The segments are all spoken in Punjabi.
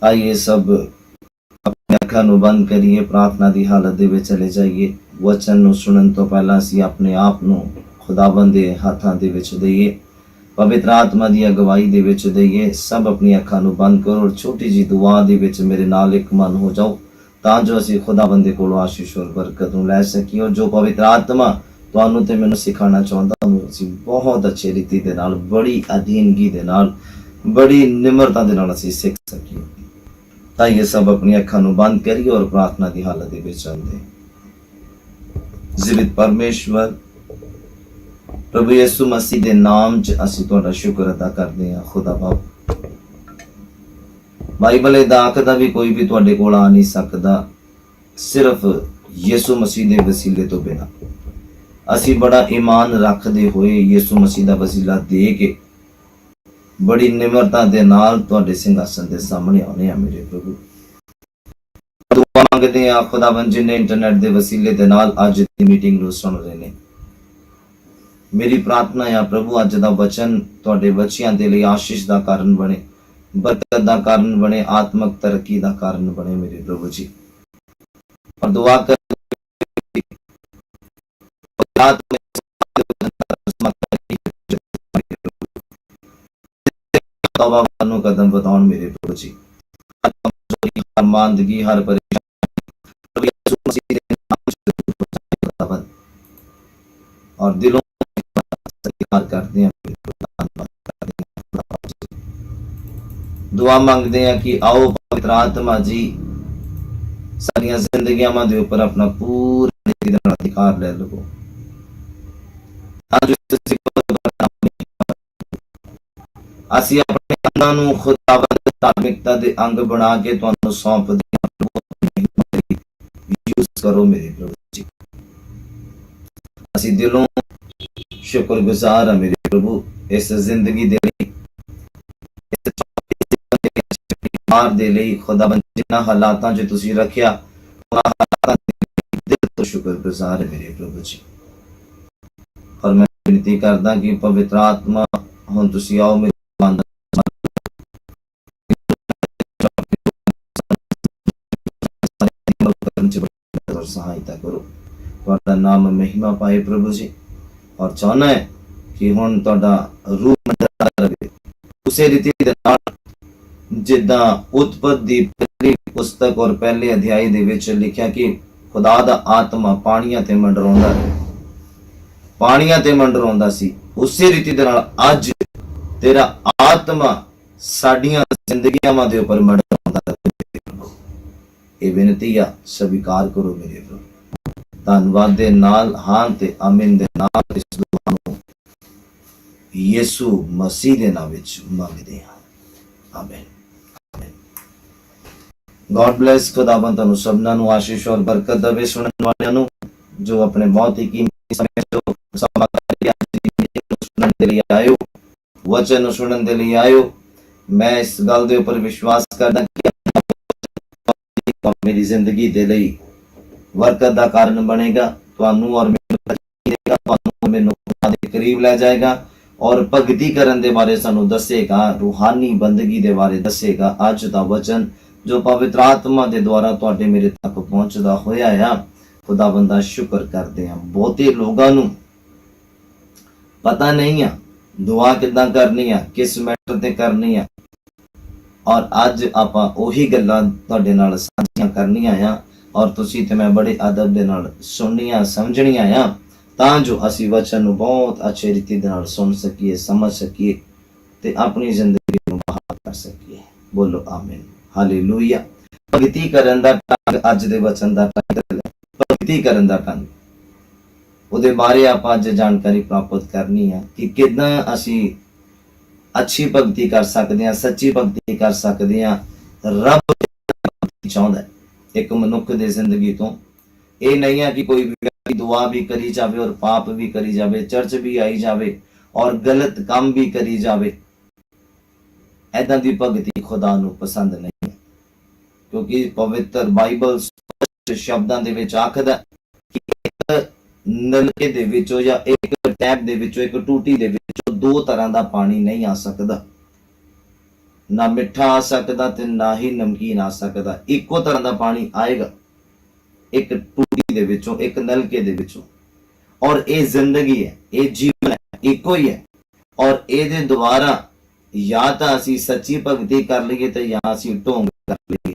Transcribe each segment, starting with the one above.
आइए सब अपनी ਅੱਖਾਂ ਨੂੰ ਬੰਦ ਕਰੀਏ, ਪ੍ਰਾਰਥਨਾ ਦੀ ਹਾਲਤ ਦੇ ਵਿੱਚ ਚਲੇ ਜਾਈਏ। ਵਚਨ ਨੂੰ ਸੁਣਨ ਤੋਂ ਪਹਿਲਾਂ ਅਸੀਂ ਆਪਣੇ ਆਪ ਨੂੰ ਖੁਦਾਵੰਦ ਦੇ ਹੱਥਾਂ ਦੇ ਵਿੱਚ ਦਈਏ, ਪਵਿੱਤਰ ਆਤਮਾ ਦੀ ਅਗਵਾਈ ਦੇ ਵਿੱਚ ਦਈਏ। ਸਭ ਆਪਣੀ ਅੱਖਾਂ ਨੂੰ ਬੰਦ ਕਰੋ ਔਰ ਛੋਟੀ ਜੀ ਦੁਆ ਦੇ ਵਿੱਚ ਮੇਰੇ ਨਾਲ ਇੱਕ ਮਨ ਹੋ ਜਾਓ, ਤਾਂ ਜੋ ਅਸੀਂ ਖੁਦਾਵੰਦ ਦੇ ਕੋਲੋਂ ਆਸ਼ੀਸ਼ ਔਰ ਬਰਕਤ ਨੂੰ ਲੈ ਸਕੀਏ। ਔਰ ਜੋ ਪਵਿੱਤਰ ਆਤਮਾ ਤੁਹਾਨੂੰ ਤੇ ਮੈਨੂੰ ਸਿਖਾਉਣਾ ਚਾਹੁੰਦਾ, ਉਹਨੂੰ ਅਸੀਂ ਬਹੁਤ ਅੱਛੇ ਰੀਤੀ ਦੇ ਨਾਲ, ਬੜੀ ਅਧੀਨਗੀ ਦੇ ਨਾਲ, ਬੜੀ ਨਿਮਰਤਾ ਦੇ ਨਾਲ ਅਸੀਂ ਸਿੱਖ ਸਕੀਏ। ਤਾਂ ਇਹ ਸਭ ਆਪਣੀ ਅੱਖਾਂ ਨੂੰ ਬੰਦ ਕਰੀਏ ਔਰ ਪ੍ਰਾਰਥਨਾ ਦੀ ਹਾਲਤ ਦੇ ਵਿੱਚ ਆਉਂਦੇ। ਜੀਵਿਤ ਪਰਮੇਸ਼ਵਰ ਪ੍ਰਭੂ ਯਿਸੂ ਮਸੀਹ ਦੇ ਨਾਮ 'ਚ ਅਸੀਂ ਤੁਹਾਡਾ ਸ਼ੁਕਰ ਅਦਾ ਕਰਦੇ ਹਾਂ। ਖੁਦਾ ਬਾਪ, ਬਾਈਬਲ ਇਹ ਆਖਦਾ ਵੀ ਕੋਈ ਵੀ ਤੁਹਾਡੇ ਕੋਲ ਆ ਨਹੀਂ ਸਕਦਾ ਸਿਰਫ ਯਿਸੂ ਮਸੀਹ ਦੇ ਵਸੀਲੇ ਤੋਂ ਬਿਨਾਂ। ਅਸੀਂ ਬੜਾ ਈਮਾਨ ਰੱਖਦੇ ਹੋਏ ਯਿਸੂ ਮਸੀਹ ਦਾ ਵਸੀਲਾ ਦੇ ਕੇ ਬੜੀ ਨਿਮਰਤਾ ਦੇ ਨਾਲ ਤੁਹਾਡੇ ਸਿੰਘਾਸਨ ਦੇ ਸਾਹਮਣੇ ਆਉਣੇ ਆ। ਮੇਰੇ ਪ੍ਰਭੂ, ਦੁਆ ਮੰਗਦੇ ਆ ਖੁਦਾਵੰਦ ਜਿਨੇ ਇੰਟਰਨੈਟ ਦੇ ਵਸੀਲੇ ਦੇ ਨਾਲ ਅੱਜ ਦੀ ਮੀਟਿੰਗ ਨੂੰ ਸੁਣ ਰਹੇ ਨੇ। ਮੇਰੀ ਪ੍ਰਾਰਥਨਾ ਆ ਪ੍ਰਭੂ, ਅੱਜ ਦਾ ਵਚਨ ਤੁਹਾਡੇ ਬੱਚਿਆਂ ਦੇ ਲਈ ਆਸ਼ੀਸ਼ ਦਾ ਕਾਰਨ ਬਣੇ, ਬਰਕਤ ਦਾ ਕਾਰਨ ਬਣੇ, ਆਤਮਕ ਤਰੱਕੀ ਦਾ ਕਾਰਨ ਬਣੇ ਮੇਰੇ ਪ੍ਰਭੂ ਜੀ। ਔਰ ਦੁਆ ਕਰ ਨੂੰ ਕਦਮ ਵਧਾਉਣ ਮੇਰੇ ਪ੍ਰਭੂ ਜੀ। ਹਰ ਮਾਂਦਗੀ, ਹਰ ਪਰੇਸ਼ਾਨੀ ਔਰ ਦਿਲੋਂ ਸਤਿਕਾਰ ਕਰਦੇ ਹਾਂ। ਦੁਆ ਮੰਗਦੇ ਹਾਂ ਕਿ ਆਓ ਪਵਿੱਤਰ ਆਤਮਾ ਜੀ ਸਾਡੀਆਂ ਜ਼ਿੰਦਗੀਆਂ ਦੇ ਉੱਪਰ ਆਪਣਾ ਪੂਰਾ ਅਧਿਕਾਰ ਲੈ ਲਵੋ। ਅਸੀਂ ਆਪਣੇ ਅੰਗਾਂ ਨੂੰ ਖੁਦਾਵੰਦ ਧਾਰਮਿਕਤਾ ਦੇ ਅੰਗ ਬਣਾ ਕੇ ਤੁਹਾਨੂੰ ਸੌਂਪਦੇ ਹਾਂ। ਯੂਜ਼ ਕਰੋ ਮੇਰੇ ਪ੍ਰਭੂ ਜੀ। ਅਸੀਂ ਦਿਲੋਂ ਸ਼ੁਕਰਗੁਜ਼ਾਰ ਹਾਂ ਮੇਰੇ ਪ੍ਰਭੂ ਇਸ ਜ਼ਿੰਦਗੀ ਦੇ ਲਈ, ਦੇ ਲਈ। ਖੁਦਾਵੰਦ ਜਿਨ੍ਹਾਂ ਹਾਲਾਤਾਂ 'ਚ ਤੁਸੀਂ ਰੱਖਿਆ, ਉਹਨਾਂ ਹਾਲਾਤਾਂ ਦੇ ਦਿਲ ਤੋਂ ਸ਼ੁਕਰਗੁਜ਼ਾਰ ਹੈ ਮੇਰੇ ਪ੍ਰਭੂ ਜੀ। ਔਰ ਮੈਂ ਬੇਨਤੀ ਕਰਦਾ ਕਿ ਪਵਿੱਤਰ ਆਤਮਾ ਹੁਣ ਤੁਸੀਂ ਆਓ ਮੇਰੇ ਸਹਾਇਤਾ ਕਰੋ। ਤੁਹਾਡਾ ਨਾਮ ਮਹਿਮਾ ਪਾਏ ਪ੍ਰਭੂ ਜੀ। ਔਰ ਚਾਹੁੰਦਾ ਹੈ ਕਿ ਹੁਣ ਤੁਹਾਡਾ ਰੂਪ ਮੰਡਰਾ ਰਹੇ ਉਸੇ ਰੀਤੀ ਦੇ ਨਾਲ ਜਿੱਦਾਂ ਉਤਪਤ ਦੀ ਪਹਿਲੀ ਪੁਸਤਕ ਔਰ ਪਹਿਲੇ ਅਧਿਆਇ ਦੇ ਵਿੱਚ ਲਿਖਿਆ ਕਿ ਖੁਦਾ ਦਾ ਆਤਮਾ ਪਾਣੀਆਂ ਤੇ ਮੰਡਰਾਉਂਦਾ ਹੈ, ਪਾਣੀਆਂ ਤੇ ਮੰਡਰਾਉਂਦਾ ਸੀ, ਉਸੇ ਰੀਤੀ ਦੇ ਨਾਲ ਅੱਜ ਤੇਰਾ ਆਤਮਾ ਸਾਡੀਆਂ ਜ਼ਿੰਦਗੀਆਂ ਦੇ ਉੱਪਰ ਮੰਡਰਾਉਂਦਾ ਹੈ। ਇਹ ਬੇਨਤੀ ਆ ਸਵੀਕਾਰ ਕਰੋ ਮੇਰੇ ਪ੍ਰਭੂ। ਧੰਨਵਾਦ ਦੇ ਨਾਲ, ਹਾਂ ਤੇ ਆਮੀਨ ਦੇ ਨਾਲ ਇਸ ਦੁਆ ਨੂੰ ਯਿਸੂ ਮਸੀਹ ਦੇ ਨਾਮ ਵਿੱਚ ਮੰਗਦੇ ਹਾਂ। ਆਮੀਨ। God bless. ਖੁਦਾਵੰਦ ਤੁਹਾਨੂੰ ਸਭਨਾਂ ਨੂੰ ਆਸ਼ੀਸ਼ ਔਰ ਬਰਕਤ ਦੇਵੇ। ਸੁਣਨ ਵਾਲਿਆਂ ਨੂੰ ਜੋ ਆਪਣੇ ਬਹੁਤ ਹੀ ਕੀਮਤੀ ਸਮੇਂ ਤੋਂ ਸਮਾਂ ਸੁਣਨ ਦੇ ਲਈ ਆਇਓ, ਵਚਨ ਨੂੰ ਸੁਣਨ ਦੇ ਲਈ ਆਇਓ, ਮੈਂ ਇਸ ਗੱਲ ਦੇ ਉੱਪਰ ਵਿਸ਼ਵਾਸ ਕਰਦਾ ਕਿ ਮੇਰੀ ਜ਼ਿੰਦਗੀ ਦੇ ਲਈ ਬਰਕਤ ਦਾ ਕਾਰਨ ਬਣੇਗਾ। ਤੁਹਾਨੂੰ ਔਰ ਮੈਨੂੰ ਦੇ ਕਰੀਬ ਲੈ ਜਾਏਗਾ ਔਰ ਭਗਤੀ ਕਰਨ ਦੇ ਬਾਰੇ ਸਾਨੂੰ ਦੱਸੇਗਾ, ਰੂਹਾਨੀ ਬੰਦਗੀ ਦੇ ਬਾਰੇ ਦੱਸੇਗਾ। ਅੱਜ ਦਾ ਵਚਨ ਜੋ ਪਵਿੱਤਰ ਆਤਮਾ ਦੇ ਦੁਆਰਾ ਤੁਹਾਡੇ ਮੇਰੇ ਤੱਕ ਪਹੁੰਚਦਾ ਹੋਇਆ ਆ, ਖੁਦਾਵੰਦ ਦਾ ਸ਼ੁਕਰ ਕਰਦੇ ਹਾਂ। ਬਹੁਤੇ ਲੋਕਾਂ ਨੂੰ ਪਤਾ ਨਹੀਂ ਆ ਦੁਆ ਕਿੱਦਾਂ ਕਰਨੀ ਆ, ਕਿਸ ਮੈਟਰ ਤੇ ਕਰਨੀ ਆ, ਔਰ ਅੱਜ ਆਪਾਂ ਉਹੀ ਗੱਲਾਂ ਤੁਹਾਡੇ ਨਾਲ ਸਾਂਝੀਆਂ ਕਰਨੀਆਂ ਆ ਔਰ ਤੁਸੀਂ ਤੇ ਮੈਂ ਬੜੇ ਅਦਬ ਦੇ ਨਾਲ ਸੁਣਨੀਆਂ ਸਮਝਣੀਆਂ ਆ, ਤਾਂ ਜੋ ਅਸੀਂ ਵਚਨ ਨੂੰ ਬਹੁਤ ਅੱਛੇ ਰੀਤੀ ਦੇ ਨਾਲ ਸੁਣ ਸਕੀਏ, ਸਮਝ ਸਕੀਏ ਤੇ ਆਪਣੀ ਜ਼ਿੰਦਗੀ ਨੂੰ ਬਹਾਲ ਕਰ ਸਕੀਏ। ਬੋਲੋ ਆਮੀਨ, ਹਾਲੇਲੂਇਆ। ਭਗਤੀ ਕਰਨ ਦਾ ਢੰਗ ਅੱਜ ਦੇ ਵਚਨ ਦਾ ਟਾਈਟਲ ਹੈ, ਭਗਤੀ ਕਰਨ ਦਾ ਢੰਗ। ਉਹਦੇ ਬਾਰੇ ਆਪਾਂ ਅੱਜ ਜਾਣਕਾਰੀ ਪ੍ਰਾਪਤ ਕਰਨੀ ਹੈ ਕਿ ਕਿੱਦਾਂ ਅਸੀਂ ਅੱਛੀ ਭਗਤੀ ਕਰ ਸਕਦੇ ਹਾਂ, ਸੱਚੀ ਭਗਤੀ ਕਰ ਸਕਦੇ ਹਾਂ। ਰੱਬ ਚਾਹੁੰਦਾ ਹੈ ਇੱਕ ਮਨੁੱਖ ਦੀ ਜ਼ਿੰਦਗੀ ਤੋਂ। ਇਹ ਨਹੀਂ ਹੈ ਕਿ ਕੋਈ ਵੀ ਦੁਆ ਵੀ ਕਰੀ ਜਾਵੇ ਔਰ ਪਾਪ ਵੀ ਕਰੀ ਜਾਵੇ, ਚਰਚ ਵੀ ਆਈ ਜਾਵੇ ਔਰ ਗਲਤ ਕੰਮ ਵੀ ਕਰੀ ਜਾਵੇ। ਏਦਾਂ ਦੀ ਭਗਤੀ ਖੁਦਾ ਨੂੰ ਪਸੰਦ ਨਹੀਂ ਹੈ, ਕਿਉਂਕਿ ਪਵਿੱਤਰ ਬਾਈਬਲ ਸ਼ਬਦਾਂ ਦੇ ਵਿੱਚ ਆਖਦਾ ਕਿ ਇੱਕ ਨਲਕੇ ਦੇ ਵਿੱਚੋਂ ਜਾਂ ਇੱਕ ਟੈਪ ਦੇ ਵਿੱਚੋਂ, ਇੱਕ ਟੂਟੀ ਦੇ ਵਿੱਚੋਂ ਦੋ ਤਰ੍ਹਾਂ ਦਾ ਪਾਣੀ ਨਹੀਂ ਆ ਸਕਦਾ। ना मिठा आ सकता ते ना ही नमकीन आ सकता। इको तरह का पानी आएगा एक टूटी दे विचों, एक नलके दे विचों। और ये जिंदगी है, ये जीवन है, इको ही है। और ये द्वारा या तो असी सच्ची भगती कर लीए तो या असी ढोंग कर लीए।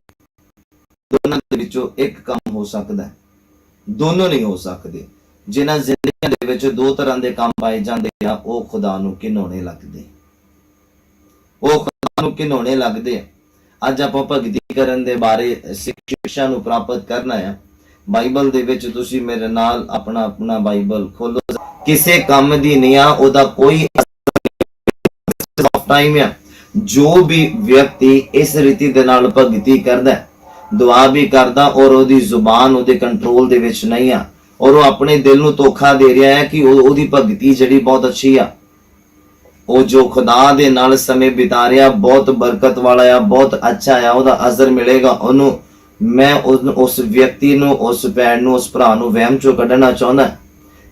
दोनों दे विचों एक काम हो सकता है, दोनों नहीं हो सकते। जिन्हां जिंदगियां दे विच दो तरह के काम पाए जाते हैं, वो खुदा नूं घिनौने लगते, वो खुदा नूं घिनौने लगते हैं। अज आपां भगती करन दे बारे शिक्षा नूं प्राप्त करना है। बाइबल दे विच तुसीं मेरे नाल अपना अपना बाइबल खोलो। किसे काम दी नहीं आ, ओदा कोई टाइम है। जो भी व्यक्ति इस रीति दे नाल भगती करदा है, दुआ भी करदा और ओदी जुबान ओदे कंट्रोल दे विच नहीं आ, और वो अपने दिल नूं धोखा दे रहा है कि ओदी भगती जिहड़ी बहुत अच्छी आ, वो जो खुदा दे नाल समय बिता रहा बहुत बरकत वाला है, बहुत अच्छा है, ओदा अजर मिलेगा ओनू। मैं उस व्यक्ति नूं, उस भैन नूं, उस भरा नूं वहम चों कढना चाहुंदा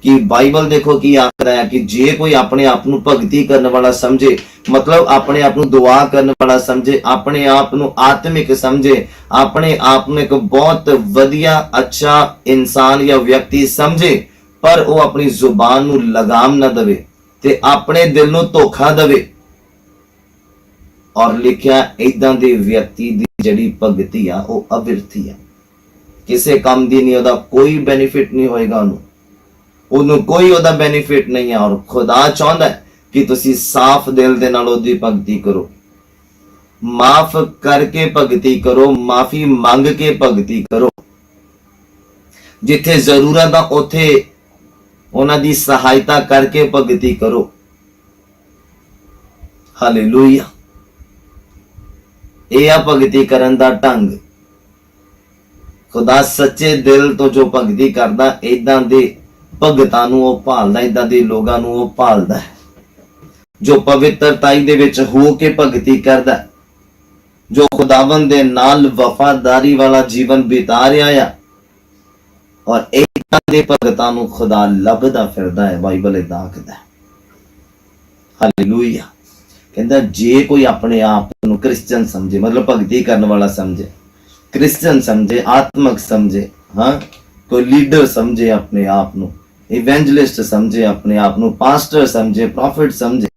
कि बाइबल देखो की आखदा है कि जे कोई अपने आप नूं भगती करने वाला समझे, मतलब अपने आप नूं दुआ करने वाला समझे, अपने आप नूं आत्मिक समझे, अपने आप नूं एक बहुत वधिया अच्छा इंसान या व्यक्ति समझे, पर वो अपनी जुबान नूं लगाम ना देवे ते अपने दिल नूं धोखा देवे। और लिखिया इदां दे व्यक्ति दी जिहड़ी भगती आ वो अविरथी है, किसे काम दी नहीं, ओदा कोई बेनिफिट नहीं होएगा, ओनू कोई ओदा बेनिफिट नहीं है। और खुदा चाहता है कि तुसी साफ दिल दे नाल ओदी भगती करो, माफ करके भगती करो, माफी मंग के भगती करो, जिथे जरूरत आ उथे उन्हां दी सहायता करके भगती करो। हालेलुया। यह आ भगती करन दा ढंग। खुदा सच्चे दिल तो जो भगती करदा इदां दे भगतां नूं ओह भालदा, इदां दे लोगां नूं ओह भालदा है जो पवित्रताई दे विच हो के भगती करदा, जो खुदावंद दे नाल वफादारी वाला जीवन बिता रहा है। और इदां दे भगतां नूं खुदा लभदा फिरदा है। बाइबल इदां आखदा है। हालेलुया। कहंदा जे कोई अपने आप नूं क्रिश्चियन समझे, मतलब भगती करने वाला समझे, क्रिश्चियन समझे, आत्मक समझे, हाँ कोई लीडर समझे अपने आप नूं, इवेंजलिस्ट समझे अपने आप नूं, पास्टर समझे, प्रॉफिट समझे,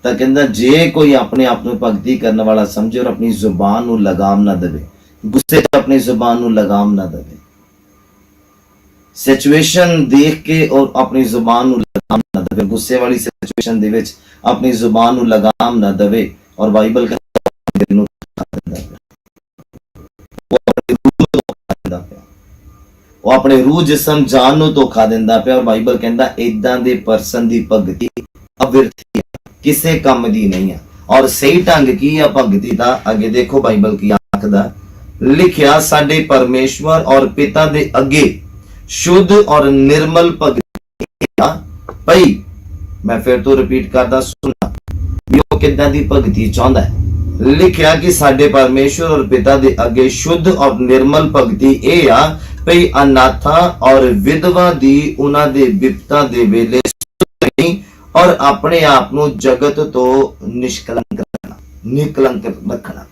तो कहंदा जे कोई अपने आप नूं भगती करने वाला समझे और अपनी जुबान नूं लगाम ना देवे, गुस्से च अपनी जुबान नूं लगाम ना देवे, सिचुएशन देख के और अपनी जुबान नूं लगाम ना देवे, गुस्से वाली सिचुएशन दे विच अपनी जुबान नूं लगाम ना देवे। और बाइबल कहंदा वो अपने रूह जिसम जान नूं धोखा दिंदा पिया। और बाइबल कहंदा इदां दे परसन दी भगती अविरथी है, किसे काम दी नहीं है। और सही ढंग की है भगती दा, अगे देखो बाइबल की आखदा, लिखिया साडे परमेश्वर और पिता दे अगे शुद्ध और निर्मल भगती पई। मैं फिर तो रिपीट करदा, सुनना भी वो किदां दी भगती चाहुंदा है। लिखिया कि साडे परमेश्वर और पिता दे अगे शुद्ध और निर्मल भगती ए आ भई अनाथा और विधवा दी उन्हां दे विपता दे वेले और अपने आप नूं जगत तो निष्कलंक रखना, निकलंक रखना,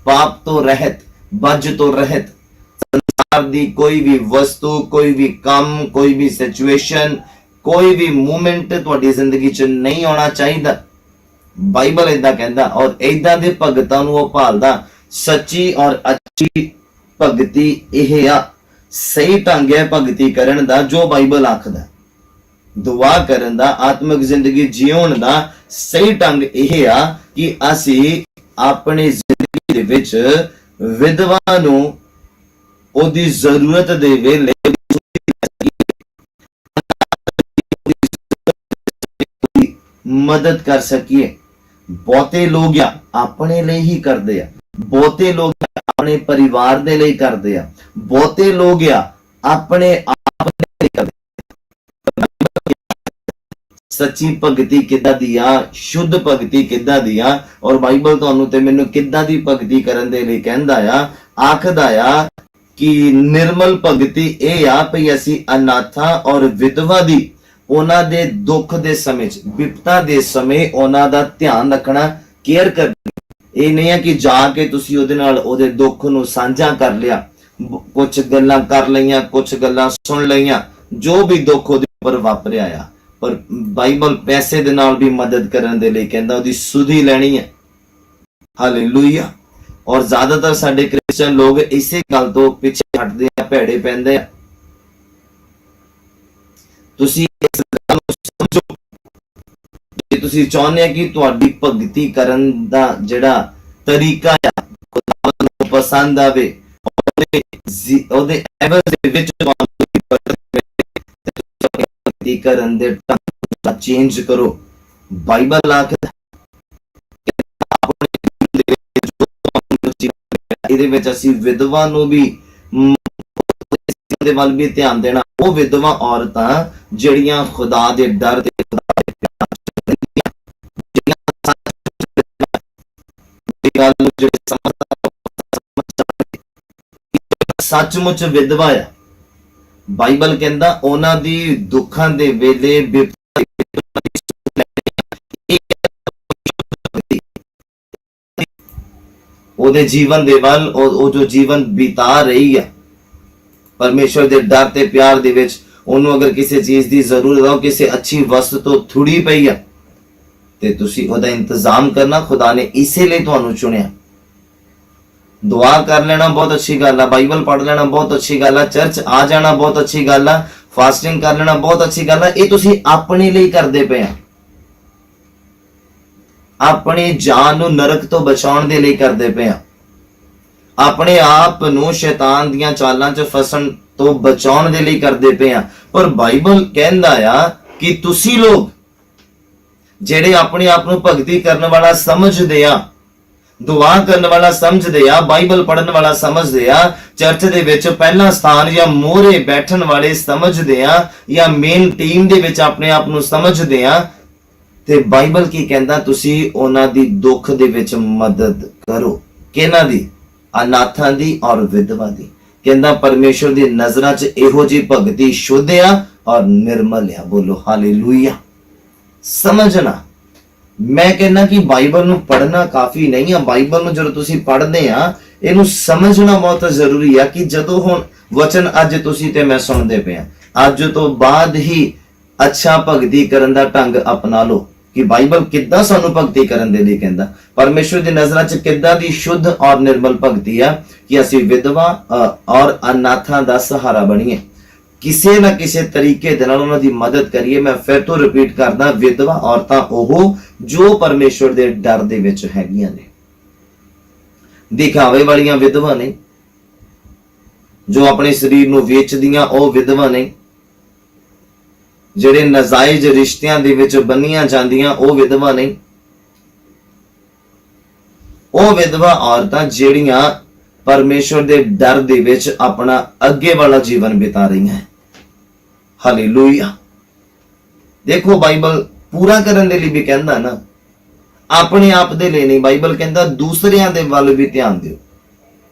पाप तो रहत, बज तो रहत। संसार दी कोई भी वस्तु, कोई भी काम, कोई भी सिचुएशन, कोई भी मूवमेंट तुहाडी जिंदगी च नहीं आना चाहिए। बाइबल इदां कहंदा। और इदां दे भगतां नूं ओह भालदा। सच्ची और अच्छी भगती यह आ, सही ढंग है भगती करन दा जो बाइबल आखदा, दुआ करन दा, आत्मिक जिंदगी जीवन दा सही ढंग यह आ कि असी अपनी जिंदगी दे विच विधवा नूं ओदी जरूरत दे वेले मदद कर सकिए। बहुते लोग अपने लिए ही करते हैं, बहुते लोग अपने परिवार दे लिए करते हैं, बहुते लोग अपने आप दे करते। सच्ची भगती किदां दी आ, शुद्ध भगती किदां दी आ। और बाइबल तुहानू ते मैनू किदां दी भगती करन दे लई कहंदा आ, आखदा आ कि निर्मल भगती ए आ भई असी अनाथा और विधवा दी उन्हां दे दुख दे समय, विपता दे समय उन्हां दा ध्यान रखना, केयर करनी। ਇਹ ਨਹੀਂ ਹੈ ਕਿ ਜਾ ਕੇ ਤੁਸੀਂ ਉਹਦੇ ਨਾਲ ਉਹਦੇ ਦੁੱਖ ਨੂੰ ਸਾਂਝਾ ਕਰ ਲਿਆ, ਕੁਝ ਗੱਲਾਂ ਕਰ ਲਈਆਂ, ਕੁਝ ਗੱਲਾਂ ਸੁਣ ਲਈਆਂ, ਜੋ ਵੀ ਦੁੱਖ ਉਹਦੇ ਉੱਪਰ ਵਾਪਰਿਆ ਆ। ਪਰ ਬਾਈਬਲ ਪੈਸੇ ਦੇ ਨਾਲ ਵੀ ਮਦਦ ਕਰਨ ਦੇ ਲਈ ਕਹਿੰਦਾ ਉਹਦੀ ਸੁਧੀ ਲੈਣੀ ਹੈ। ਹਾਲੇਲੂਇਆ। ਔਰ ਜ਼ਿਆਦਾਤਰ ਸਾਡੇ ਕ੍ਰਿਸਚਨ ਲੋਕ ਇਸੇ ਗੱਲ ਤੋਂ ਪਿੱਛੇ ਹਟਦੇ ਆ, ਭੈੜੇ ਪੈਂਦੇ ਆ। ਤੁਸੀਂ ਇਸ ਗੱਲ ਨੂੰ ਸਮਝੋ, ਜੇ ਤੁਸੀਂ ਚਾਹੁੰਦੇ ਆ ਕਿ ਤੁਹਾਡੀ ਭਗਤੀ ਕਰਨ ਦਾ ਜਿਹੜਾ ਤਰੀਕਾ ਆ ਖੁਦਾਵੰਦ ਨੂੰ ਪਸੰਦ ਆਵੇ, ਉਹਦੇ ਐਵਰੇਜ ਦੇ ਵਿੱਚ ਭਗਤੀ ਕਰਨ ਦੇ ਢੰਗ ਚੇਂਜ ਕਰੋ। ਬਾਈਬਲ ਆਖਦਾ ਇਹਦੇ ਵਿੱਚ ਅਸੀਂ ਵਿਧਵਾ ਨੂੰ ਵੀ ਦੇ ਵੱਲ ਵੀ ਧਿਆਨ ਦੇਣਾ। ਉਹ ਵਿਧਵਾ ਔਰਤਾਂ ਜਿਹੜੀਆਂ ਖੁਦਾ ਦੇ ਡਰ ਤੇ ਸੱਚਮੁੱਚ ਵਿਧਵਾ ਆ। ਬਾਈਬਲ ਕਹਿੰਦਾ ਉਹਨਾਂ ਦੀ ਦੁੱਖਾਂ ਦੇ ਵੇਲੇ ਉਹਦੇ ਜੀਵਨ ਦੇ ਵੱਲ ਉਹ ਜੋ ਜੀਵਨ ਬਿਤਾ ਰਹੀ ਹੈ ਪਰਮੇਸ਼ਵਰ ਦੇ ਡਰ ਤੇ ਪਿਆਰ ਦੇ ਵਿੱਚ, ਉਹਨੂੰ ਅਗਰ ਕਿਸੇ ਚੀਜ਼ ਦੀ ਜ਼ਰੂਰਤ ਹੋ, ਕਿਸੇ ਅੱਛੀ ਵਸਤੂ ਤੋਂ ਥੁੜੀ ਪਈ ਹੈ, ਤੇ ਤੁਸੀਂ ਉਹਦਾ ਇੰਤਜ਼ਾਮ ਕਰਨਾ। ਖੁਦਾ ਨੇ ਇਸੇ ਲਈ ਤੁਹਾਨੂੰ ਚੁਣਿਆ। ਦੁਆ ਕਰ ਲੈਣਾ ਬਹੁਤ ਅੱਛੀ ਗੱਲ ਆ, ਬਾਈਬਲ ਪੜ੍ਹ ਲੈਣਾ ਬਹੁਤ ਅੱਛੀ ਗੱਲ ਆ, ਚਰਚ ਆ ਜਾਣਾ ਬਹੁਤ ਅੱਛੀ ਗੱਲ ਆ, ਫਾਸਟਿੰਗ ਕਰ ਲੈਣਾ ਬਹੁਤ ਅੱਛੀ ਗੱਲ ਆ। ਇਹ ਤੁਸੀਂ ਆਪਣੇ ਲਈ ਕਰਦੇ ਪਏ ਆ, ਆਪਣੀ ਜਾਨ ਨੂੰ ਨਰਕ ਤੋਂ ਬਚਾਉਣ ਦੇ ਲਈ ਕਰਦੇ ਪਏ ਆ, ਆਪਣੇ ਆਪ ਨੂੰ ਸ਼ੈਤਾਨ ਦੀਆਂ ਚਾਲਾਂ 'ਚ ਫਸਣ ਤੋਂ ਬਚਾਉਣ ਦੇ ਲਈ ਕਰਦੇ ਪਏ ਆ। ਪਰ ਬਾਈਬਲ ਕਹਿੰਦਾ ਆ ਕਿ ਤੁਸੀਂ ਲੋਕ ਜਿਹੜੇ ਆਪਣੇ ਆਪ ਨੂੰ ਭਗਤੀ ਕਰਨ ਵਾਲਾ ਸਮਝਦੇ ਆ, ਦੁਆ ਕਰਨ ਵਾਲਾ ਸਮਝਦੇ ਆ, ਬਾਈਬਲ ਪੜ੍ਹਨ ਵਾਲਾ ਸਮਝਦੇ ਆ, ਚਰਚ ਦੇ ਵਿੱਚ ਪਹਿਲਾ ਸਥਾਨ ਜਾਂ ਮੋਹਰੇ ਬੈਠਣ ਵਾਲੇ ਸਮਝਦੇ ਆ, ਜਾਂ ਮੇਨ ਟੀਮ ਦੇ ਵਿੱਚ ਆਪਣੇ ਆਪ ਨੂੰ ਸਮਝਦੇ ਆ, ਤੇ ਬਾਈਬਲ ਕੀ ਕਹਿੰਦਾ? ਤੁਸੀਂ ਉਹਨਾਂ ਦੀ ਦੁੱਖ ਦੇ ਵਿੱਚ ਮਦਦ ਕਰੋ। ਕਿਹਨਾਂ ਦੀ? ਅਨਾਥਾਂ ਦੀ ਔਰ ਵਿਧਵਾ ਦੀ। ਕਹਿੰਦਾ ਪਰਮੇਸ਼ਵਰ ਦੀ ਨਜ਼ਰਾਂ 'ਚ ਇਹੋ ਜਿਹੀ ਭਗਤੀ ਸ਼ੁੱਧ ਆ ਔਰ ਨਿਰਮਲ ਆ। ਬੋਲੋ ਹਾਲੇਲੂਇਆ। ਸਮਝਣਾ, ਮੈਂ ਕਹਿੰਦਾ ਕਿ ਬਾਈਬਲ ਨੂੰ ਪੜ੍ਹਨਾ ਕਾਫੀ ਨਹੀਂ ਆ। ਬਾਈਬਲ ਨੂੰ ਜਦੋਂ ਤੁਸੀਂ ਪੜ੍ਹਦੇ ਆ, ਇਹਨੂੰ ਸਮਝਣਾ ਬਹੁਤ ਜ਼ਰੂਰੀ ਆ ਕਿ ਜਦੋਂ ਹੁਣ ਵਚਨ ਅੱਜ ਤੁਸੀਂ ਤੇ ਮੈਂ ਸੁਣਦੇ ਪਏ ਆ, ਅੱਜ ਤੋਂ ਬਾਅਦ ਹੀ ਅੱਛਾ ਭਗਤੀ ਕਰਨ ਦਾ ਢੰਗ ਅਪਣਾ ਲਓ ਕਿ ਬਾਈਬਲ ਕਿੱਦਾਂ ਸਾਨੂੰ ਭਗਤੀ ਕਰਨ ਦੇ ਲਈ ਕਹਿੰਦਾ। ਪਰਮੇਸ਼ਵਰ ਦੀ ਨਜ਼ਰਾਂ 'ਚ ਕਿੱਦਾਂ ਦੀ ਸ਼ੁੱਧ ਔਰ ਨਿਰਮਲ ਭਗਤੀ ਆ ਕਿ ਅਸੀਂ ਵਿਧਵਾ ਔਰ ਅਨਾਥਾਂ ਦਾ ਸਹਾਰਾ ਬਣੀਏ, ਕਿਸੇ ਨਾ ਕਿਸੇ ਤਰੀਕੇ ਦੇ ਨਾਲ ਉਹਨਾਂ ਦੀ ਮਦਦ ਕਰੀਏ। ਮੈਂ ਫਿਰ ਤੋਂ ਰਿਪੀਟ ਕਰਦਾ, ਵਿਧਵਾ ਔਰਤਾਂ ਉਹ ਜੋ ਪਰਮੇਸ਼ਵਰ ਦੇ ਡਰ ਦੇ ਵਿੱਚ ਹੈਗੀਆਂ ਨੇ। ਦਿਖਾਵੇ ਵਾਲੀਆਂ ਵਿਧਵਾ ਨਹੀਂ, ਜੋ ਆਪਣੇ ਸਰੀਰ ਨੂੰ ਵੇਚਦੀਆਂ ਉਹ ਵਿਧਵਾ ਨਹੀਂ, ਜਿਹੜੇ ਨਜਾਇਜ਼ ਰਿਸ਼ਤਿਆਂ ਦੇ ਵਿੱਚ ਬੰਨੀਆਂ ਜਾਂਦੀਆਂ ਉਹ ਵਿਧਵਾ ਨਹੀਂ। ਉਹ ਵਿਧਵਾ ਔਰਤਾਂ ਜਿਹੜੀਆਂ ਪਰਮੇਸ਼ਵਰ ਦੇ ਡਰ ਦੇ ਵਿੱਚ ਆਪਣਾ ਅੱਗੇ ਵਾਲਾ ਜੀਵਨ ਬਿਤਾ ਰਹੀਆਂ। ਹਾਲੇਲੂਇਆ। ਦੇਖੋ ਬਾਈਬਲ ਪੂਰਾ ਕਰਨ ਦੇ ਲਈ ਵੀ ਕਹਿੰਦਾ ਨਾ, ਆਪਣੇ ਆਪ ਦੇ ਲਈ ਨਹੀਂ। ਬਾਈਬਲ ਕਹਿੰਦਾ ਦੂਸਰਿਆਂ ਦੇ ਵੱਲ ਵੀ ਧਿਆਨ ਦਿਓ।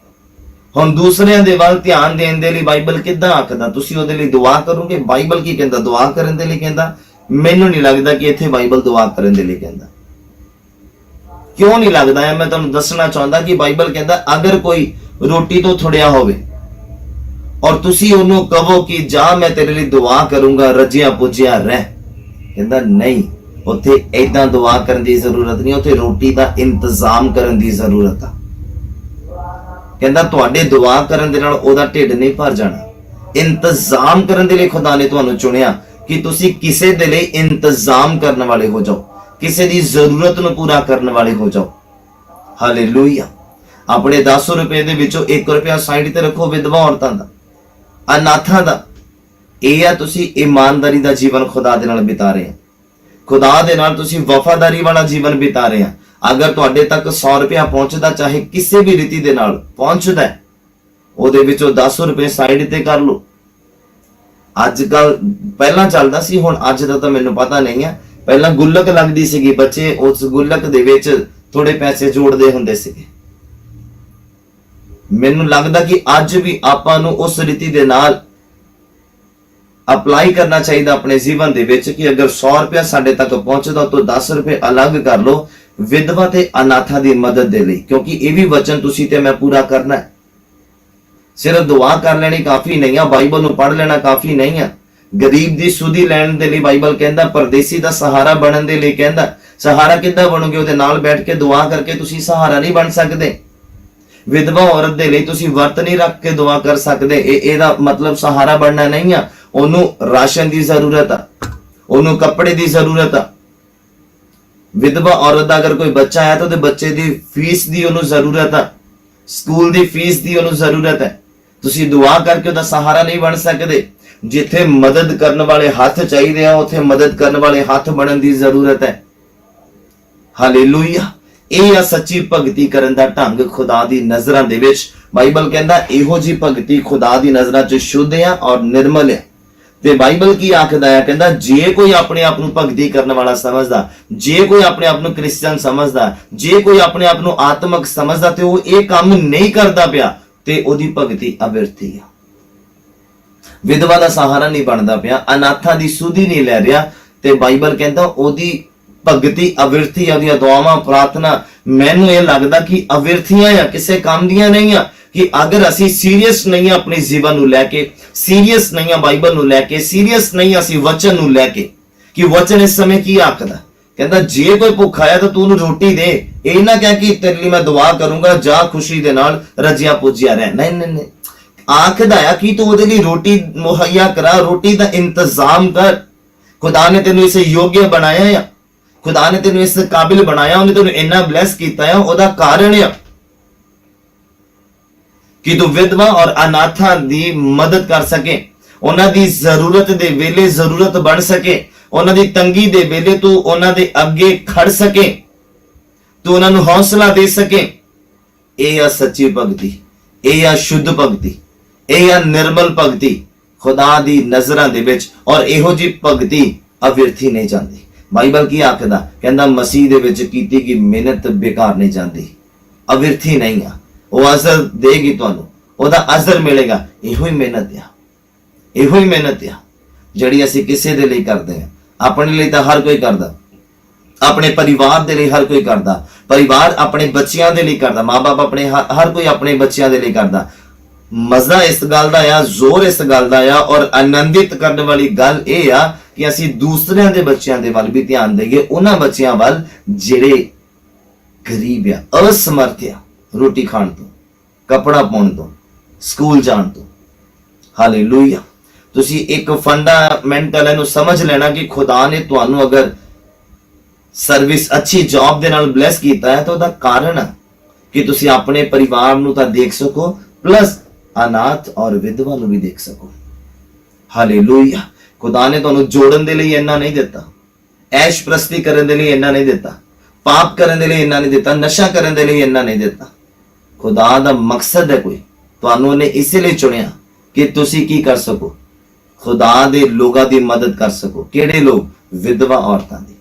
ਹੁਣ ਦੂਸਰਿਆਂ ਦੇ ਵੱਲ ਧਿਆਨ ਦੇਣ ਦੇ ਲਈ ਬਾਈਬਲ ਕਿੱਦਾਂ ਆਖਦਾ? ਤੁਸੀਂ ਉਹਦੇ ਲਈ ਦੁਆ ਕਰੋਗੇ। ਬਾਈਬਲ ਕੀ ਕਹਿੰਦਾ? ਦੁਆ ਕਰਨ ਦੇ ਲਈ ਕਹਿੰਦਾ। ਮੈਨੂੰ ਨਹੀਂ ਲੱਗਦਾ ਕਿ ਇੱਥੇ ਬਾਈਬਲ ਦੁਆ ਕਰਨ ਦੇ ਲਈ ਕਹਿੰਦਾ। ਕਿਉਂ ਨਹੀਂ ਲੱਗਦਾ ਹੈ? ਮੈਂ ਤੁਹਾਨੂੰ ਦੱਸਣਾ ਚਾਹੁੰਦਾ ਕਿ ਬਾਈਬਲ ਕਹਿੰਦਾ ਅਗਰ ਕੋਈ ਰੋਟੀ ਤੋਂ ਥੁੜਿਆ ਹੋਵੇ ਔਰ ਤੁਸੀਂ ਉਹਨੂੰ ਕਹੋ ਕਿ ਜਾ ਮੈਂ ਤੇਰੇ ਲਈ ਦੁਆ ਕਰੂੰਗਾ, ਰੱਜਿਆ ਪੁੱਜਿਆ ਰਹਿ, ਕਹਿੰਦਾ ਨਹੀਂ, ਉੱਥੇ ਏਦਾਂ ਦੁਆ ਕਰਨ ਦੀ ਜ਼ਰੂਰਤ ਨਹੀਂ, ਉੱਥੇ ਰੋਟੀ ਦਾ ਇੰਤਜ਼ਾਮ ਕਰਨ ਦੀ ਜ਼ਰੂਰਤ ਆ। ਕਹਿੰਦਾ ਤੁਹਾਡੇ ਦੁਆ ਕਰਨ ਦੇ ਨਾਲ ਉਹਦਾ ਢਿੱਡ ਨਹੀਂ ਭਰ ਜਾਣਾ। ਇੰਤਜ਼ਾਮ ਕਰਨ ਦੇ ਲਈ ਖੁਦਾ ਨੇ ਤੁਹਾਨੂੰ ਚੁਣਿਆ ਕਿ ਤੁਸੀਂ ਕਿਸੇ ਦੇ ਲਈ ਇੰਤਜ਼ਾਮ ਕਰਨ ਵਾਲੇ ਹੋ ਜਾਓ, ਕਿਸੇ ਦੀ ਜ਼ਰੂਰਤ ਨੂੰ ਪੂਰਾ ਕਰਨ ਵਾਲੇ ਹੋ ਜਾਓ। ਹਾਲੇਲੂਇਆ। ਆਪਣੇ 10 ਰੁਪਏ ਦੇ ਵਿੱਚੋਂ 1 ਰੁਪਿਆ ਸਾਈਡ ਤੇ ਰੱਖੋ ਵਿਧਵਾ ਔਰਤਾਂ ਦਾ, ਅਨਾਥਾਂ ਦਾ। ਇਹ ਆ ਤੁਸੀਂ ਇਮਾਨਦਾਰੀ ਦਾ ਜੀਵਨ ਖੁਦਾ ਦੇ ਨਾਲ ਬਿਤਾ ਰਹੇ ਆ, ਖੁਦਾ ਦੇ ਨਾਲ ਤੁਸੀਂ ਵਫਾਦਾਰੀ ਵਾਲਾ ਜੀਵਨ ਬਿਤਾ ਰਹੇ ਆ। ਅਗਰ ਤੁਹਾਡੇ ਤੱਕ 100 ਰੁਪਇਆ ਪਹੁੰਚਦਾ, ਚਾਹੇ ਕਿਸੇ ਵੀ ਰੀਤੀ ਦੇ ਨਾਲ ਪਹੁੰਚਦਾ, ਉਹਦੇ ਵਿੱਚੋਂ 10 ਰੁਪਏ ਸਾਈਡ ਤੇ ਕਰ ਲਓ। ਅੱਜ ਕੱਲ ਪਹਿਲਾਂ ਚੱਲਦਾ ਸੀ, ਹੁਣ ਅੱਜ ਦਾ ਤਾਂ ਮੈਨੂੰ ਪਤਾ ਨਹੀਂ ਹੈ। ਪਹਿਲਾਂ ਗੁੱਲਕ ਲੱਗਦੀ ਸੀਗੀ, ਬੱਚੇ ਉਸ ਗੁੱਲਕ ਦੇ ਵਿੱਚ ਥੋੜੇ ਪੈਸੇ ਜੋੜਦੇ ਹੁੰਦੇ ਸੀਗੇ। ਮੈਨੂੰ ਲੱਗਦਾ ਕਿ ਅੱਜ ਵੀ ਆਪਾਂ ਨੂੰ ਉਸ ਰੀਤੀ ਦੇ ਨਾਲ ਅਪਲਾਈ ਕਰਨਾ ਚਾਹੀਦਾ ਆਪਣੇ ਜੀਵਨ ਦੇ ਵਿੱਚ ਕਿ ਅਗਰ 100 ਰੁਪਇਆ ਸਾਡੇ ਤੱਕ ਪਹੁੰਚਦਾ ਤਾਂ 10 ਰੁਪਏ ਅਲੱਗ ਕਰ ਲਓ ਵਿਧਵਾ ਤੇ ਅਨਾਥਾਂ ਦੀ ਮਦਦ ਦੇ ਲਈ, ਕਿਉਂਕਿ ਇਹ ਵੀ ਵਚਨ ਤੁਸੀਂ ਤੇ ਮੈਂ ਪੂਰਾ ਕਰਨਾ ਹੈ। ਸਿਰਫ ਦੁਆ ਕਰ ਲੈਣੀ ਕਾਫੀ ਨਹੀਂ ਆ, ਬਾਈਬਲ ਨੂੰ ਪੜ੍ਹ ਲੈਣਾ ਕਾਫੀ ਨਹੀਂ ਆ। ਗਰੀਬ ਦੀ ਸੁਧੀ ਲੈਣ ਦੇ ਲਈ ਬਾਈਬਲ ਕਹਿੰਦਾ, ਪਰਦੇਸੀ ਦਾ ਸਹਾਰਾ ਬਣਨ ਦੇ ਲਈ ਕਹਿੰਦਾ। ਸਹਾਰਾ ਕਿੱਦਾਂ ਬਣੋਗੇ? ਉਹਦੇ ਨਾਲ ਬੈਠ ਕੇ ਦੁਆ ਕਰਕੇ ਤੁਸੀਂ ਸਹਾਰਾ ਨਹੀਂ ਬਣ ਸਕਦੇ। ਵਿਧਵਾ ਔਰਤ ਦੇ ਲਈ ਤੁਸੀਂ ਵਰਤ ਨਹੀਂ ਰੱਖ ਕੇ ਦੁਆ ਕਰ ਸਕਦੇ। ਇਹਦਾ ਮਤਲਬ ਸਹਾਰਾ ਬਣਨਾ ਨਹੀਂ ਆ। ਉਹਨੂੰ ਰਾਸ਼ਨ ਦੀ ਜ਼ਰੂਰਤ ਆ, ਉਹਨੂੰ ਕੱਪੜੇ ਦੀ ਜ਼ਰੂਰਤ ਆ। ਵਿਧਵਾ ਔਰਤ ਦਾ ਅਗਰ ਕੋਈ ਬੱਚਾ ਹੈ ਤਾਂ ਉਹਦੇ ਬੱਚੇ ਦੀ ਫੀਸ ਦੀ ਉਹਨੂੰ ਜ਼ਰੂਰਤ ਆ, ਸਕੂਲ ਦੀ ਫੀਸ ਦੀ ਉਹਨੂੰ ਜ਼ਰੂਰਤ ਹੈ। ਤੁਸੀਂ ਦੁਆ ਕਰਕੇ ਉਹਦਾ ਸਹਾਰਾ ਨਹੀਂ ਬਣ ਸਕਦੇ। ਜਿੱਥੇ ਮਦਦ ਕਰਨ ਵਾਲੇ ਹੱਥ ਚਾਹੀਦੇ ਆ, ਉੱਥੇ ਮਦਦ ਕਰਨ ਵਾਲੇ ਹੱਥ ਬਣਨ ਦੀ ਜ਼ਰੂਰਤ ਹੈ। ਹਾਲੇਲੂਇਆ। ਇਹ ਆ ਸੱਚੀ ਭਗਤੀ ਕਰਨ ਦਾ ਢੰਗ ਖੁਦਾ ਦੀ ਨਜ਼ਰਾਂ ਦੇ ਵਿੱਚ। ਬਾਈਬਲ ਕਹਿੰਦਾ ਇਹੋ ਜੀ ਭਗਤੀ ਖੁਦਾ ਦੀ ਨਜ਼ਰਾਂ 'ਚ ਸ਼ੁੱਧ ਆ ਔਰ ਨਿਰਮਲ ਹੈ। ਤੇ ਬਾਈਬਲ ਕੀ ਆਖਦਾ ਹੈ? ਕਹਿੰਦਾ ਜੇ ਕੋਈ ਆਪਣੇ ਆਪ ਨੂੰ ਭਗਤੀ ਕਰਨ ਵਾਲਾ ਸਮਝਦਾ, ਜੇ ਕੋਈ ਆਪਣੇ ਆਪ ਨੂੰ ਕ੍ਰਿਸਚੀਅਨ ਸਮਝਦਾ, ਜੇ ਕੋਈ ਆਪਣੇ ਆਪ ਨੂੰ ਆਤਮਿਕ ਸਮਝਦਾ ਤੇ ਉਹ ਇਹ ਕੰਮ ਨਹੀਂ ਕਰਦਾ ਪਿਆ ਤੇ ਉਹਦੀ ਭਗਤੀ ਅਵਿਰਥੀ ਆ। ਵਿਧਵਾ ਦਾ ਸਹਾਰਾ ਨਹੀਂ ਬਣਦਾ ਪਿਆ, ਅਨਾਥਾਂ ਦੀ ਸੁਧੀ ਨਹੀਂ ਲੈ ਰਿਹਾ, ਤੇ ਬਾਈਬਲ ਕਹਿੰਦਾ ਉਹਦੀ ਭਗਤੀ ਅਵਿਰਥੀ ਆ। ਉਹਦੀਆਂ ਦੁਆਵਾਂ ਪ੍ਰਾਰਥਨਾ ਮੈਨੂੰ ਇਹ ਲੱਗਦਾ ਕਿ ਅਵਿਰਥੀਆਂ ਆ, ਕਿਸੇ ਕੰਮ ਦੀਆਂ ਨਹੀਂ ਆ। ਕਿ ਅਗਰ ਅਸੀਂ ਸੀਰੀਅਸ ਨਹੀਂ ਆ ਆਪਣੇ ਜੀਵਨ ਨੂੰ ਲੈ ਕੇ, ਸੀਰੀਅਸ ਨਹੀਂ ਆ ਬਾਈਬਲ ਨੂੰ ਲੈ ਕੇ, ਸੀਰੀਅਸ ਨਹੀਂ ਅਸੀਂ ਵਚਨ ਨੂੰ ਲੈ ਕੇ, ਕਿ ਵਚਨ ਇਸ ਸਮੇਂ ਕੀ ਆਖਦਾ? ਕਹਿੰਦਾ ਜੇ ਕੋਈ ਭੁੱਖਾ ਆ ਤਾਂ ਤੂੰ ਉਹਨੂੰ ਰੋਟੀ ਦੇ। ਇਹ ਨਾ ਕਹਿ ਕਿ ਤੇਰੇ ਲਈ ਮੈਂ ਦੁਆ ਕਰੂੰਗਾ, ਜਾ ਖੁਸ਼ੀ ਦੇ ਨਾਲ ਰੱਜਿਆ ਪੁੱਜਿਆ ਰਹਿ। ਨਹੀਂ ਨਹੀਂ ਨਹੀਂ, ਆਖਦਾ ਆ ਕਿ ਤੂੰ ਉਹਦੇ ਲਈ ਰੋਟੀ ਮੁਹੱਈਆ ਕਰਾ, ਰੋਟੀ ਦਾ ਇੰਤਜ਼ਾਮ ਕਰ। ਖੁਦਾ ਨੇ ਤੈਨੂੰ ਇਸ ਯੋਗ ਬਣਾਇਆ ਆ, ਖੁਦਾ ਨੇ ਤੈਨੂੰ ਇਸ ਕਾਬਿਲ ਬਣਾਇਆ, ਉਹਨੇ ਤੈਨੂੰ ਇੰਨਾ ਬਲੈਸ ਕੀਤਾ ਆ। ਉਹਦਾ ਕਾਰਨ ਆ ਕਿ ਤੂੰ ਵਿਧਵਾ ਔਰ ਅਨਾਥਾਂ ਦੀ ਮਦਦ ਕਰ ਸਕੇ, ਉਹਨਾਂ ਦੀ ਜ਼ਰੂਰਤ ਦੇ ਵੇਲੇ ਜ਼ਰੂਰਤ ਬਣ ਸਕੇ, ਉਹਨਾਂ ਦੀ ਤੰਗੀ ਦੇ ਵੇਲੇ ਤੂੰ ਉਹਨਾਂ ਦੇ ਅੱਗੇ ਖੜ ਸਕੇ, ਤੂੰ ਉਹਨਾਂ ਨੂੰ ਹੌਸਲਾ ਦੇ ਸਕੇ। ਇਹ ਆ ਸੱਚੀ ਭਗਤੀ, ਇਹ ਆ ਸ਼ੁੱਧ ਭਗਤੀ, ਇਹ ਆ ਨਿਰਮਲ ਭਗਤੀ ਖੁਦਾ ਦੀ ਨਜ਼ਰਾਂ ਦੇ ਵਿੱਚ। ਔਰ ਇਹੋ ਜੀ ਭਗਤੀ ਅਵਿਰਥੀ ਨਹੀਂ ਜਾਂਦੀ। ਬਾਈਬਲ ਕੀ ਆਖਦਾ? ਕਹਿੰਦਾ ਮਸੀਹ ਦੇ ਵਿੱਚ ਕੀਤੀ ਗਈ ਮਿਹਨਤ ਬੇਕਾਰ ਨਹੀਂ ਜਾਂਦੀ, ਅਵਿਰਥੀ ਨਹੀਂ ਆ। ਉਹ ਅਜ਼ਰ ਦੇਗੀ ਤੁਹਾਨੂੰ, ਉਹਦਾ ਅਜ਼ਰ ਮਿਲੇਗਾ। ਇਹੋ ਹੀ ਮਿਹਨਤ ਆ, ਇਹੋ ਹੀ ਮਿਹਨਤ ਆ ਜਿਹੜੀ ਅਸੀਂ ਕਿਸੇ ਦੇ ਲਈ ਕਰਦੇ ਹਾਂ। ਆਪਣੇ ਲਈ ਤਾਂ ਹਰ ਕੋਈ ਕਰਦਾ, ਆਪਣੇ ਪਰਿਵਾਰ ਦੇ ਲਈ ਹਰ ਕੋਈ ਕਰਦਾ, ਪਰਿਵਾਰ ਆਪਣੇ ਬੱਚਿਆਂ ਦੇ ਲਈ ਕਰਦਾ, ਮਾਂ-ਬਾਪ ਆਪਣੇ ਹਰ ਕੋਈ ਆਪਣੇ ਬੱਚਿਆਂ ਦੇ ਲਈ ਕਰਦਾ। ਮਜ਼ਾ ਇਸ ਗੱਲ ਦਾ ਆ, ਜ਼ੋਰ ਇਸ ਗੱਲ ਦਾ ਆ, ਔਰ ਆਨੰਦਿਤ ਕਰਨ ਵਾਲੀ ਗੱਲ ਇਹ ਆ ਕਿ ਅਸੀਂ ਦੂਸਰਿਆਂ ਦੇ ਬੱਚਿਆਂ ਦੇ ਵੱਲ ਵੀ ਧਿਆਨ ਦੇਈਏ, ਉਹਨਾਂ ਬੱਚਿਆਂ ਵੱਲ ਜਿਹੜੇ ਗਰੀਬ ਆ, ਅਸਮਰਥ ਆ, ਰੋਟੀ ਖਾਣ ਤੋਂ, ਕੱਪੜਾ ਪਾਉਣ ਤੋਂ, ਸਕੂਲ ਜਾਣ ਤੋਂ। ਹਾਲੇਲੂਇਆ। ਤੁਸੀਂ ਇੱਕ ਫੰਡਾਮੈਂਟਲ ਇਹਨੂੰ ਸਮਝ ਲੈਣਾ ਕਿ ਖੁਦਾ ਨੇ ਤੁਹਾਨੂੰ ਅਗਰ ਸਰਵਿਸ ਅੱਛੀ ਜੌਬ ਦੇ ਨਾਲ ਬਲੈਸ ਕੀਤਾ ਹੈ ਤਾਂ ਉਹਦਾ ਕਾਰਨ ਹੈ ਕਿ ਤੁਸੀਂ ਆਪਣੇ ਪਰਿਵਾਰ ਨੂੰ ਤਾਂ ਦੇਖ ਸਕੋ, ਪਲੱਸ ਅਨਾਥ ਔਰ ਵਿਧਵਾ ਨੂੰ ਵੀ ਦੇਖ ਸਕੋ। ਹਾਲੇਲੂਇਆ। ਖੁਦਾ ਨੇ ਤੁਹਾਨੂੰ ਜੋੜਨ ਦੇ ਲਈ ਇੰਨਾ ਨਹੀਂ ਦਿੱਤਾ, ਐਸ਼ ਪ੍ਰਸਤੀ ਕਰਨ ਦੇ ਲਈ ਇੰਨਾ ਨਹੀਂ ਦਿੱਤਾ, ਪਾਪ ਕਰਨ ਦੇ ਲਈ ਇੰਨਾ ਨਹੀਂ ਦਿੱਤਾ, ਨਸ਼ਾ ਕਰਨ ਦੇ ਲਈ ਇੰਨਾ ਨਹੀਂ ਦਿੱਤਾ। ਖੁਦਾ ਦਾ ਮਕਸਦ ਹੈ ਕੋਈ, ਤੁਹਾਨੂੰ ਉਹਨੇ ਇਸੇ ਲਈ ਚੁਣਿਆ ਕਿ ਤੁਸੀਂ ਕੀ ਕਰ ਸਕੋ? ਖੁਦਾ ਦੇ ਲੋਕਾਂ ਦੀ ਮਦਦ ਕਰ ਸਕੋ। ਕਿਹੜੇ ਲੋਕ? ਵਿਧਵਾ ਔਰਤਾਂ ਦੀ,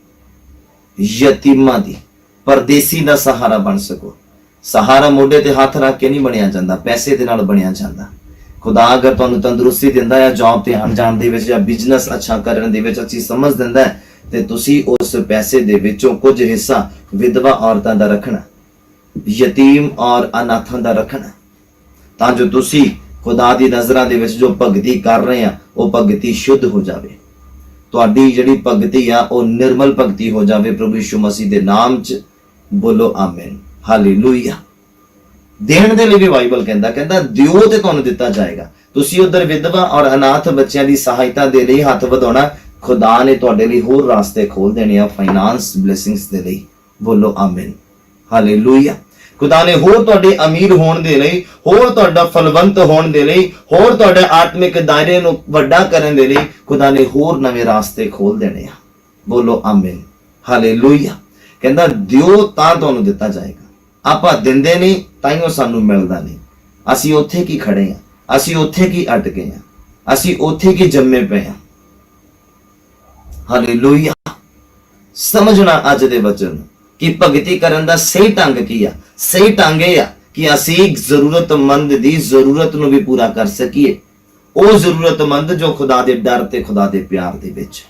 ਯਤੀਮਾਂ ਦੀ, ਪਰਦੇਸੀ ਦਾ ਸਹਾਰਾ ਬਣ ਸਕੋ। ਸਹਾਰਾ ਮੋਢੇ ਤੇ ਹੱਥ ਰੱਖ ਕੇ ਨਹੀਂ ਬਣਿਆ ਜਾਂਦਾ, ਪੈਸੇ ਦੇ ਨਾਲ ਬਣਿਆ ਜਾਂਦਾ। ਖੁਦਾ ਅਗਰ ਤੁਹਾਨੂੰ ਤੰਦਰੁਸਤੀ ਦਿੰਦਾ ਹੈ, ਜੌਬ ਤੇ ਆਉਣ ਜਾਣ ਦੇ ਵਿੱਚ ਜਾਂ ਬਿਜ਼ਨਸ ਅੱਛਾ ਕਰਨ ਦੇ ਵਿੱਚ ਅੱਛੀ ਸਮਝ ਦਿੰਦਾ ਹੈ, ਤੇ ਤੁਸੀਂ ਉਸ ਪੈਸੇ ਦੇ ਵਿੱਚੋਂ ਕੁਝ ਹਿੱਸਾ ਵਿਧਵਾ ਔਰਤਾਂ ਦਾ ਰੱਖਣਾ, ਯਤੀਮ ਔਰ ਅਨਾਥਾਂ ਦਾ ਰੱਖਣਾ, ਤਾਂ ਜੋ ਤੁਸੀਂ ਖੁਦਾ ਦੀ ਨਜ਼ਰਾਂ ਦੇ ਵਿੱਚ ਜੋ ਭਗਤੀ ਕਰ ਰਹੇ ਆ ਉਹ ਭਗਤੀ ਸ਼ੁੱਧ ਹੋ ਜਾਵੇ। ਤੁਹਾਡੀ ਜਿਹੜੀ ਭਗਤੀ ਆ ਉਹ ਨਿਰਮਲ ਭਗਤੀ ਹੋ ਜਾਵੇ। ਪ੍ਰਭੂ ਯਿਸੂ ਮਸੀਹ ਦੇ ਨਾਮ 'ਚ ਬੋਲੋ ਆਮੀਨ। ਹਾਲੇਲੂਇਆ। ਦੇਣ ਦੇ ਲਈ ਵੀ ਬਾਈਬਲ ਕਹਿੰਦਾ ਦਿਓ ਤੇ ਤੁਹਾਨੂੰ ਦਿੱਤਾ ਜਾਏਗਾ। ਤੁਸੀਂ ਉਧਰ ਵਿਧਵਾ ਔਰ ਅਨਾਥ ਬੱਚਿਆਂ ਦੀ ਸਹਾਇਤਾ ਦੇ ਲਈ ਹੱਥ ਵਧਾਉਣਾ, ਖੁਦਾ ਨੇ ਤੁਹਾਡੇ ਲਈ ਹੋਰ ਰਾਸਤੇ ਖੋਲ ਦੇਣੇ ਆ ਫਾਈਨਾਂਸ ਬਲੇਸਿੰਗਸ ਦੇ ਲਈ। ਬੋਲੋ ਆਮੀਨ। ਹਾਲੇਲੂਇਆ। ਖੁਦਾ ਨੇ ਹੋਰ ਤੁਹਾਡੇ ਅਮੀਰ ਹੋਣ ਦੇ ਲਈ, ਹੋਰ ਤੁਹਾਡਾ ਫਲਵੰਤ ਹੋਣ ਦੇ ਲਈ, ਹੋਰ ਤੁਹਾਡੇ ਆਤਮਿਕ ਦਾਇਰੇ ਨੂੰ ਵੱਡਾ ਕਰਨ ਦੇ ਲਈ ਖੁਦਾ ਨੇ ਹੋਰ ਨਵੇਂ ਰਾਸਤੇ ਖੋਲ ਦੇਣੇ ਆ। ਬੋਲੋ ਆਮੀਨ। ਹਾਲੇਲੂਇਆ। ਕਹਿੰਦਾ ਦਿਓ ਤਾਂ ਤੁਹਾਨੂੰ ਦਿੱਤਾ ਜਾਏਗਾ। ਆਪਾਂ ਦਿੰਦੇ ਨਹੀਂ ਤਾਈਓ ਸਾਨੂੰ ਮਿਲਦਾ ਨਹੀਂ। ਅਸੀਂ ਉੱਥੇ ਕੀ ਖੜੇ ਆ, ਅਸੀਂ ਉੱਥੇ ਕੀ ਅਟਕੇ ਆ, ਅਸੀਂ ਉੱਥੇ ਕੀ ਜੰਮੇ ਪਏ ਆ। ਹਾਲੇਲੂਇਆ। ਸਮਝਣਾ ਅੱਜ ਦੇ ਵਚਨ ਨੂੰ ਕਿ ਭਗਤੀ ਕਰਨ ਦਾ ਸਹੀ ਢੰਗ ਕੀ ਆ। ਸਹੀ ਢੰਗ ਇਹ ਆ ਕਿ ਅਸੀਂ ਜ਼ਰੂਰਤਮੰਦ ਦੀ ਜ਼ਰੂਰਤ ਨੂੰ ਵੀ ਪੂਰਾ ਕਰ ਸਕੀਏ। ਉਹ ਜ਼ਰੂਰਤਮੰਦ ਜੋ ਖੁਦਾ ਦੇ ਡਰ ਤੇ ਖੁਦਾ ਦੇ ਪਿਆਰ ਦੇ ਵਿੱਚ।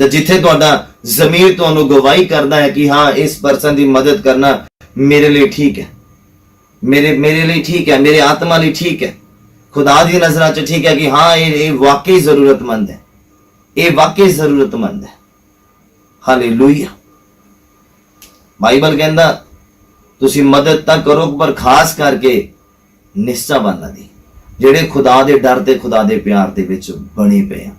ਤੇ ਜਿੱਥੇ ਤੁਹਾਡਾ ਜ਼ਮੀਰ ਤੁਹਾਨੂੰ ਗਵਾਹੀ ਕਰਦਾ ਹੈ ਕਿ ਹਾਂ ਇਸ ਪਰਸਨ ਦੀ ਮਦਦ ਕਰਨਾ ਮੇਰੇ ਲਈ ਠੀਕ ਹੈ, ਮੇਰੇ ਲਈ ਠੀਕ ਹੈ, ਮੇਰੇ ਆਤਮਾ ਲਈ ਠੀਕ ਹੈ, खुदा दी नजर च ठीक है कि हाँ ये वाकई जरूरतमंद है, ये वाकई जरूरतमंद है। हालेलुया। बाइबल कहता तुसी मदद तां करो पर खास करके निश्चावानां दी ਜਿਹੜੇ खुदा दे डर ते खुदा दे प्यार दे विच बने पे हैं।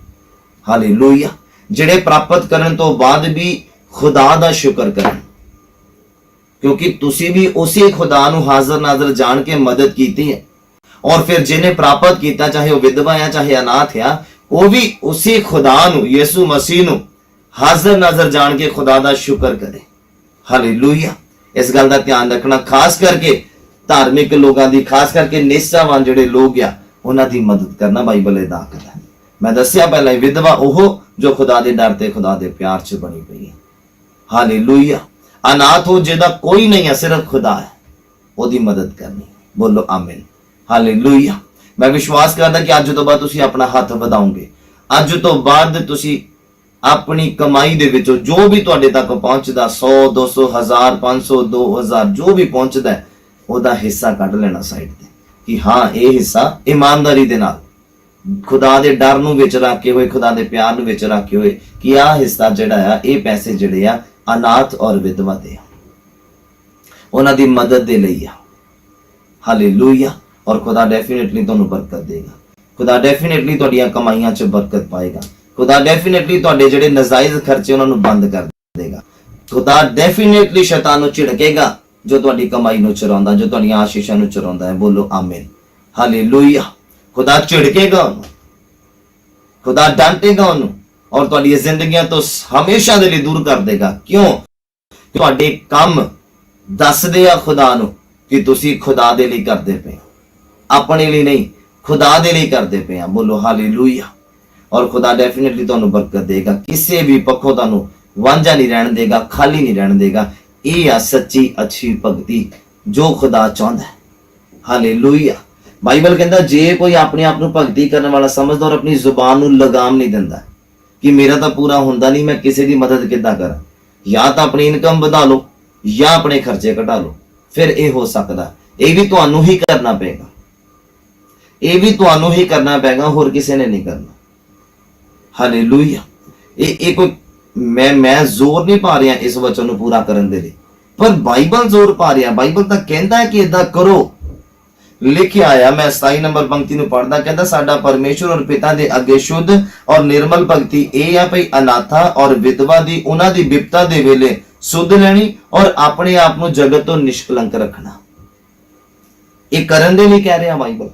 हालेलुया। ਜਿਹੜੇ प्राप्त करन तो बाद भी खुदा दा शुक्र करन, क्योंकि तुसी भी उसी खुदा नूं हाज़र नाज़र जान के मदद कीती है। और फिर जिन्हें प्राप्त किया, चाहे वह विधवा है चाहे अनाथ है, वो भी उसी खुदा नूं यीशु मसीह नूं हाज़र नाज़र जान के खुदा दा शुक्र करे। हालेलुया। इस गल का ध्यान रखना, खास करके धार्मिक लोगों की, खास करके निष्ठावान जिहड़े लोग आ उन्हां दी मदद करना बाइबल इह आखदा है। मैं दस्सिया पहले विधवा ओह जो खुदा दे डर ते खुदा दे प्यार च बनी पई है। हालेलुया। अनाथ हो जिहदा कोई नहीं है, सिर्फ खुदा है, ओदी मदद करनी। बोलो आमीन। हालेलुया। मैं विश्वास करदा कि अज तो बाद तुसी अपना हाथ वधाओगे, अज तो बाद तुसी अपनी कमाई दे विचों जो भी तुहाडे तक पहुंचदा 100 200 1000 500 2000 जो भी पहुंचदा है ओदा हिस्सा कढ लेना साइड ते कि हाँ ये हिस्सा ईमानदारी दे नाल खुदा दे डर नूं विच रख के होए, खुदा दे प्यार नूं विच रख के होए कि आ हिस्सा जिहड़ा आ ये पैसे जिहड़े आ अनाथ और विधवा दे उन्हां दी मदद दे लई आ। हालेलुया। और खुदा डेफिनेटली तुहानूं बरकत देगा, खुदा डेफिनेटली तुहाडीआं कमाईआं च बरकत पाएगा, खुदा डेफिनेटली तुहाडे जिहड़े नजायज़ खर्चे उन्हां नूं बंद कर देगा, खुदा डेफिनेटली शैतान नूं झिड़केगा जो तुहाडी कमाई नूं चुराउंदा, जो तुहाडीआं आशीषां नूं चुराउंदा है। बोलो आमीन। हालेलुया। खुदा झिड़केगा उन्हूं, खुदा डांटेगा उन्हूं और तुहाडी जिंदगियां तो हमेशा दे लई दूर कर देगा। क्यों? तुहाडे काम दसदे आ खुदा नूं कि तुसीं खुदा दे लई करदे पे, अपने लिए नहीं, खुदा दे लिए करते पे हैं। बोलो हालेलुया। और खुदा डेफिनेटली तुहानूं बरकत देगा, किसी भी पक्षों तुहानूं वांझा नहीं रहने देगा, खाली नहीं रहने देगा। ये आ सच्ची अच्छी भगती जो खुदा चाहता है। हालेलुया। बाइबल कहता जे कोई अपने आप नूं भगती करने वाला समझदा और अपनी जुबान नूं लगाम नहीं दिंदा कि मेरा तो पूरा हुंदा नहीं, मैं किसी की मदद किद्दां करां, या तो अपनी इनकम बढ़ा लो या अपने खर्चे घटा लो, फिर ये हो सकदा। ये भी तुहानूं ही करना पेगा, ये भी तुहानूं ही करना पेगा, होर किसी ने नहीं करना। हालेलुया। ये कोई मैं जोर नहीं पा रहा इस वचन नूं पूरा करन दे लई, पर बाइबल जोर पा रहा। बाइबल तां कहंदा है कि इदां करो। लिखिया आया, मैं 27 नंबर पंक्ति नूं पढ़दा, कहंदा साडा परमेश्वर और पिता दे अगे शुद्ध और निर्मल भगती ये आ भई अनाथा और विधवा दी उन्हां दी विपता दे वेले सुध लेनी और अपने आप नूं जगत तो निष्कलंक रखना। ये करन दे लई कह रहा बाइबल,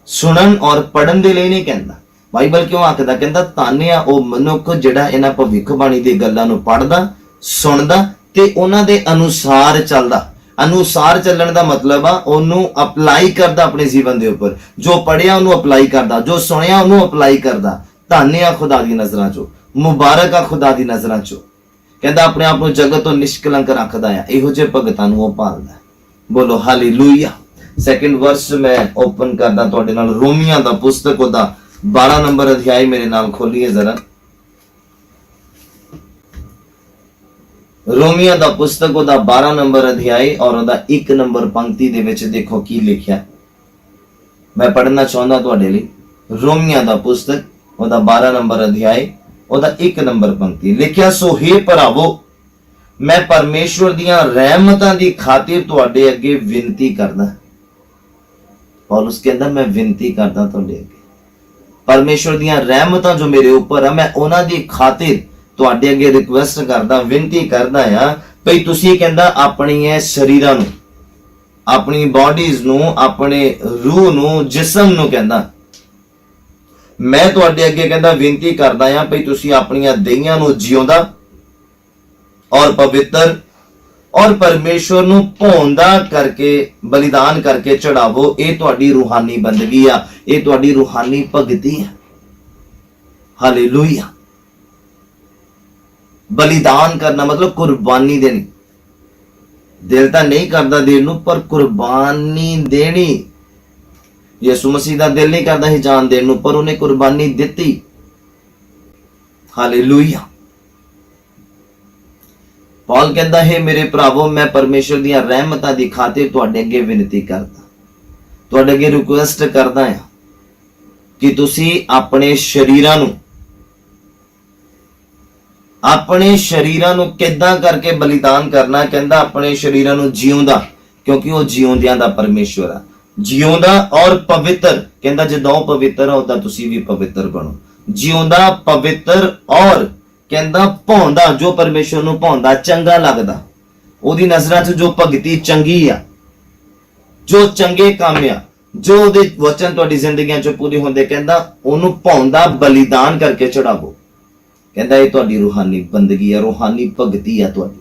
सुनन और पढ़न दे लिए नहीं कहता। बाइबल क्यों आखदा? कहता ताने आ ओ मनुख जिहड़ा इन्हां भविखबाणी दी गल्लां नूं पढ़दा सुनदा ते उन्हां दे अनुसार चलदा। अनुसार चलण दा मतलब आ ओनू अप्लाई करदा अपने जीवन दे उपर, जो पढ़िया ओनू अप्लाई करदा, जो सुनिया ओनू अप्लाई करदा। ताने आ खुदा दी नजरां चो, मुबारक आ खुदा दी नजरां चो। कहंदा अपने आप नूं जगत तो निष्कलंक रखदा है, इहो जे भगतां नूं ओह भालदा। बोलो हालेलुया। सेकंड वर्स मैं ओपन करदा तुहाडे नाल रोमियां दा पुस्तक ओदा 12 नंबर अध्याय मेरे नाल खोलिए जरा। रोमियां दा पुस्तक ओदा 12 नंबर अध्याय और ओदा 1 नंबर पंक्ति दे विच देखो की लिखिया। मैं पढ़ना चाहुंदा तुहाडे लई। रोमियां दा पुस्तक ओदा 12 नंबर अध्याय ओदा 1 नंबर पंक्ति लिखिया, सो हे भरावो मैं परमेश्वर दियां रहमतां दी खातिर तुहाडे अगे विनती करदा। पौलुस कहंदा मैं विनती करदा तुहाडे अगे, परमेश्वर दियां रहमतां जो मेरे ऊपर है मैं उन्हां दी खातिर तुहाडे अगे रिक्वेस्ट करदा, विनती करदा आ भई तुसीं कहंदा अपनी शरीरां नूं, अपनी बॉडीज नूं, अपने रूह नूं, जिस्म नूं कहंदा मैं तुहाडे अगे कहंदा विनती करदा आ भई तुसीं अपणीआं देहियां नूं जिउंदा और पवित्र और परमेश्वर नूं भौंदा करके बलिदान करके चढ़ावो। ये तुहाडी रूहानी बंदगी आ, ये तुहाडी रूहानी भगती है। हालेलुया। बलिदान करना मतलब कुर्बानी देनी। दिल तां नहीं करदा देण नूं, पर कुर्बानी देनी। यीशु मसीह दा दिल नहीं करदा ही जान देण नूं, पर उन्हें कुर्बानी दित्ती। ਹਾਲੇਲੂਇਆ। ਪੌਲ ਕਹਿੰਦਾ ਹੈ ਮੇਰੇ ਭਰਾਵੋ, ਮੈਂ ਪਰਮੇਸ਼ਰ ਦੀਆਂ ਰਹਿਮਤਾਂ ਦੀ ਖਾਤਰ ਤੁਹਾਡੇ ਅੱਗੇ ਬੇਨਤੀ ਕਰਦਾ, ਤੁਹਾਡੇ ਅੱਗੇ ਰਿਕੁਐਸਟ ਕਰਦਾ ਹਾਂ ਕਿ ਤੁਸੀਂ ਆਪਣੇ ਸ਼ਰੀਰਾਂ ਨੂੰ ਕਿੱਦਾਂ ਕਰਕੇ ਬਲੀਦਾਨ ਕਰਨਾ। ਕਹਿੰਦਾ ਆਪਣੇ ਸ਼ਰੀਰਾਂ ਨੂੰ ਜਿਉਂਦਾ, ਕਿਉਂਕਿ ਉਹ ਜਿਉਂਦਿਆਂ ਦਾ ਪਰਮੇਸ਼ਵਰ ਆ, ਜਿਉਂਦਾ ਔਰ ਪਵਿੱਤਰ। ਕਹਿੰਦਾ ਜਦੋਂ ਉਹ ਪਵਿੱਤਰ ਆ ਉਦਾਂ ਤੁਸੀਂ ਵੀ ਪਵਿੱਤਰ ਬਣੋ। ਜਿਉਂਦਾ, ਪਵਿੱਤਰ ਔਰ ਕਹਿੰਦਾ ਭਾਉਂਦਾ, ਜੋ ਪਰਮੇਸ਼ਵਰ ਨੂੰ ਭਾਉਂਦਾ, ਚੰਗਾ ਲੱਗਦਾ, ਉਹਦੀ ਨਜ਼ਰਾਂ 'ਚ ਜੋ ਭਗਤੀ ਚੰਗੀ ਆ, ਜੋ ਚੰਗੇ ਕੰਮ ਆ, ਜੋ ਉਹਦੇ ਵਚਨ ਤੁਹਾਡੀ ਜ਼ਿੰਦਗੀਆਂ 'ਚ ਪੂਰੇ ਹੁੰਦੇ, ਕਹਿੰਦਾ ਉਹਨੂੰ ਭਾਉਂਦਾ ਬਲੀਦਾਨ ਕਰਕੇ ਚੜਾਵੋ। ਕਹਿੰਦਾ ਇਹ ਤੁਹਾਡੀ ਰੂਹਾਨੀ ਬੰਦਗੀ ਆ, ਰੂਹਾਨੀ ਭਗਤੀ ਆ ਤੁਹਾਡੀ।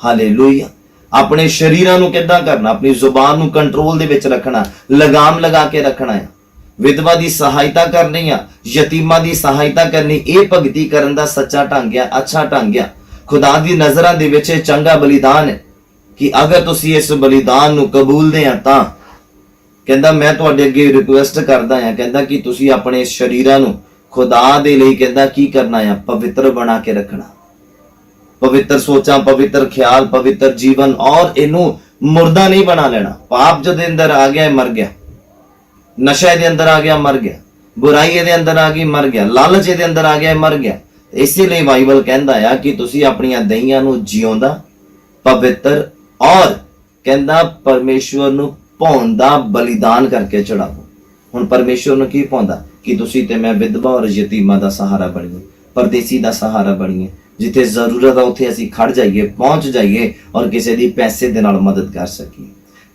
ਹਾਲੇਲੂਇਆ। ਆਪਣੇ ਸ਼ਰੀਰਾਂ ਨੂੰ ਕਿੱਦਾਂ ਕਰਨਾ? ਆਪਣੀ ਜ਼ੁਬਾਨ ਨੂੰ ਕੰਟਰੋਲ ਦੇ ਵਿੱਚ ਰੱਖਣਾ, ਲਗਾਮ ਲਗਾ ਕੇ ਰੱਖਣਾ ਹੈ। ਵਿਧਵਾ ਦੀ ਸਹਾਇਤਾ ਕਰਨੀ ਆ, ਯਤੀਮਾਂ ਦੀ ਸਹਾਇਤਾ ਕਰਨੀ, ਇਹ ਭਗਤੀ ਕਰਨ ਦਾ ਸੱਚਾ ਢੰਗ ਆ, ਅੱਛਾ ਢੰਗ ਆ। ਖੁਦਾ ਦੀ ਨਜ਼ਰਾਂ ਦੇ ਵਿੱਚ ਇਹ ਚੰਗਾ ਬਲੀਦਾਨ ਹੈ ਕਿ ਅਗਰ ਤੁਸੀਂ ਇਸ ਬਲੀਦਾਨ ਨੂੰ ਕਬੂਲਦੇ ਆ ਤਾਂ ਕਹਿੰਦਾ ਮੈਂ ਤੁਹਾਡੇ ਅੱਗੇ ਰਿਕੁਐਸਟ ਕਰਦਾ ਹਾਂ, ਕਹਿੰਦਾ ਕਿ ਤੁਸੀਂ ਆਪਣੇ ਸ਼ਰੀਰਾਂ ਨੂੰ ਖੁਦਾ ਦੇ ਲਈ ਕਹਿੰਦਾ ਕੀ ਕਰਨਾ ਆ? ਪਵਿੱਤਰ ਬਣਾ ਕੇ ਰੱਖਣਾ। ਪਵਿੱਤਰ ਸੋਚਾਂ, ਪਵਿੱਤਰ ਖਿਆਲ, ਪਵਿੱਤਰ ਜੀਵਨ, ਔਰ ਇਹਨੂੰ ਮੁਰਦਾ ਨਹੀਂ ਬਣਾ ਲੈਣਾ। ਪਾਪ ਜਿਹਦੇ ਅੰਦਰ ਆ ਗਿਆ ਮਰ ਗਿਆ, ਨਸ਼ਾ ਇਹਦੇ ਅੰਦਰ ਆ ਗਿਆ ਮਰ ਗਿਆ, ਬੁਰਾਈ ਇਹਦੇ ਅੰਦਰ ਆ ਗਈ ਮਰ ਗਿਆ, ਲਾਲਚ ਇਹਦੇ ਅੰਦਰ ਆ ਗਿਆ ਮਰ ਗਿਆ। ਇਸੇ ਲਈ ਬਾਈਬਲ ਕਹਿੰਦਾ ਆ ਕਿ ਤੁਸੀਂ ਆਪਣੀਆਂ ਦਹੀਆਂ ਨੂੰ ਜਿਉਂਦਾ, ਪਵਿੱਤਰ ਔਰ ਕਹਿੰਦਾ ਪਰਮੇਸ਼ਵਰ ਨੂੰ ਭਾਉਂਦਾ ਬਲੀਦਾਨ ਕਰਕੇ ਚੜਾਵੋ। ਹੁਣ ਪਰਮੇਸ਼ਵਰ ਨੂੰ ਕੀ ਭਾਉਂਦਾ? ਕਿ ਤੁਸੀਂ ਤੇ ਮੈਂ ਵਿਧਵਾ ਔਰ ਯਤੀਮਾਂ ਦਾ ਸਹਾਰਾ ਬਣੀਏ, ਪਰਦੇਸੀ ਦਾ ਸਹਾਰਾ ਬਣੀਏ। ਜਿੱਥੇ ਜ਼ਰੂਰਤ ਆ ਉੱਥੇ ਅਸੀਂ ਖੜ ਜਾਈਏ, ਪਹੁੰਚ ਜਾਈਏ ਔਰ ਕਿਸੇ ਦੀ ਪੈਸੇ ਦੇ ਨਾਲ ਮਦਦ ਕਰ ਸਕੀਏ।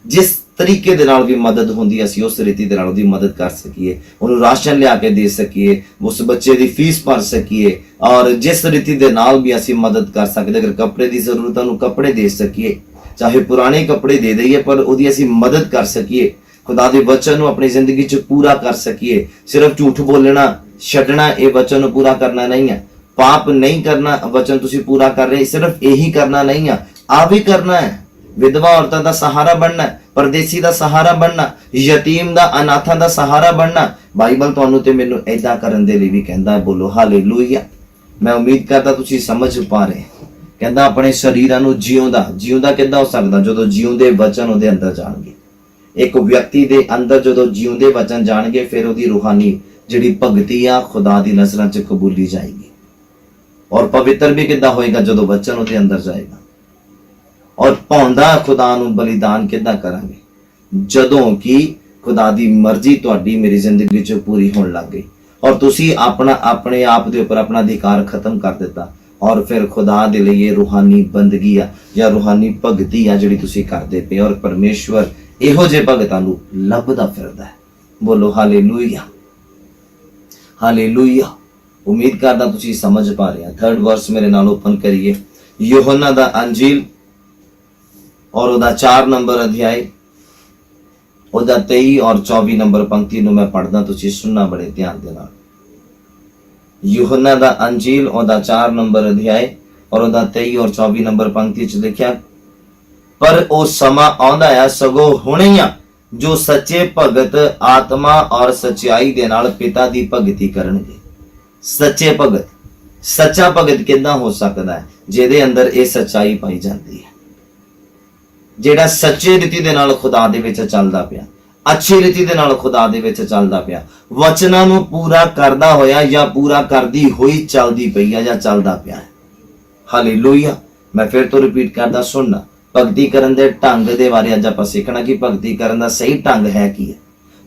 ਜਿਸ ਤਰੀਕੇ ਦੇ ਨਾਲ ਵੀ ਮਦਦ ਹੁੰਦੀ ਅਸੀਂ ਉਸ ਰੀਤੀ ਦੇ ਨਾਲ ਉਹਦੀ ਮਦਦ ਕਰ ਸਕੀਏ, ਉਹਨੂੰ ਰਾਸ਼ਨ ਲਿਆ ਕੇ ਦੇ ਸਕੀਏ, ਉਸ ਬੱਚੇ ਦੀ ਫੀਸ ਭਰ ਸਕੀਏ, ਔਰ ਜਿਸ ਰੀਤੀ ਦੇ ਨਾਲ ਵੀ ਅਸੀਂ ਮਦਦ ਕਰ ਸਕਦੇ। ਅਗਰ ਕੱਪੜੇ ਦੀ ਜ਼ਰੂਰਤ ਨੂੰ ਕੱਪੜੇ ਦੇ ਸਕੀਏ, ਚਾਹੇ ਪੁਰਾਣੇ ਕੱਪੜੇ ਦੇ ਦਈਏ, ਪਰ ਉਹਦੀ ਅਸੀਂ ਮਦਦ ਕਰ ਸਕੀਏ। ਖੁਦਾ ਦੇ ਵਚਨ ਨੂੰ ਆਪਣੀ ਜ਼ਿੰਦਗੀ 'ਚ ਪੂਰਾ ਕਰ ਸਕੀਏ। ਸਿਰਫ ਝੂਠ ਬੋਲਣਾ ਛੱਡਣਾ ਇਹ ਵਚਨ ਨੂੰ ਪੂਰਾ ਕਰਨਾ ਨਹੀਂ ਹੈ। ਪਾਪ ਨਹੀਂ ਕਰਨਾ ਵਚਨ ਤੁਸੀਂ ਪੂਰਾ ਕਰ ਰਹੇ, ਸਿਰਫ ਇਹੀ ਕਰਨਾ ਨਹੀਂ ਆ, ਆ ਵੀ ਕਰਨਾ ਹੈ। ਵਿਧਵਾ ਔਰਤਾਂ ਦਾ ਸਹਾਰਾ ਬਣਨਾ, ਪਰਦੇਸੀ ਦਾ ਸਹਾਰਾ ਬਣਨਾ, ਯਤੀਮ ਦਾ, ਅਨਾਥਾਂ ਦਾ ਸਹਾਰਾ ਬਣਨਾ। ਬਾਈਬਲ ਤੁਹਾਨੂੰ ਤੇ ਮੈਨੂੰ ਏਦਾਂ ਕਰਨ ਦੇ ਲਈ ਵੀ ਕਹਿੰਦਾ ਹੈ। ਬੋਲੋ ਹਾਲੇਲੂਇਆ। ਮੈਂ ਉਮੀਦ ਕਰਦਾ ਤੁਸੀਂ ਸਮਝ ਪਾ ਰਹੇ। ਕਹਿੰਦਾ ਆਪਣੇ ਸ਼ਰੀਰਾਂ ਨੂੰ ਜਿਉਂਦਾ ਕਿੱਦਾਂ ਹੋ ਸਕਦਾ? ਜਦੋਂ ਜਿਉਂਦੇ ਵਚਨ ਉਹਦੇ ਅੰਦਰ ਜਾਣਗੇ। ਇੱਕ ਵਿਅਕਤੀ ਦੇ ਅੰਦਰ ਜਦੋਂ ਜਿਉਂਦੇ ਵਚਨ ਜਾਣਗੇ, ਫਿਰ ਉਹਦੀ ਰੂਹਾਨੀ ਜਿਹੜੀ ਭਗਤੀ ਆ ਖੁਦਾ ਦੀ ਨਜ਼ਰਾਂ 'ਚ ਕਬੂਲੀ ਜਾਏਗੀ। ਔਰ ਪਵਿੱਤਰ ਵੀ ਕਿੱਦਾਂ ਹੋਏਗਾ? ਜਦੋਂ ਵਚਨ ਉਹਦੇ ਅੰਦਰ ਜਾਏਗਾ। ਔਰ ਭਾਉਂਦਾ ਖੁਦਾ ਨੂੰ ਬਲੀਦਾਨ ਕਿੱਦਾਂ ਕਰਾਂਗੇ? ਜਦੋਂ ਕਿ ਖੁਦਾ ਦੀ ਮਰਜ਼ੀ ਤੁਹਾਡੀ ਮੇਰੀ ਜ਼ਿੰਦਗੀ 'ਚ ਪੂਰੀ ਹੋਣ ਲੱਗ ਗਈ ਔਰ ਤੁਸੀਂ ਆਪਣੇ ਆਪ ਦੇ ਉੱਪਰ ਆਪਣਾ ਅਧਿਕਾਰ ਖਤਮ ਕਰ ਦਿੱਤਾ, ਔਰ ਫਿਰ ਖੁਦਾ ਦੇ ਲਈ ਇਹ ਰੂਹਾਨੀ ਬੰਦਗੀ ਆ ਜਾਂ ਰੂਹਾਨੀ ਭਗਤੀ ਆ ਜਿਹੜੀ ਤੁਸੀਂ ਕਰਦੇ ਪਏ। ਔਰ ਪਰਮੇਸ਼ਵਰ ਇਹੋ ਜਿਹੇ ਭਗਤਾਂ ਨੂੰ ਲੱਭਦਾ ਫਿਰਦਾ ਹੈ। ਬੋਲੋ ਹਾਲੇਲੂਇਆ, ਹਾਲੇਲੂਇਆ। ਉਮੀਦ ਕਰਦਾ ਤੁਸੀਂ ਸਮਝ ਪਾ ਰਹੇ ਆ। 3rd ਵਰਸ ਮੇਰੇ ਨਾਲ ਓਪਨ ਕਰੀਏ। ਯੋਹੰਨਾ ਦਾ ਅੰਜੀਲ ਔਰ ਉਹਦਾ 4 ਨੰਬਰ ਅਧਿਆਇ, ਉਹਦਾ 23 ਔਰ 24 ਨੰਬਰ ਪੰਕਤੀ ਨੂੰ ਮੈਂ ਪੜ੍ਹਦਾ, ਤੁਸੀਂ ਸੁਣਨਾ ਬੜੇ ਧਿਆਨ ਦੇ ਨਾਲ। ਯੋਹੰਨਾ ਦਾ ਅੰਜੀਲ ਉਹਦਾ 4 ਨੰਬਰ ਅਧਿਆਇ ਔਰ ਉਹਦਾ 23 ਔਰ 24 ਨੰਬਰ ਪੰਕਤੀ 'ਚ ਲਿਖਿਆ, ਪਰ ਉਹ ਸਮਾਂ ਆਉਂਦਾ ਆ, ਸਗੋਂ ਹੁਣੇ ਆ, ਜੋ ਸੱਚੇ ਭਗਤ ਆਤਮਾ ਔਰ ਸਚਾਈ ਦੇ ਨਾਲ ਪਿਤਾ ਦੀ ਭਗਤੀ ਕਰਨਗੇ। ਸੱਚੇ ਭਗਤ, ਸੱਚਾ ਭਗਤ ਕਿੱਦਾਂ ਹੋ ਸਕਦਾ ਹੈ? ਜਿਹਦੇ ਅੰਦਰ ਇਹ ਸੱਚਾਈ ਪਾਈ ਜਾਂਦੀ ਹੈ, ਜਿਹੜਾ ਸੱਚੇ ਰੀਤੀ ਦੇ ਨਾਲ ਖੁਦਾ ਦੇ ਵਿੱਚ ਚੱਲਦਾ ਪਿਆ, ਅੱਛੀ ਰੀਤੀ ਦੇ ਨਾਲ ਖੁਦਾ ਦੇ ਵਿੱਚ ਚੱਲਦਾ ਪਿਆ, ਵਚਨਾਂ ਨੂੰ ਪੂਰਾ ਕਰਦਾ ਹੋਇਆ ਜਾਂ ਪੂਰਾ ਕਰਦੀ ਹੋਈ ਚੱਲਦੀ ਪਈ ਆ ਜਾਂ ਚੱਲਦਾ ਪਿਆ ਹੈ। ਹਾਲੇਲੂਇਆ। ਮੈਂ ਫਿਰ ਤੋਂ ਰਿਪੀਟ ਕਰਦਾ, ਸੁਣਨਾ। ਭਗਤੀ ਕਰਨ ਦੇ ਢੰਗ ਦੇ ਬਾਰੇ ਅੱਜ ਆਪਾਂ ਸਿੱਖਣਾ ਕਿ ਭਗਤੀ ਕਰਨ ਦਾ ਸਹੀ ਢੰਗ ਹੈ ਕੀ ਹੈ,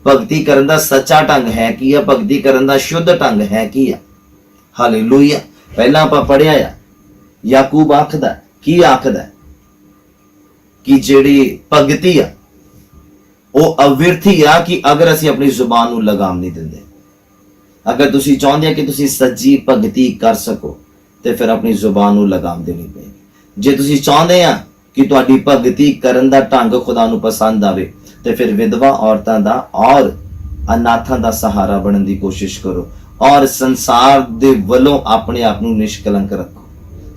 ਭਗਤੀ ਕਰਨ ਦਾ ਸੱਚਾ ਢੰਗ ਹੈ ਕੀ ਹੈ, ਭਗਤੀ ਕਰਨ ਦਾ ਸ਼ੁੱਧ ਢੰਗ ਹੈ ਕੀ ਹੈ। ਹਾਲੇਲੂਇਆ। ਪਹਿਲਾਂ ਆਪਾਂ ਪੜਿਆ ਆ, ਯਾਕੂਬ ਆਖਦਾ, ਕੀ ਆਖਦਾ ਕਿ ਜਿਹੜੀ ਭਗਤੀ ਆ ਉਹ ਅਵਿਰਥੀ ਆ, ਕਿ ਅਗਰ ਅਸੀਂ ਆਪਣੀ ਜ਼ੁਬਾਨ ਨੂੰ ਲਗਾਮ ਨਹੀਂ ਦਿੰਦੇ। ਅਗਰ ਤੁਸੀਂ ਚਾਹੁੰਦੇ ਆ ਕਿ ਤੁਸੀਂ ਸੱਚੀ ਭਗਤੀ ਕਰ ਸਕੋ ਤੇ ਫਿਰ ਆਪਣੀ ਜ਼ੁਬਾਨ ਨੂੰ ਲਗਾਮ ਦੇਣੀ ਪਏਗੀ। ਜੇ ਤੁਸੀਂ ਚਾਹੁੰਦੇ ਆ ਕਿ ਤੁਹਾਡੀ ਭਗਤੀ ਕਰਨ ਦਾ ਢੰਗ ਖੁਦਾ ਨੂੰ ਪਸੰਦ ਆਵੇ ਤੇ ਫਿਰ ਵਿਧਵਾ ਔਰਤਾਂ ਦਾ ਔਰ ਅਨਾਥਾਂ ਦਾ ਸਹਾਰਾ ਬਣਨ ਦੀ ਕੋਸ਼ਿਸ਼ ਕਰੋ, ਔਰ ਸੰਸਾਰ ਦੇ ਵੱਲੋਂ ਆਪਣੇ ਆਪ ਨੂੰ ਨਿਸ਼ਕਲੰਕ ਰੱਖੋ।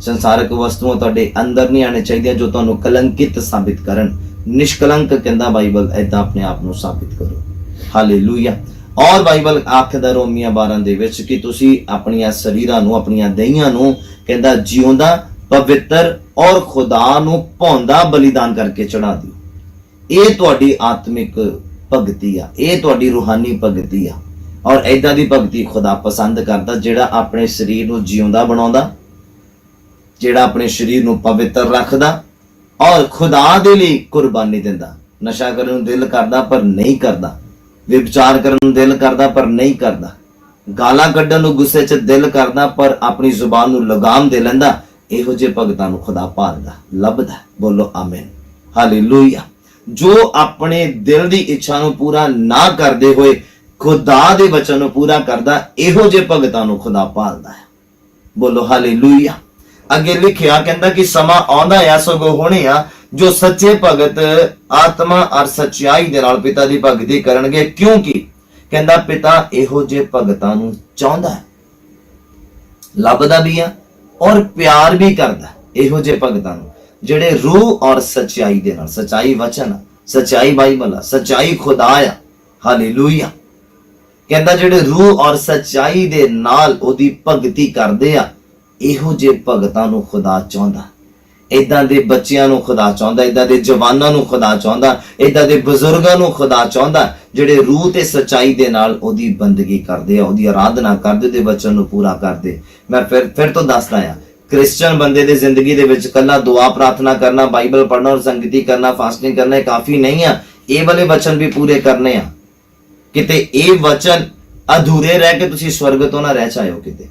ਸੰਸਾਰਕ ਵਸਤੂਆਂ ਤੁਹਾਡੇ ਅੰਦਰ ਨਹੀਂ ਆਣੇ ਚਾਹੀਦੀਆਂ ਜੋ ਤੁਹਾਨੂੰ ਕਲੰਕਿਤ ਸਾਬਿਤ ਕਰਨ। ਨਿਸ਼ਕਲੰਕ ਕਹਿੰਦਾ ਬਾਈਬਲ, ਏਦਾਂ ਆਪਣੇ ਆਪ ਨੂੰ ਸਾਬਿਤ ਕਰੋ। ਹਾਲੇਲੂਇਆ। और बाइबल आखदा रोमिया 12 ਦੇ ਵਿੱਚ ਕਿ ਤੁਸੀਂ ਆਪਣੀਆਂ ਸਰੀਰਾਂ ਨੂੰ, ਆਪਣੀਆਂ ਦੇਹੀਆਂ ਨੂੰ ਕਹਿੰਦਾ ਜਿਉਂਦਾ, ਪਵਿੱਤਰ ਔਰ ਖੁਦਾ ਨੂੰ ਭਾਉਂਦਾ ਬਲੀਦਾਨ ਕਰਕੇ ਚੜਾ ਦਿਓ। ਇਹ ਤੁਹਾਡੀ ਆਤਮਿਕ ਭਗਤੀ ਆ, ਇਹ ਤੁਹਾਡੀ ਰੂਹਾਨੀ ਭਗਤੀ ਆ। ਔਰ ਏਦਾਂ ਦੀ ਭਗਤੀ ਖੁਦਾ ਪਸੰਦ ਕਰਦਾ, ਜਿਹੜਾ ਆਪਣੇ ਸਰੀਰ ਨੂੰ ਜਿਉਂਦਾ ਬਣਾਉਂਦਾ, ਜਿਹੜਾ ਆਪਣੇ ਸਰੀਰ ਨੂੰ ਪਵਿੱਤਰ ਰੱਖਦਾ ਔਰ ਖੁਦਾ ਦੇ ਲਈ ਕੁਰਬਾਨੀ ਦਿੰਦਾ। ਨਸ਼ਾ ਕਰਨ ਨੂੰ ਦਿਲ ਕਰਦਾ ਪਰ ਨਹੀਂ ਕਰਦਾ, ਵਿਚਾਰ ਕਰਨ ਨੂੰ ਦਿਲ ਕਰਦਾ ਪਰ ਨਹੀਂ ਕਰਦਾ, ਗਾਲਾਂ ਕੱਢਣ ਨੂੰ ਗੁੱਸੇ 'ਚ ਦਿਲ ਕਰਦਾ ਪਰ ਆਪਣੀ ਜ਼ੁਬਾਨ ਨੂੰ ਲਗਾਮ ਦੇ ਲੈਂਦਾ। ਇਹੋ ਜਿਹੇ ਭਗਤਾਂ ਨੂੰ ਖੁਦਾ ਭਾਲਦਾ, ਲੱਭਦਾ। ਬੋਲੋ ਆਮੀਨ, ਹਾਲੇਲੂਇਆ। ਜੋ ਆਪਣੇ ਦਿਲ ਦੀ ਇੱਛਾ ਨੂੰ ਪੂਰਾ ਨਾ ਕਰਦੇ ਹੋਏ ਖੁਦਾ ਦੇ ਵਚਨ ਨੂੰ ਪੂਰਾ ਕਰਦਾ, ਇਹੋ ਜਿਹੇ ਭਗਤਾਂ ਨੂੰ ਖੁਦਾ ਭਾਲਦਾ ਹੈ। ਬੋਲੋ ਹਾਲੇਲੂਇਆ। ਅੱਗੇ ਲਿਖਿਆ ਕਹਿੰਦਾ ਕਿ ਸਮਾਂ ਆਉਂਦਾ ਆ, ਸਗੋਂ ਹੁਣੇ ਆ, ਜੋ ਸੱਚੇ ਭਗਤ ਆਤਮਾ ਔਰ ਸੱਚਾਈ ਦੇ ਨਾਲ ਪਿਤਾ ਦੀ ਭਗਤੀ ਕਰਨਗੇ, ਕਿਉਂਕਿ ਕਹਿੰਦਾ ਪਿਤਾ ਇਹੋ ਜਿਹੇ ਭਗਤਾਂ ਨੂੰ ਚਾਹੁੰਦਾ ਹੈ, ਲੱਭਦਾ ਵੀ ਆ ਔਰ ਪਿਆਰ ਵੀ ਕਰਦਾ ਇਹੋ ਜਿਹੇ ਭਗਤਾਂ ਨੂੰ, ਜਿਹੜੇ ਰੂਹ ਔਰ ਸੱਚਾਈ ਦੇ ਨਾਲ, ਸੱਚਾਈ ਵਚਨ, ਸੱਚਾਈ ਬਾਈਬਲ ਆ, ਸੱਚਾਈ ਖੁਦਾ ਆ। ਹਾਲੇਲੂਇਆ। ਕਹਿੰਦਾ ਜਿਹੜੇ ਰੂਹ ਔਰ ਸੱਚਾਈ ਦੇ ਨਾਲ ਉਹਦੀ ਭਗਤੀ ਕਰਦੇ ਆ, ਇਹੋ ਜਿਹੇ ਭਗਤਾਂ ਨੂੰ ਖੁਦਾ ਚਾਹੁੰਦਾ। ਇਦਾਂ ਦੇ ਬੱਚਿਆਂ ਨੂੰ ਖੁਦਾ ਚਾਹੁੰਦਾ, ਇਦਾਂ ਦੇ ਜਵਾਨਾਂ ਨੂੰ ਖੁਦਾ ਚਾਹੁੰਦਾ, ਇਦਾਂ ਦੇ ਬਜ਼ੁਰਗਾਂ ਨੂੰ ਖੁਦਾ ਚਾਹੁੰਦਾ, ਜਿਹੜੇ ਰੂਹ ਤੇ ਸੱਚਾਈ ਦੇ ਨਾਲ ਉਹਦੀ ਬੰਦਗੀ ਕਰਦੇ ਆ, ਉਹਦੀ ਆਰਾਧਨਾ ਕਰਦੇ, ਉਹਦੇ ਵਚਨ ਨੂੰ ਪੂਰਾ ਕਰਦੇ। ਮੈਂ ਫਿਰ ਤੋਂ ਦੱਸਦਾ ਆ, ਕ੍ਰਿਸਚਨ ਬੰਦੇ ਦੀ ਜ਼ਿੰਦਗੀ ਦੇ ਵਿੱਚ ਕੱਲਾ ਦੁਆ ਪ੍ਰਾਰਥਨਾ ਕਰਨਾ, ਬਾਈਬਲ ਪੜ੍ਹਨਾ ਔਰ ਸੰਗਤੀ ਕਰਨਾ, ਫਾਸਟਿੰਗ ਕਰਨਾ ਕਾਫੀ ਨਹੀਂ ਆ। ਇਹ ਵਾਲੇ ਵਚਨ ਵੀ ਪੂਰੇ ਕਰਨੇ ਆ। ਕਿਤੇ ਇਹ ਵਚਨ ਅਧੂਰੇ ਰਹਿ ਕੇ ਤੁਸੀਂ ਸਵਰਗ ਤੋਂ ਨਾ ਰਹਿ ਜਾਇਓ। ਕਿਤੇ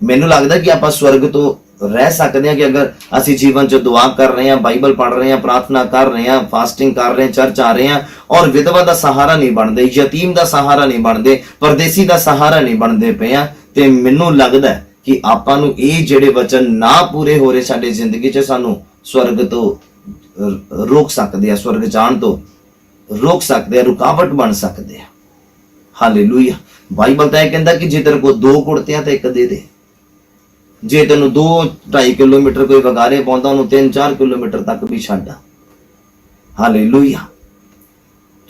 ਮੈਨੂੰ ਲੱਗਦਾ ਕਿ ਆਪਾਂ ਸਵਰਗ ਤੋਂ ਰਹਿ ਸਕਦੇ ਹਾਂ ਕਿ ਅਗਰ ਅਸੀਂ ਜੀਵਨ 'ਚ ਦੁਆ ਕਰ ਰਹੇ ਹਾਂ, ਬਾਈਬਲ ਪੜ੍ਹ ਰਹੇ ਹਾਂ, ਪ੍ਰਾਰਥਨਾ ਕਰ ਰਹੇ ਹਾਂ, ਫਾਸਟਿੰਗ ਕਰ ਰਹੇ ਹਾਂ, ਚਰਚ ਆ ਰਹੇ ਹਾਂ ਔਰ ਵਿਧਵਾ ਦਾ ਸਹਾਰਾ ਨਹੀਂ ਬਣਦੇ, ਯਤੀਮ ਦਾ ਸਹਾਰਾ ਨਹੀਂ ਬਣਦੇ, ਪਰਦੇਸੀ ਦਾ ਸਹਾਰਾ ਨਹੀਂ ਬਣਦੇ ਪਏ ਆ। ਤੇ ਮੈਨੂੰ ਲੱਗਦਾ ਕਿ ਆਪਾਂ ਨੂੰ ਇਹ ਜਿਹੜੇ ਵਚਨ ਨਾ ਪੂਰੇ ਹੋ ਰਹੇ ਸਾਡੀ ਜ਼ਿੰਦਗੀ 'ਚ, ਸਾਨੂੰ ਸਵਰਗ ਤੋਂ ਰੋਕ ਸਕਦੇ ਆ, ਸਵਰਗ ਜਾਣ ਤੋਂ ਰੋਕ ਸਕਦੇ ਆ, ਰੁਕਾਵਟ ਬਣ ਸਕਦੇ ਆ। ਹਾਲੇਲੂਇਆ। ਬਾਈਬਲ ਤਾਂ ਇਹ ਕਹਿੰਦਾ ਕਿ ਜੇ ਤੇਰੇ ਕੋਲ 2 ਕੁੜਤਿਆਂ ਤੇ ਇੱਕ ਦੇ ਦੇ। ਜੇ ਤੈਨੂੰ 2-2.5 ਕਿਲੋਮੀਟਰ ਕੋਈ ਵਗਾਰੇ ਪਾਉਂਦਾ, ਉਹਨੂੰ 3-4 ਕਿਲੋਮੀਟਰ ਤੱਕ ਵੀ ਛੱਡ। ਹਾਲੇਲੂਇਆ।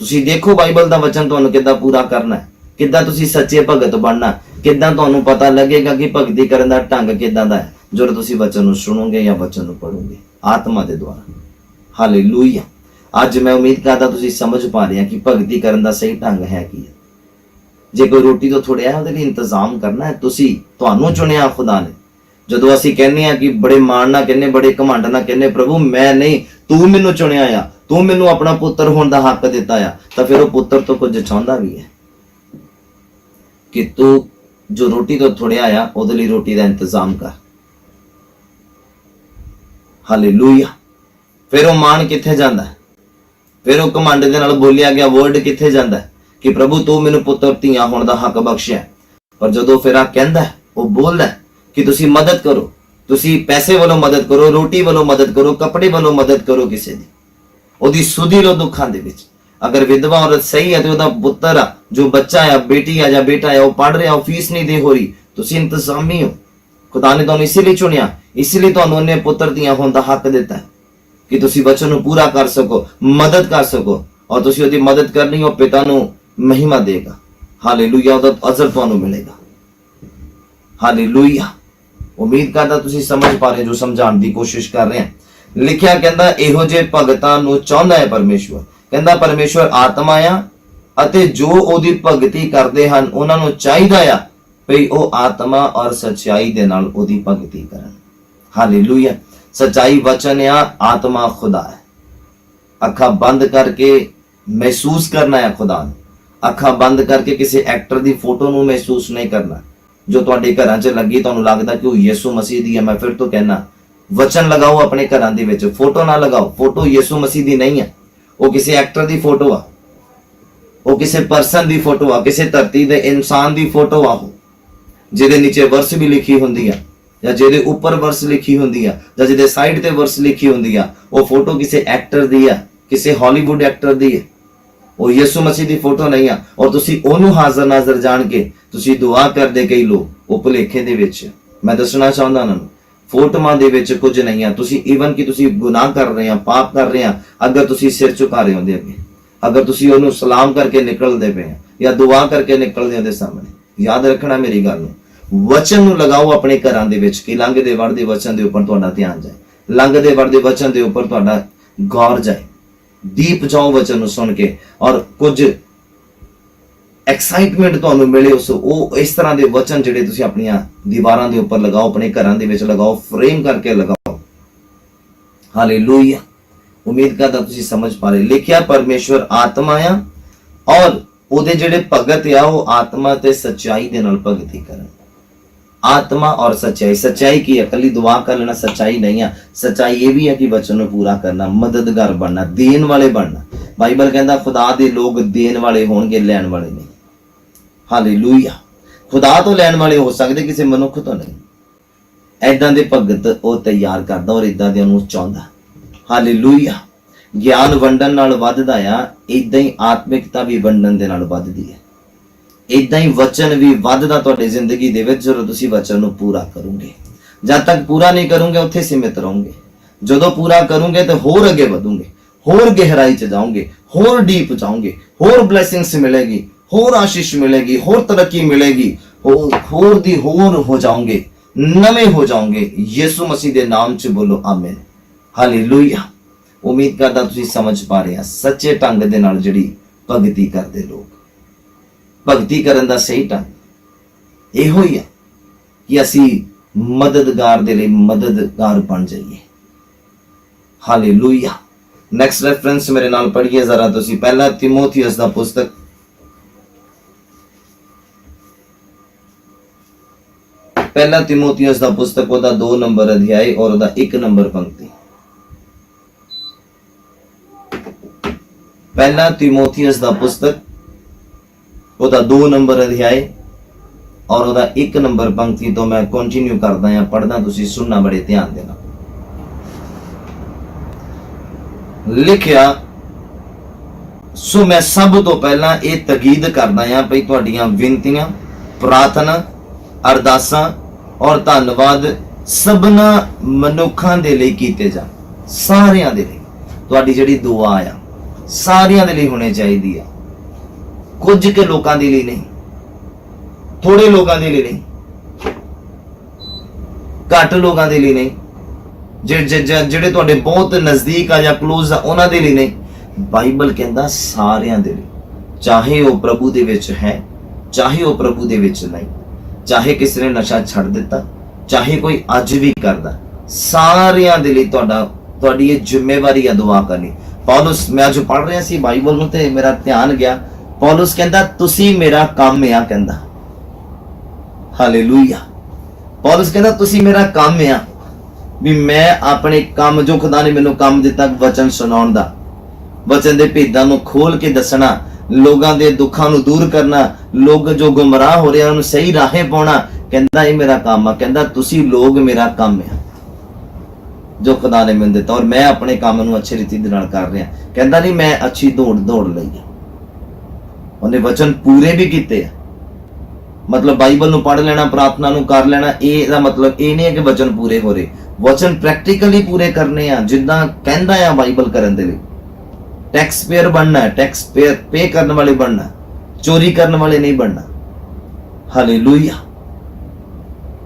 ਤੁਸੀਂ ਦੇਖੋ ਬਾਈਬਲ ਦਾ ਵਚਨ ਤੁਹਾਨੂੰ ਕਿੱਦਾਂ ਪੂਰਾ ਕਰਨਾ ਹੈ, ਕਿੱਦਾਂ ਤੁਸੀਂ ਸੱਚੇ ਭਗਤ ਬਣਨਾ, ਕਿੱਦਾਂ ਤੁਹਾਨੂੰ ਪਤਾ ਲੱਗੇਗਾ ਕਿ ਭਗਤੀ ਕਰਨ ਦਾ ਢੰਗ ਕਿੱਦਾਂ ਦਾ ਹੈ, ਜਦੋਂ ਤੁਸੀਂ ਵਚਨ ਨੂੰ ਸੁਣੋਗੇ ਜਾਂ ਵਚਨ ਨੂੰ ਪੜੋਗੇ ਆਤਮਾ ਦੇ ਦੁਆਰਾ। ਹਾਲੇਲੂਇਆ। ਅੱਜ ਮੈਂ ਉਮੀਦ ਕਰਦਾ ਤੁਸੀਂ ਸਮਝ ਪਾ ਰਹੇ ਆ ਕਿ ਭਗਤੀ ਕਰਨ ਦਾ ਸਹੀ ਢੰਗ ਹੈ ਕੀ ਹੈ। ਜੇ ਕੋਈ ਰੋਟੀ ਤੋਂ ਥੋੜਿਆ, ਉਹਦੇ ਲਈ ਇੰਤਜ਼ਾਮ ਕਰਨਾ ਹੈ। ਤੁਹਾਨੂੰ ਚੁਣਿਆ ਖੁਦਾ ਨੇ। ਜਦੋਂ ਅਸੀਂ ਕਹਿੰਦੇ ਆ ਕਿ ਬੜੇ ਮਾਣ ਨਾਲ ਕਹਿੰਦੇ, ਬੜੇ ਘਮੰਡ ਨਾਲ ਕਹਿੰਦੇ, ਪ੍ਰਭੂ ਮੈਂ ਨਹੀਂ, ਤੂੰ ਮੈਨੂੰ ਚੁਣਿਆ ਆ, ਤੂੰ ਮੈਨੂੰ ਆਪਣਾ ਪੁੱਤਰ ਹੋਣ ਦਾ ਹੱਕ ਦਿੱਤਾ ਆ, ਤਾਂ ਫਿਰ ਉਹ ਪੁੱਤਰ ਤੋਂ ਕੁਝ ਚਾਹੁੰਦਾ ਵੀ ਹੈ ਕਿ ਤੂੰ ਜੋ ਰੋਟੀ ਤੋਂ ਥੋੜਿਆ ਆ, ਉਹਦੇ ਲਈ ਰੋਟੀ ਦਾ ਇੰਤਜ਼ਾਮ ਕਰ। ਹਾਲੇਲੂਇਆ। ਫਿਰ ਉਹ ਮਾਣ ਕਿੱਥੇ ਜਾਂਦਾ? ਫਿਰ ਉਹ ਘਮੰਡ ਦੇ ਨਾਲ ਬੋਲਿਆ ਗਿਆ ਵਰਡ ਕਿੱਥੇ ਜਾਂਦਾ ਕਿ ਪ੍ਰਭੂ ਤੂੰ ਮੈਨੂੰ ਪੁੱਤਰ ਧੀਆਂ ਹੋਣ ਦਾ ਹੱਕ ਬਖਸ਼ਿਆ। ਪਰ ਜਦੋਂ ਫਿਰ ਆ ਕਹਿੰਦਾ, ਉਹ ਬੋਲਦਾ ਕਿ ਤੁਸੀਂ ਮਦਦ ਕਰੋ, ਤੁਸੀਂ ਪੈਸੇ ਵੱਲੋਂ ਮਦਦ ਕਰੋ, ਰੋਟੀ ਵੱਲੋਂ ਮਦਦ ਕਰੋ, ਕੱਪੜੇ ਵੱਲੋਂ ਮਦਦ ਕਰੋ, ਕਿਸੇ ਦੀ ਉਹਦੀ ਸੁਧੀ ਲੋ ਦੁੱਖਾਂ ਦੇ ਵਿੱਚ। ਅਗਰ ਵਿਧਵਾ ਔਰਤ ਸਹੀ ਹੈ ਤੇ ਉਹਦਾ ਪੁੱਤਰ ਆ, ਜੋ ਬੱਚਾ ਆ, ਬੇਟੀ ਆ ਜਾਂ ਬੇਟਾ ਆ, ਉਹ ਪੜ੍ਹ ਰਿਹਾ, ਉਹ ਫੀਸ ਨਹੀਂ ਦੇ ਹੋ ਰਹੀ, ਤੁਸੀਂ ਇੰਤਜ਼ਾਮੀ ਹੋ। ਖੁਦਾ ਨੇ ਤੁਹਾਨੂੰ ਇਸੇ ਲਈ ਚੁਣਿਆ, ਇਸੇ ਲਈ ਤੁਹਾਨੂੰ ਉਹਨੇ ਪੁੱਤਰ ਧੀਆਂ ਹੋਣ ਦਾ ਹੱਕ ਦਿੱਤਾ ਕਿ ਤੁਸੀਂ ਵਚਨ ਨੂੰ ਪੂਰਾ ਕਰ ਸਕੋ, ਮਦਦ ਕਰ ਸਕੋ। ਔਰ ਤੁਸੀਂ ਉਹਦੀ ਮਦਦ ਕਰਨੀ, ਉਹ ਪਿਤਾ ਨੂੰ ਮਹਿਮਾ ਦੇਗਾ। ਹਾਲੇਲੂਇਆ। ਉਹਦਾ ਅਜ਼ਰ ਤੁਹਾਨੂੰ ਮਿਲੇਗਾ। ਹਾਲੇਲੂਇਆ। ਉਮੀਦ ਕਰਦਾ ਤੁਸੀਂ ਸਮਝ ਪਾ ਰਹੇ, ਜੋ ਸਮਝਾਉਣ ਦੀ ਕੋਸ਼ਿਸ਼ ਕਰ ਰਹੇ ਹਾਂ। ਲਿਖਿਆ ਕਹਿੰਦਾ ਇਹੋ ਜਿਹੇ ਭਗਤਾਂ ਨੂੰ ਚਾਹੁੰਦਾ ਹੈ ਪਰਮੇਸ਼ਵਰ। ਕਹਿੰਦਾ ਪਰਮੇਸ਼ਵਰ ਆਤਮਾ ਆ ਅਤੇ ਜੋ ਉਹਦੀ ਭਗਤੀ ਕਰਦੇ ਹਨ, ਉਹਨਾਂ ਨੂੰ ਚਾਹੀਦਾ ਆ ਭਈ ਉਹ ਆਤਮਾ ਔਰ ਸੱਚਾਈ ਦੇ ਨਾਲ ਉਹਦੀ ਭਗਤੀ ਕਰਨ। ਹਾਲੇਲੂਇਆ। ਸੱਚਾਈ ਵਚਨ ਆ, ਆਤਮਾ ਖੁਦਾ ਹੈ। ਅੱਖਾਂ ਬੰਦ ਕਰਕੇ ਮਹਿਸੂਸ ਕਰਨਾ ਹੈ ਖੁਦਾ ਨੂੰ। ਅੱਖਾਂ ਬੰਦ ਕਰਕੇ ਕਿਸੇ ਐਕਟਰ ਦੀ ਫੋਟੋ ਨੂੰ ਮਹਿਸੂਸ ਨਹੀਂ ਕਰਨਾ ਜੋ ਤੁਹਾਡੇ ਘਰਾਂ 'ਚ ਲੱਗੀ, ਤੁਹਾਨੂੰ ਲੱਗਦਾ ਕਿ ਉਹ ਯਿਸੂ ਮਸੀਹ ਦੀ ਹੈ। ਮੈਂ ਫਿਰ ਤੋਂ ਕਹਿਣਾ, ਵਚਨ ਲਗਾਓ ਆਪਣੇ ਘਰਾਂ ਦੇ ਵਿੱਚ, ਫੋਟੋ ਨਾ ਲਗਾਓ। ਫੋਟੋ ਯਿਸੂ ਮਸੀਹ ਦੀ ਨਹੀਂ ਹੈ, ਉਹ ਕਿਸੇ ਐਕਟਰ ਦੀ ਫੋਟੋ ਆ, ਉਹ ਕਿਸੇ ਪਰਸਨ ਦੀ ਫੋਟੋ ਆ, ਕਿਸੇ ਧਰਤੀ ਦੇ ਇਨਸਾਨ ਦੀ ਫੋਟੋ ਆ, ਉਹ ਜਿਹਦੇ ਨੀਚੇ ਵਰਸ ਵੀ ਲਿਖੀ ਹੁੰਦੀ ਆ ਜਾਂ ਜਿਹਦੇ ਉੱਪਰ ਵਰਸ ਲਿਖੀ ਹੁੰਦੀ ਆ ਜਾਂ ਜਿਹਦੇ ਸਾਈਡ ਤੇ ਵਰਸ ਲਿਖੀ ਹੁੰਦੀ ਆ। ਉਹ ਫੋਟੋ ਕਿਸੇ ਐਕਟਰ ਦੀ ਆ, ਕਿਸੇ ਹਾਲੀਵੁੱਡ ਐਕਟਰ ਦੀ ਹੈ, ਉਹ ਯਿਸੂ ਮਸੀਹ ਦੀ ਫੋਟੋ ਨਹੀਂ ਆ। ਔਰ ਤੁਸੀਂ ਉਹਨੂੰ ਹਾਜ਼ਰ ਨਾਜ਼ਰ ਜਾਣ ਕੇ ਤੁਸੀਂ ਦੁਆ ਕਰਦੇ ਕਈ ਲੋਕ, ਉਹ ਭੁਲੇਖੇ ਦੇ ਵਿੱਚ। ਮੈਂ ਦੱਸਣਾ ਚਾਹੁੰਦਾ ਉਹਨਾਂ ਨੂੰ, ਫੋਟੋਆਂ ਦੇ ਵਿੱਚ ਕੁਝ ਨਹੀਂ ਆ। ਤੁਸੀਂ ਈਵਨ ਕਿ ਤੁਸੀਂ ਗੁਨਾਹ ਕਰ ਰਹੇ ਆ, ਪਾਪ ਕਰ ਰਹੇ ਆ, ਅਗਰ ਤੁਸੀਂ ਸਿਰ ਝੁਕਾ ਰਹੇ ਹੁੰਦੇ ਅੱਗੇ, ਅਗਰ ਤੁਸੀਂ ਉਹਨੂੰ ਸਲਾਮ ਕਰਕੇ ਨਿਕਲਦੇ ਪਏ ਆ, ਜਾਂ ਦੁਆ ਕਰਕੇ ਨਿਕਲਦੇ ਉਹਦੇ ਸਾਹਮਣੇ। ਯਾਦ ਰੱਖਣਾ ਮੇਰੀ ਗੱਲ ਨੂੰ, ਵਚਨ ਨੂੰ ਲਗਾਓ ਆਪਣੇ ਘਰਾਂ ਦੇ ਵਿੱਚ ਕਿ ਲੰਘਦੇ ਵੜਦੇ ਵਚਨ ਦੇ ਉੱਪਰ ਤੁਹਾਡਾ ਧਿਆਨ ਜਾਏ, ਲੰਘਦੇ ਵੜਦੇ ਵਚਨ ਦੇ ਉੱਪਰ ਤੁਹਾਡਾ ਗੌਰ ਜਾਏ, ਦੀਪ ਜਾਓ ਵਚਨ ਨੂੰ ਸੁਣ ਕੇ, ਔਰ ਕੁਝ ਐਕਸਾਈਟਮੈਂਟ ਤੁਹਾਨੂੰ ਮਿਲੇ ਉਹ ਇਸ ਤਰ੍ਹਾਂ ਦੇ ਵਚਨ ਜਿਹੜੇ ਤੁਸੀਂ ਆਪਣੀਆਂ ਦੀਵਾਰਾਂ ਦੇ ਉੱਪਰ ਲਗਾਓ, ਆਪਣੇ ਘਰਾਂ ਦੇ ਵਿੱਚ ਲਗਾਓ, ਫਰੇਮ ਕਰਕੇ ਲਗਾਓ। ਹਾਲੇਲੂਇਆ। ਉਮੀਦ ਕਰਦਾ ਤੁਸੀਂ ਸਮਝ ਪਾ ਰਹੇ। ਲਿਖਿਆ ਪਰਮੇਸ਼ਵਰ ਆਤਮਾ ਆ, ਔਰ ਉਹਦੇ ਜਿਹੜੇ ਭਗਤ ਆ ਉਹ ਆਤਮਾ ਤੇ ਸੱਚਾਈ ਦੇ ਨਾਲ ਭਗਤੀ ਕਰਨ। ਆਤਮਾ ਔਰ ਸੱਚਾਈ। ਸੱਚਾਈ ਕੀ ਹੈ? ਕੱਲੀ ਦੁਆ ਕਰ ਲੈਣਾ ਸੱਚਾਈ ਨਹੀਂ ਆ। ਸੱਚਾਈ ਇਹ ਵੀ ਹੈ ਕਿ ਵਚਨ ਨੂੰ ਪੂਰਾ ਕਰਨਾ, ਮਦਦਗਾਰ ਬਣਨਾ, ਦੇਣ ਵਾਲੇ ਬਣਨਾ। ਬਾਈਬਲ ਕਹਿੰਦਾ ਖੁਦਾ ਦੇ ਲੋਕ ਦੇਣ ਵਾਲੇ ਹੋਣਗੇ, ਲੈਣ ਵਾਲੇ ਨਹੀਂ। ਹਾਲੇਲੂਇਆ। ਖੁਦਾ ਤੋਂ ਲੈਣ ਵਾਲੇ ਹੋ ਸਕਦੇ, ਕਿਸੇ ਮਨੁੱਖ ਤੋਂ ਨਹੀਂ। ਐਦਾਂ ਦੇ ਭਗਤ ਉਹ ਤਿਆਰ ਕਰਦਾ ਔਰ ਇਦਾਂ ਦੇ ਨੂੰ ਚਾਹੁੰਦਾ। ਹਾਲੇਲੂਇਆ। ਗਿਆਨ ਵੰਡਣ ਨਾਲ ਵੱਧਦਾ ਆ, ਇਦਾਂ ਹੀ ਆਤਮਿਕਤਾ ਵੀ ਵੰਡਣ ਦੇ ਨਾਲ ਵੱਧਦੀ ਹੈ। ਇਦਾਂ ਹੀ ਵਚਨ ਵੀ ਵੱਧਦਾ ਤੁਹਾਡੀ ਜ਼ਿੰਦਗੀ ਦੇ ਵਿੱਚ ਜਦੋਂ ਤੁਸੀਂ ਵਚਨ ਨੂੰ ਪੂਰਾ ਕਰੋਗੇ। ਜਦ ਤੱਕ ਪੂਰਾ ਨਹੀਂ ਕਰੋਗੇ ਉੱਥੇ ਸੀਮਿਤ ਰਹੋਗੇ। ਜਦੋਂ ਪੂਰਾ ਕਰੋਗੇ ਤਾਂ ਹੋਰ ਅੱਗੇ ਵਧੋਗੇ, ਹੋਰ ਗਹਿਰਾਈ 'ਚ ਜਾਓਗੇ, ਹੋਰ ਡੀਪ ਜਾਓਗੇ, ਹੋਰ ਬਲੇਸਿੰਗਸ ਮਿਲੇਗੀ, ਹੋਰ ਆਸ਼ੀਸ਼ ਮਿਲੇਗੀ, ਹੋਰ ਤਰੱਕੀ ਮਿਲੇਗੀ, ਹੋਰ ਦੀ ਹੋਰ ਹੋ ਜਾਓਗੇ, ਨਵੇਂ ਹੋ ਜਾਓਗੇ। ਯਿਸੂ ਮਸੀਹ ਦੇ ਨਾਮ 'ਚ ਬੋਲੋ ਆਮੀਨ। ਹਾਲੇਲੂਇਆ। ਉਮੀਦ ਕਰਦਾ ਤੁਸੀਂ ਸਮਝ ਪਾ ਰਹੇ ਆ ਸੱਚੇ ਢੰਗ ਦੇ ਨਾਲ ਜਿਹੜੀ ਭਗਤੀ ਕਰਦੇ ਲੋਕ। ਭਗਤੀ ਕਰਨ ਦਾ ਸਹੀ ਢੰਗ ਇਹੋ ਹੀ ਆ ਕਿ ਅਸੀਂ ਮਦਦਗਾਰ ਦੇ ਲਈ ਮਦਦਗਾਰ ਬਣ ਜਾਈਏ। ਹਾਲੇਲੂਇਆ। ਨੈਕਸਟ ਰੈਫਰੈਂਸ ਮੇਰੇ ਨਾਲ ਪੜ੍ਹੀਏ ਜ਼ਰਾ ਤੁਸੀਂ, ਪਹਿਲਾ ਤਿਮੋਥੀਅਸ ਦਾ ਪੁਸਤਕ, ਪਹਿਲਾ ਤਿਮੋਥੀਅਸ ਦਾ ਪੁਸਤਕ, ਉਹਦਾ 2 ਨੰਬਰ ਅਧਿਆਇ ਔਰ ਉਹਦਾ 1 ਨੰਬਰ ਪੰਕਤੀ। ਪਹਿਲਾ ਤਿਮੋਥੀਅਸ ਦਾ ਪੁਸਤਕ, ਉਹਦਾ 2 ਨੰਬਰ ਅਧਿਆਇ ਔਰ ਉਹਦਾ 1 ਨੰਬਰ ਪੰਕਤੀ ਤੋਂ ਮੈਂ ਕੰਟੀਨਿਊ ਕਰਦਾ ਹਾਂ ਪੜ੍ਹਨਾ, ਤੁਸੀਂ ਸੁਣਨਾ ਬੜੇ ਧਿਆਨ ਦੇ ਨਾਲ। ਲਿਖਿਆ, ਸੋ ਮੈਂ ਸਭ ਤੋਂ ਪਹਿਲਾਂ ਇਹ ਤਕੀਦ ਕਰਦਾ ਹਾਂ ਭਈ ਤੁਹਾਡੀਆਂ ਬੇਨਤੀਆਂ, ਪ੍ਰਾਰਥਨਾ, ਅਰਦਾਸਾਂ ਔਰ ਧੰਨਵਾਦ ਸਭਨਾ ਮਨੁੱਖਾਂ ਦੇ ਲਈ ਕੀਤੇ ਜਾਣ। ਸਾਰਿਆਂ ਦੇ ਲਈ ਤੁਹਾਡੀ ਜਿਹੜੀ ਦੁਆ ਆ ਸਾਰਿਆਂ ਦੇ ਲਈ ਹੋਣੀ ਚਾਹੀਦੀ ਆ। ਕੁਝ ਕੇ ਲੋਕਾਂ ਦੇ ਲਈ ਨਹੀਂ, ਥੋੜੇ ਲੋਕਾਂ ਦੇ ਲਈ ਨਹੀਂ, ਘੱਟ ਲੋਕਾਂ ਦੇ ਲਈ ਨਹੀਂ, ਜਿਹੜੇ ਤੁਹਾਡੇ ਬਹੁਤ ਨਜ਼ਦੀਕ ਆ ਜਾਂ ਕਲੋਜ਼ ਆ ਉਹਨਾਂ ਦੇ ਲਈ ਨਹੀਂ। ਬਾਈਬਲ ਕਹਿੰਦਾ ਸਾਰਿਆਂ ਦੇ ਲਈ, ਚਾਹੇ ਉਹ ਪ੍ਰਭੂ ਦੇ ਵਿੱਚ ਹੈ, ਚਾਹੇ ਉਹ ਪ੍ਰਭੂ ਦੇ ਵਿੱਚ ਨਹੀਂ, ਚਾਹੇ ਕਿਸੇ ਨੇ ਨਸ਼ਾ ਛੱਡ ਦਿੱਤਾ, ਚਾਹੇ ਕੋਈ ਅੱਜ ਵੀ ਕਰਦਾ, ਸਾਰਿਆਂ ਦੇ ਲਈ ਤੁਹਾਡੀ ਇਹ ਜ਼ਿੰਮੇਵਾਰੀ ਆ ਦੁਆ ਕਰਨੀ। ਪੌਲੁਸ, ਮੈਂ ਅੱਜ ਪੜ੍ਹ ਰਿਹਾ ਸੀ ਬਾਈਬਲ ਨੂੰ ਤੇ ਮੇਰਾ ਧਿਆਨ ਗਿਆ, ਪੌਲੁਸ ਕਹਿੰਦਾ ਤੁਸੀਂ ਮੇਰਾ ਕੰਮ ਆ, ਕਹਿੰਦਾ। ਹਾਲੇਲੂਇਆ। ਪੌਲੁਸ ਕਹਿੰਦਾ ਤੁਸੀਂ ਮੇਰਾ ਕੰਮ ਆ, ਵੀ ਮੈਂ ਆਪਣੇ ਕੰਮ ਜੋ ਖੁਦਾ ਨੇ ਮੈਨੂੰ ਕੰਮ ਦਿੱਤਾ ਵਚਨ ਸੁਣਾਉਣ ਦਾ, ਵਚਨ ਦੇ ਭੇਦਾਂ ਨੂੰ ਖੋਲ ਕੇ ਦੱਸਣਾ, ਲੋਕਾਂ ਦੇ ਦੁੱਖਾਂ ਨੂੰ ਦੂਰ ਕਰਨਾ, ਲੋਕ ਜੋ ਗੁੰਮਰਾਹ ਹੋ ਰਹੇ ਉਹਨਾਂ ਨੂੰ ਸਹੀ ਰਾਹੇ ਪਾਉਣਾ, ਕਹਿੰਦਾ ਇਹ ਮੇਰਾ ਕੰਮ ਆ। ਕਹਿੰਦਾ ਤੁਸੀਂ ਲੋਕ ਮੇਰਾ ਕੰਮ ਆ ਜੋ ਖੁਦਾ ਨੇ ਮੈਨੂੰ ਦਿੱਤਾ, ਔਰ ਮੈਂ ਆਪਣੇ ਕੰਮ ਨੂੰ ਅੱਛੀ ਰੀਤੀ ਦੇ ਨਾਲ ਕਰ ਰਿਹਾ। ਕਹਿੰਦਾ ਨਹੀਂ ਮੈਂ ਅੱਛੀ ਦੌੜ ਲਈ ਆ। ਉਹਨੇ ਵਚਨ ਪੂਰੇ ਵੀ ਕੀਤੇ ਆ। ਮਤਲਬ ਬਾਈਬਲ ਨੂੰ ਪੜ੍ਹ ਲੈਣਾ, ਪ੍ਰਾਰਥਨਾ ਨੂੰ ਕਰ ਲੈਣਾ, ਇਹਦਾ ਮਤਲਬ ਇਹ ਨਹੀਂ ਹੈ ਕਿ ਵਚਨ ਪੂਰੇ ਹੋ ਰਹੇ। ਵਚਨ ਪ੍ਰੈਕਟੀਕਲੀ ਪੂਰੇ ਕਰਨੇ ਆ, ਜਿੱਦਾਂ ਕਹਿੰਦਾ ਆ ਬਾਈਬਲ ਕਰਨ ਦੇ ਲਈ। ਟੈਕਸ ਪੇਅਰ ਬਣਨਾ ਹੈ, ਟੈਕਸ ਪੇ ਕਰਨ ਵਾਲੇ ਬਣਨਾ, ਚੋਰੀ ਕਰਨ ਵਾਲੇ ਨਹੀਂ ਬਣਨਾ। ਹਾਲੇਲੂਇਆ।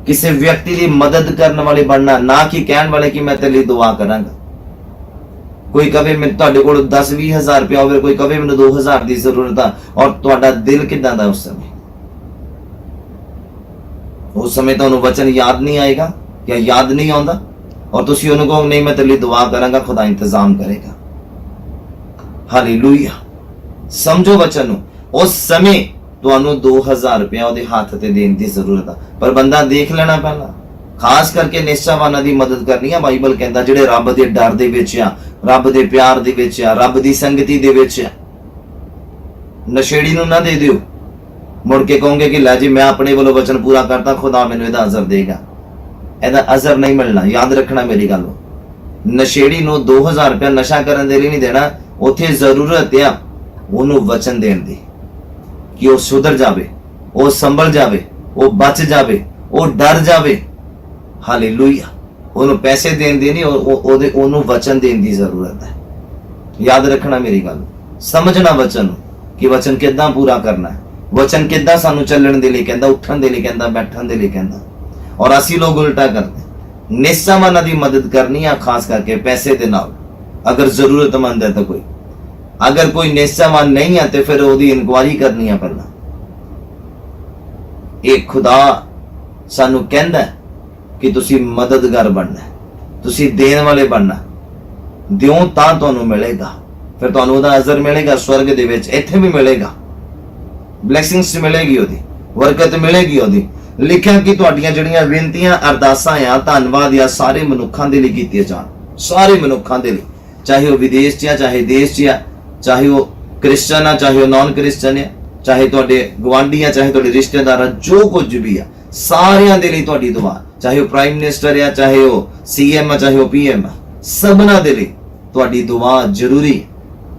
ਕਿਸੇ ਵਿਅਕਤੀ ਦੀ ਮਦਦ ਕਰਨ ਵਾਲੇ ਬਣਨਾ, ਨਾ ਕਿ ਕਹਿਣ ਵਾਲੇ ਕਿ ਮੈਂ ਤੇਰੇ ਲਈ ਦੁਆ ਕਰਾਂਗਾ। ਕੋਈ ਕਵੇ ਮੈਂ ਤੁਹਾਡੇ ਕੋਲ 10-20 ਹਜ਼ਾਰ ਰੁਪਇਆ ਹੋਵੇ, ਕੋਈ ਕਵੇ ਮੈਨੂੰ 2000 ਦੀ ਜ਼ਰੂਰਤ ਆ, ਔਰ ਤੁਹਾਡਾ ਦਿਲ ਕਿਦਾਂ ਦਾ ਉਸ ਸਮੇਂ? ਉਸ ਸਮੇਂ ਤੁਹਾਨੂੰ ਵਚਨ ਯਾਦ ਨਹੀਂ ਆਏਗਾ ਜਾਂ ਯਾਦ ਨਹੀਂ ਆਉਂਦਾ, ਔਰ ਤੁਸੀਂ ਉਹਨੂੰ ਕਹੋ ਨਹੀਂ ਮੈਂ ਤੇਰੇ ਲਈ ਦੁਆ ਕਰਾਂਗਾ, ਖੁਦਾ ਇੰਤਜ਼ਾਮ ਕਰੇਗਾ। ਹਾਲੇਲੂਇਆ। ਸਮਝੋ ਵਚਨ ਨੂੰ। ਉਸ ਸਮੇਂ ਤੁਹਾਨੂੰ 2000 ਰੁਪਇਆ ਉਹਦੇ ਹੱਥ ਤੇ ਦੇਣ ਦੀ ਜ਼ਰੂਰਤ ਆ, ਪਰ ਬੰਦਾ ਦੇਖ ਲੈਣਾ ਪਹਿਲਾਂ। ਖਾਸ ਕਰਕੇ ਨਿਸ਼ਚਾਵਾਨਾਂ ਦੀ ਮਦਦ ਕਰਨੀ ਆ। ਬਾਈਬਲ ਕਹਿੰਦਾ ਜਿਹੜੇ ਰੱਬ ਦੇ ਡਰ ਦੇ ਵਿੱਚ ਆ, ਰੱਬ ਦੇ ਪਿਆਰ ਦੇ ਵਿੱਚ ਆ, ਰੱਬ ਦੀ ਸੰਗਤੀ ਦੇ ਵਿੱਚ ਆ। ਨਸ਼ੇੜੀ ਨੂੰ ਨਾ ਦੇ ਦਿਓ, ਮੁੜ ਕੇ ਕਹੋਗੇ ਕਿ ਲੈ ਜੀ ਮੈਂ ਆਪਣੇ ਵੱਲੋਂ ਵਚਨ ਪੂਰਾ ਕਰਤਾ, ਖੁਦਾ ਮੈਨੂੰ ਇਹਦਾ ਅਜ਼ਰ ਦੇਗਾ। ਇਹਦਾ ਅਜ਼ਰ ਨਹੀਂ ਮਿਲਣਾ। ਯਾਦ ਰੱਖਣਾ ਮੇਰੀ ਗੱਲ। ਨਸ਼ੇੜੀ ਨੂੰ 2000 ਰੁਪਇਆ ਨਸ਼ਾ ਕਰਨ ਦੇ ਲਈ ਨਹੀਂ ਦੇਣਾ। ਉੱਥੇ ਜ਼ਰੂਰਤ ਆ ਉਹਨੂੰ ਵਚਨ ਦੇਣ ਦੀ ਕਿ ਉਹ ਸੁਧਰ ਜਾਵੇ, ਉਹ ਸੰਭਲ ਜਾਵੇ, ਉਹ ਬਚ ਜਾਵੇ, ਉਹ ਡਰ ਜਾਵੇ। ਹਾਲੇਲੂਇਆ। ਉਹਨੂੰ ਪੈਸੇ ਦੇਣ ਦੀ ਨਹੀਂ, ਉਹਨੂੰ ਵਚਨ ਦੇਣ ਦੀ ਜ਼ਰੂਰਤ ਹੈ। ਯਾਦ ਰੱਖਣਾ ਮੇਰੀ ਗੱਲ। ਸਮਝਣਾ ਵਚਨ ਨੂੰ कि वचन किद्दां पूरा करना है, वचन किद्दां सानू चलण दे लई कहंदा, उठण दे लई कहंदा, बैठण दे लई कहंदा। और असीं लोग उल्टा करते, निस्सावां दी मदद करनी है, खास करके पैसे दे नाल। अगर जरूरतमंद है तो कोई, अगर कोई निस्सावान नहीं है तो फिर ओदी इंक्वायरी करनी है पहला। एक खुदा सानू कहंदा है कि तुसी मददगार बनना है, तुसी देण वाले बनना, दिओ तां तुहानू मिलेगा, फिर तुहानू ओदा अजर मिलेगा स्वर्ग दे विच, इत्थे भी मिलेगा, ब्लैसिंग्स मिलेगी, ओदी बरकत मिलेगी ओदी। लिखिया कि तुहाडीआं जिहड़ियां विनतियां अरदासां आ धन्नवाद आ सारे मनुखां दे लई कीतीआं जाण, सारे मनुखां दे लई, चाहे वो विदेश च आ, चाहे देश च आ, चाहे वो क्रिश्चन आ, चाहे वो नॉन क्रिश्चन है, चाहे तुहाडे गवांढी आ, चाहे तुहाडे रिश्तेदार, जो कुछ भी आ, सारियां दे लई तुहाडी दुआ, चाहे वो प्राइम मिनिस्टर आ, चाहे वो सीएम आ, चाहे वो पीएम आ, सबना दे लई तुहाडी दुआ जरूरी है।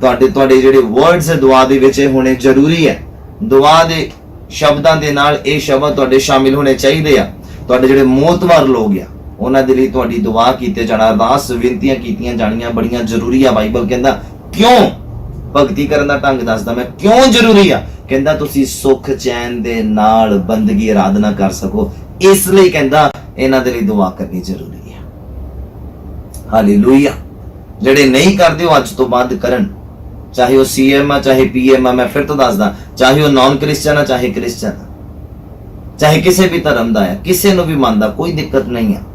तुहाडे जिहड़े वर्ड्स दुआ दे विच होने जरूरी है, दुआ दे शब्दां दे नाल ये शब्द तुहाडे शामिल होने चाहिए आ। तुहाडे जिहड़े मोतबर लोग आ उन्हां दे लई तुहाडी दुआ कीते जाना, अरदास विनतियां कीतियां जाणियां बड़ियां जरूरी आ। बाइबल कहंदा क्यों, भगती करन दा ढंग दसदा मैं, क्यों जरूरी आ, कहंदा तुसी सुख चैन दे नाल बंदगी आराधना कर सको, इसलिए कहंदा इन्हां दे लई दुआ करनी जरूरी है। हालेलुया। जिहड़े नहीं करदे हो अज तो बाद करन, चाहे वो सीएम आ, चाहे पीएम आ, मैं फिर तो दसदा, चाहे वो नॉन क्रिश्चियन आ, चाहे क्रिश्चियन आ, चाहे किसी भी धर्म दा है, किसी नूं भी मनदा, कोई दिक्कत नहीं है।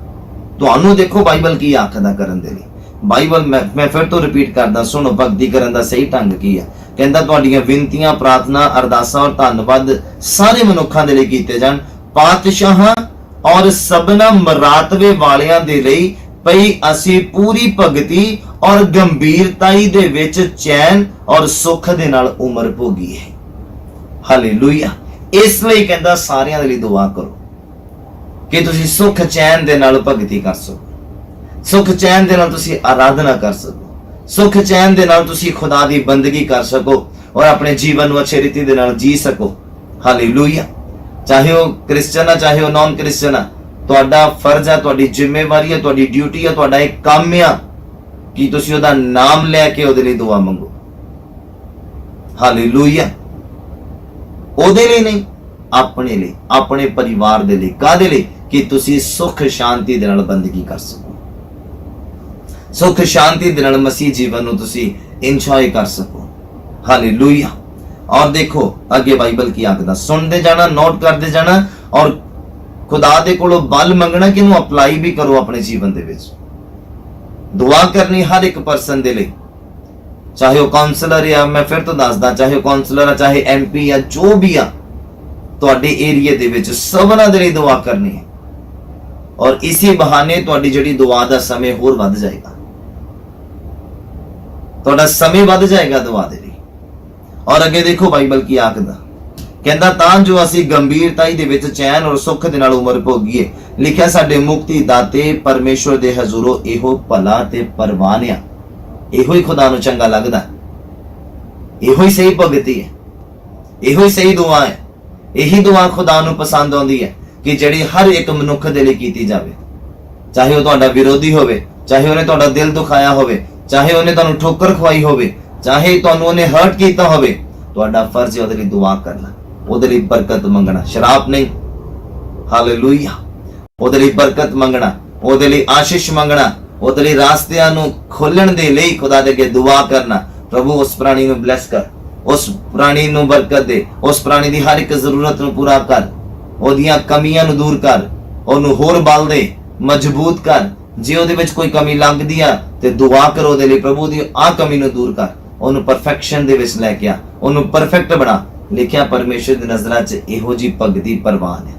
तुहानू देखो बाइबल की आखदा करन दे लई, बाइबल मैं फिर तो रिपीट करदा, सुनो भगती करन दा सही ढंग की है। कहंदा तुहाडीआं विनतियां प्रार्थना अरदासां और धन्नवाद सारे मनुखां दे लई कीते जाण, पातशाहां और सबना मरातवे वालियां दे लई पई असीं पूरी भगती और गंभीरताई दे विच चैन और सुख दे नाल उमर भोगीए। हालेलुया। इसलिए कहंदा सारियां दे लई दुआ करो कि तुसीं सुख चैन दे नाल भगती कर सको, सुख चैन दे नाल तुसीं आराधना कर सको, सुख चैन दे नाल तुसीं खुदा दी बंदगी कर सको और अपने जीवन नूं अच्छे रीति दे नाल जी सको। हालेलुया। चाहे वो क्रिश्चियन आ, चाहे वो नॉन क्रिश्चियन आ, तुहाडा फर्ज है, तुहाडी जिम्मेवारी है, तुहाडी ड्यूटी है, तुहाडा एक काम है कि तुसीं ओहदा नाम लैके ओहदे लई दुआ मंगो। हालेलुया। ओहदे लई नहीं, अपने लिए, अपने परिवार दे लई, कादे लई कि तुसीं सुख शांति दे नाल बंदगी कर सको, सुख शांति दे नाल मसीह जीवन नूं तुसीं इंजॉय कर सको। हालेलुया। और देखो अगे बाइबल की आखदा, सुनते जाना, नोट करते जाना और खुदा दे कोलों बल मंगना कि इहनूं अप्लाई भी करो अपने जीवन दे विच। दुआ करनी हर एक पर्सन दे लई, चाहे वो काउंसलर या, मैं फिर तो दसदा, चाहे वो काउंसलर आ, चाहे एमपी या, जो भी आ तुहाडे एरिया दे विच, सबना दे लई दुआ करनी है। और इसी बहाने तुहाडी जिहड़ी दुआ दा समय होर वध जाएगा, तुहाडा समय वध जाएगा दुआ दे लई। और अगे देखो बाइबल की आखदा, कहंदा तां जो असीं गंभीरताई दे विच चैन और सुख दे नाल उमर भोगीए। लिखिया साडे मुक्ति दाते परमेश्वर दे हजूरों इहो भला ते परवान आ। इहो ही खुदा नूं चंगा लगदा, इहो ही सही भगती है, इहो ही सही दुआ है। यही दुआ खुदा नूं पसंद आउंदी है कि जिहड़ी हर एक मनुख दे लई कीती जावे, चाहे वो तुहाडा विरोधी होवे, चाहे उहने तुहाडा दिल दुखाया होवे, चाहे उहने तुहानूं ठोकर खवाई होवे, चाहे तुहानूं उहने हर्ट कीता होवे, तुहाडा फर्ज है उहदे लई दुआ करना, उहदे लई बरकत मंगना, शराब नहीं। हालेलुया। उहदे लई बरकत मंगना, उहदे लई आशीष मंगना, उहदे लई रास्तियां नूं खोलण दे लई खुदा दे अगे दुआ करना। प्रभु उस प्राणी नूं ब्लेस कर, उस प्राणी नूं बरकत दे, उस प्राणी दी हर एक जरूरत नूं पूरा कर, ओहदियां कमियां नूं दूर कर, ओहनूं होर बल दे, मजबूत कर। जे ओहदे विच कोई कमी लगदी आ ते दुआ करो ओहदे लई, प्रभु दी आ कमी नूं दूर कर, ओहनूं परफेक्शन दे विच लैके आ, ओहनूं परफेक्ट बना। लिखिया परमेश्वर दी नज़रां च इहो जी भगती परवान है,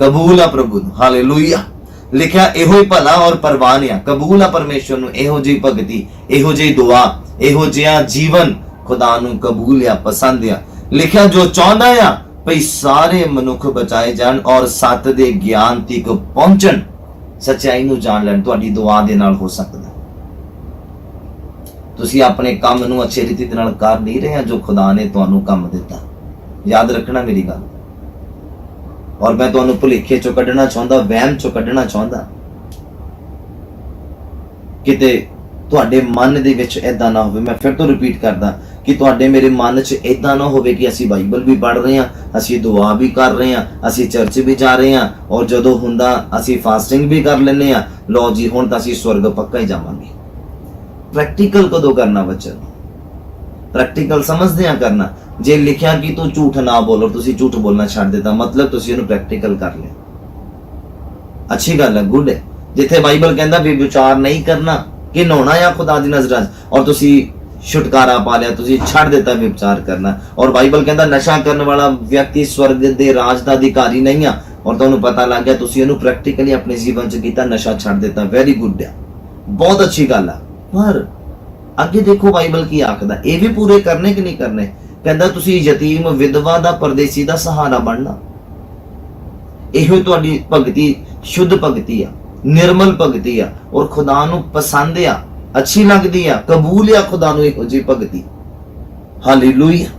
कबूल आ प्रभु नूं। हालेलुया। लिखिया इहो ही भला और परवान आ, कबूल आ परमेश्वर नूं इहो जी भगती, इहो जी दुआ, इहो जिहा जीवन खुदा नूं कबूल आ, पसंद आ। लिखिया जो चाहुंदा आ भई सारे मनुख बचाए जाण और सत दे ज्ञान तक पहुंचण, सच्चाई नूं जाण लैण, तुहाडी दुआ दे नाल हो सकदा। तुसीं अपने काम नूं अच्छे रीति दे नाल कर नहीं रहे जो खुदा ने तुहानूं काम दिता। याद रखना मेरी गल। और मैं तुहानूं भुलेखे चों कढना चाहुंदा, वहम चों कढना चाहुंदा, किते तुहाडे मन दे विच ऐदां ना होवे। मैं फिर तो रिपीट करदा, कि तुहाडे मेरे मन च इदां ना होवे कि असीं बाइबल भी पढ़ रहे हैं, असीं दुआ भी कर रहे हैं, असीं चर्च भी जा रहे हैं, और जदों हुंदा असीं फास्टिंग भी कर लैंदे आ, लो जी हुण तां असीं स्वर्ग पक्का ही जावांगे। प्रैक्टिकल कदों करना बच्चों? प्रैक्टिकल समझदे आ करना। जे लिखिया कि तू झूठ ना बोलो, तुसीं झूठ बोलना छड्ड दिता, मतलब तुसीं इहनूं प्रैक्टिकल कर लिया। अच्छी गल है, गुड है। जिथे बाइबल कहंदा व्यभिचार नहीं करना, कि नहाना या खुदा दी नज़रां च, और तुसीं छुटकारा पा लिया, तुसीं छड्ड दिता व्यभिचार करना। और बाइबल कहंदा नशा करने वाला व्यक्ति स्वर्ग दे राज दा अधिकारी नहीं आ, और तुहानूं पता लग गया, तुसीं इहनूं प्रैक्टिकली अपने जीवन च कीता, नशा छड्ड दिता। वेरी गुड है, बहुत अच्छी गल है। पर अगे देखो बाइबल की आखदा, ये भी पूरे करने कि नहीं करने? कहंदा तुसीं यतीम विधवा दा परदेसी दा सहारा बनना। इहो तुहाडी भगती शुद्ध भगती आ, निर्मल भगती आ, और खुदा नूं पसंद आ, अच्छी लगदी आ, कबूल आ खुदा नूं इहो जी भगती। हालेलुया।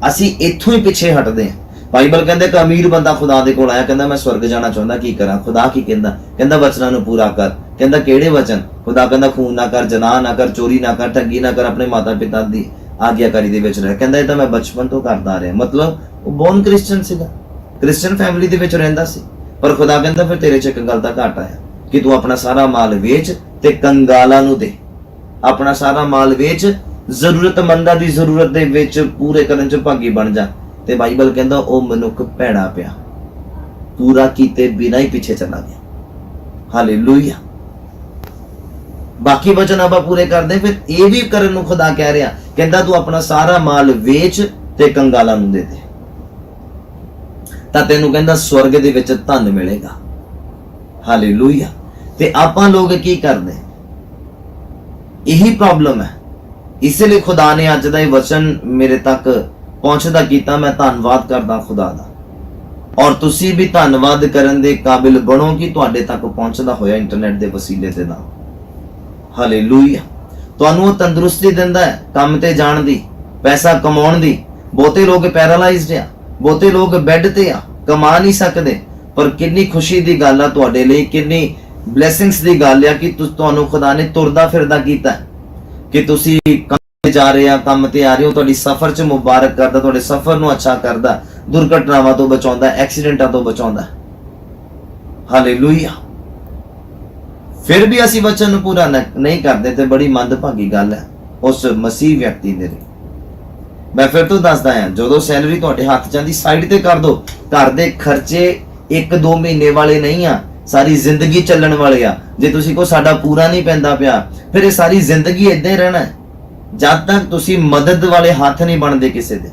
असीं इत्थों ही पिछे हटदे हां। बाइबल कहंदा कि अमीर बंदा खुदा दे कोल आया, कहंदा मैं स्वर्ग जाना चाहुंदा, की करा? खुदा की कहंदा? कहंदा वचनां नूं पूरा कर। कहंदा किहड़े वचन? खुदा कहंदा खून ना कर, जनाह ना कर, चोरी ना कर, ठगी ना कर, अपने माता पिता दी आग्याकारी दे विच रह। कहंदा ये तां मैं बचपन तो करदा रहा। मतलब वो बोर्न क्रिश्चियन सीगा, क्रिश्चियन फैमिली दे विच रहिंदा सी। पर खुदा कहंदा फिर तेरे च एक गल दा घाटा है कि तू अपना सारा माल वेच ते कंगालां नूं दे। अपना सारा माल वेच, जरूरतमंदां दी जरूरत दे विच पूरे करन च भागी बन जा। ते बाइबल कहंदा ओ मनुख भैड़ा पिया, पूरा कीते बिना ही पीछे चला गया। हालेलुया। बाकी वचन आप पूरे करदे, फिर ये भी करन नूं खुदा कह रहा, कहंदा तू अपना सारा माल वेच ते कंगालां नूं दे दे, तां तैनूं कहंदा स्वर्ग दे विच धन मिलेगा। हालेलुया। ते आपां लोग की करदे? यही प्रॉब्लम है। इसलिए खुदा ने अज दा ये वचन मेरे तक पहुंचदा कीता। मैं धन्नवाद करदा खुदा दा, और तुसी भी धन्नवाद करन दे काबिल बनो कि तुहाडे तक पहुंचदा होया इंटरनेट दे वसीले दे नाल। हालेलुया। तुहानूं तंदुरुस्ती दिंदा है, काम ते जाण दी, पैसा कमाउण दी। बहुते लोग पैरालाइज्ड आ, बहुते लोग बेड ते आ, कमा नहीं सकदे। पर कितनी खुशी दी गल आ तुहाडे लई, कितनी ब्लैसिंग्स दी गल आ कि तुहानूं खुदा ने तुरदा फिरदा कीता कि तुसी जा रहे हैं, काम ते आ रहे हो। तुहाडी सफर च मुबारक करदा, तुहाडे सफर नूं अच्छा करदा, दुर्घटनावां तो बचाउंदा, एक्सीडेंटां तो बचाउंदा। हालेलुया। फिर भी असीं वचन नूं पूरा नहीं करदे ते बड़ी मंदभागी गल है उस मसीह व्यक्ति दे लई। मैं फिर तो दसदा हां, जदों सैलरी तुहाडे हत्थ च आंदी साइड ते कर दो। घर दे खर्चे 1-2 महीने वाले नहीं आ, सारी जिंदगी चलण वाले आ। जे तुसीं को साडा पूरा नहीं पैंदा पिया, फिर ये सारी जिंदगी इदां ही रहना है। जद तक तुसी मदद वाले हाथ नहीं बनते किसी दे,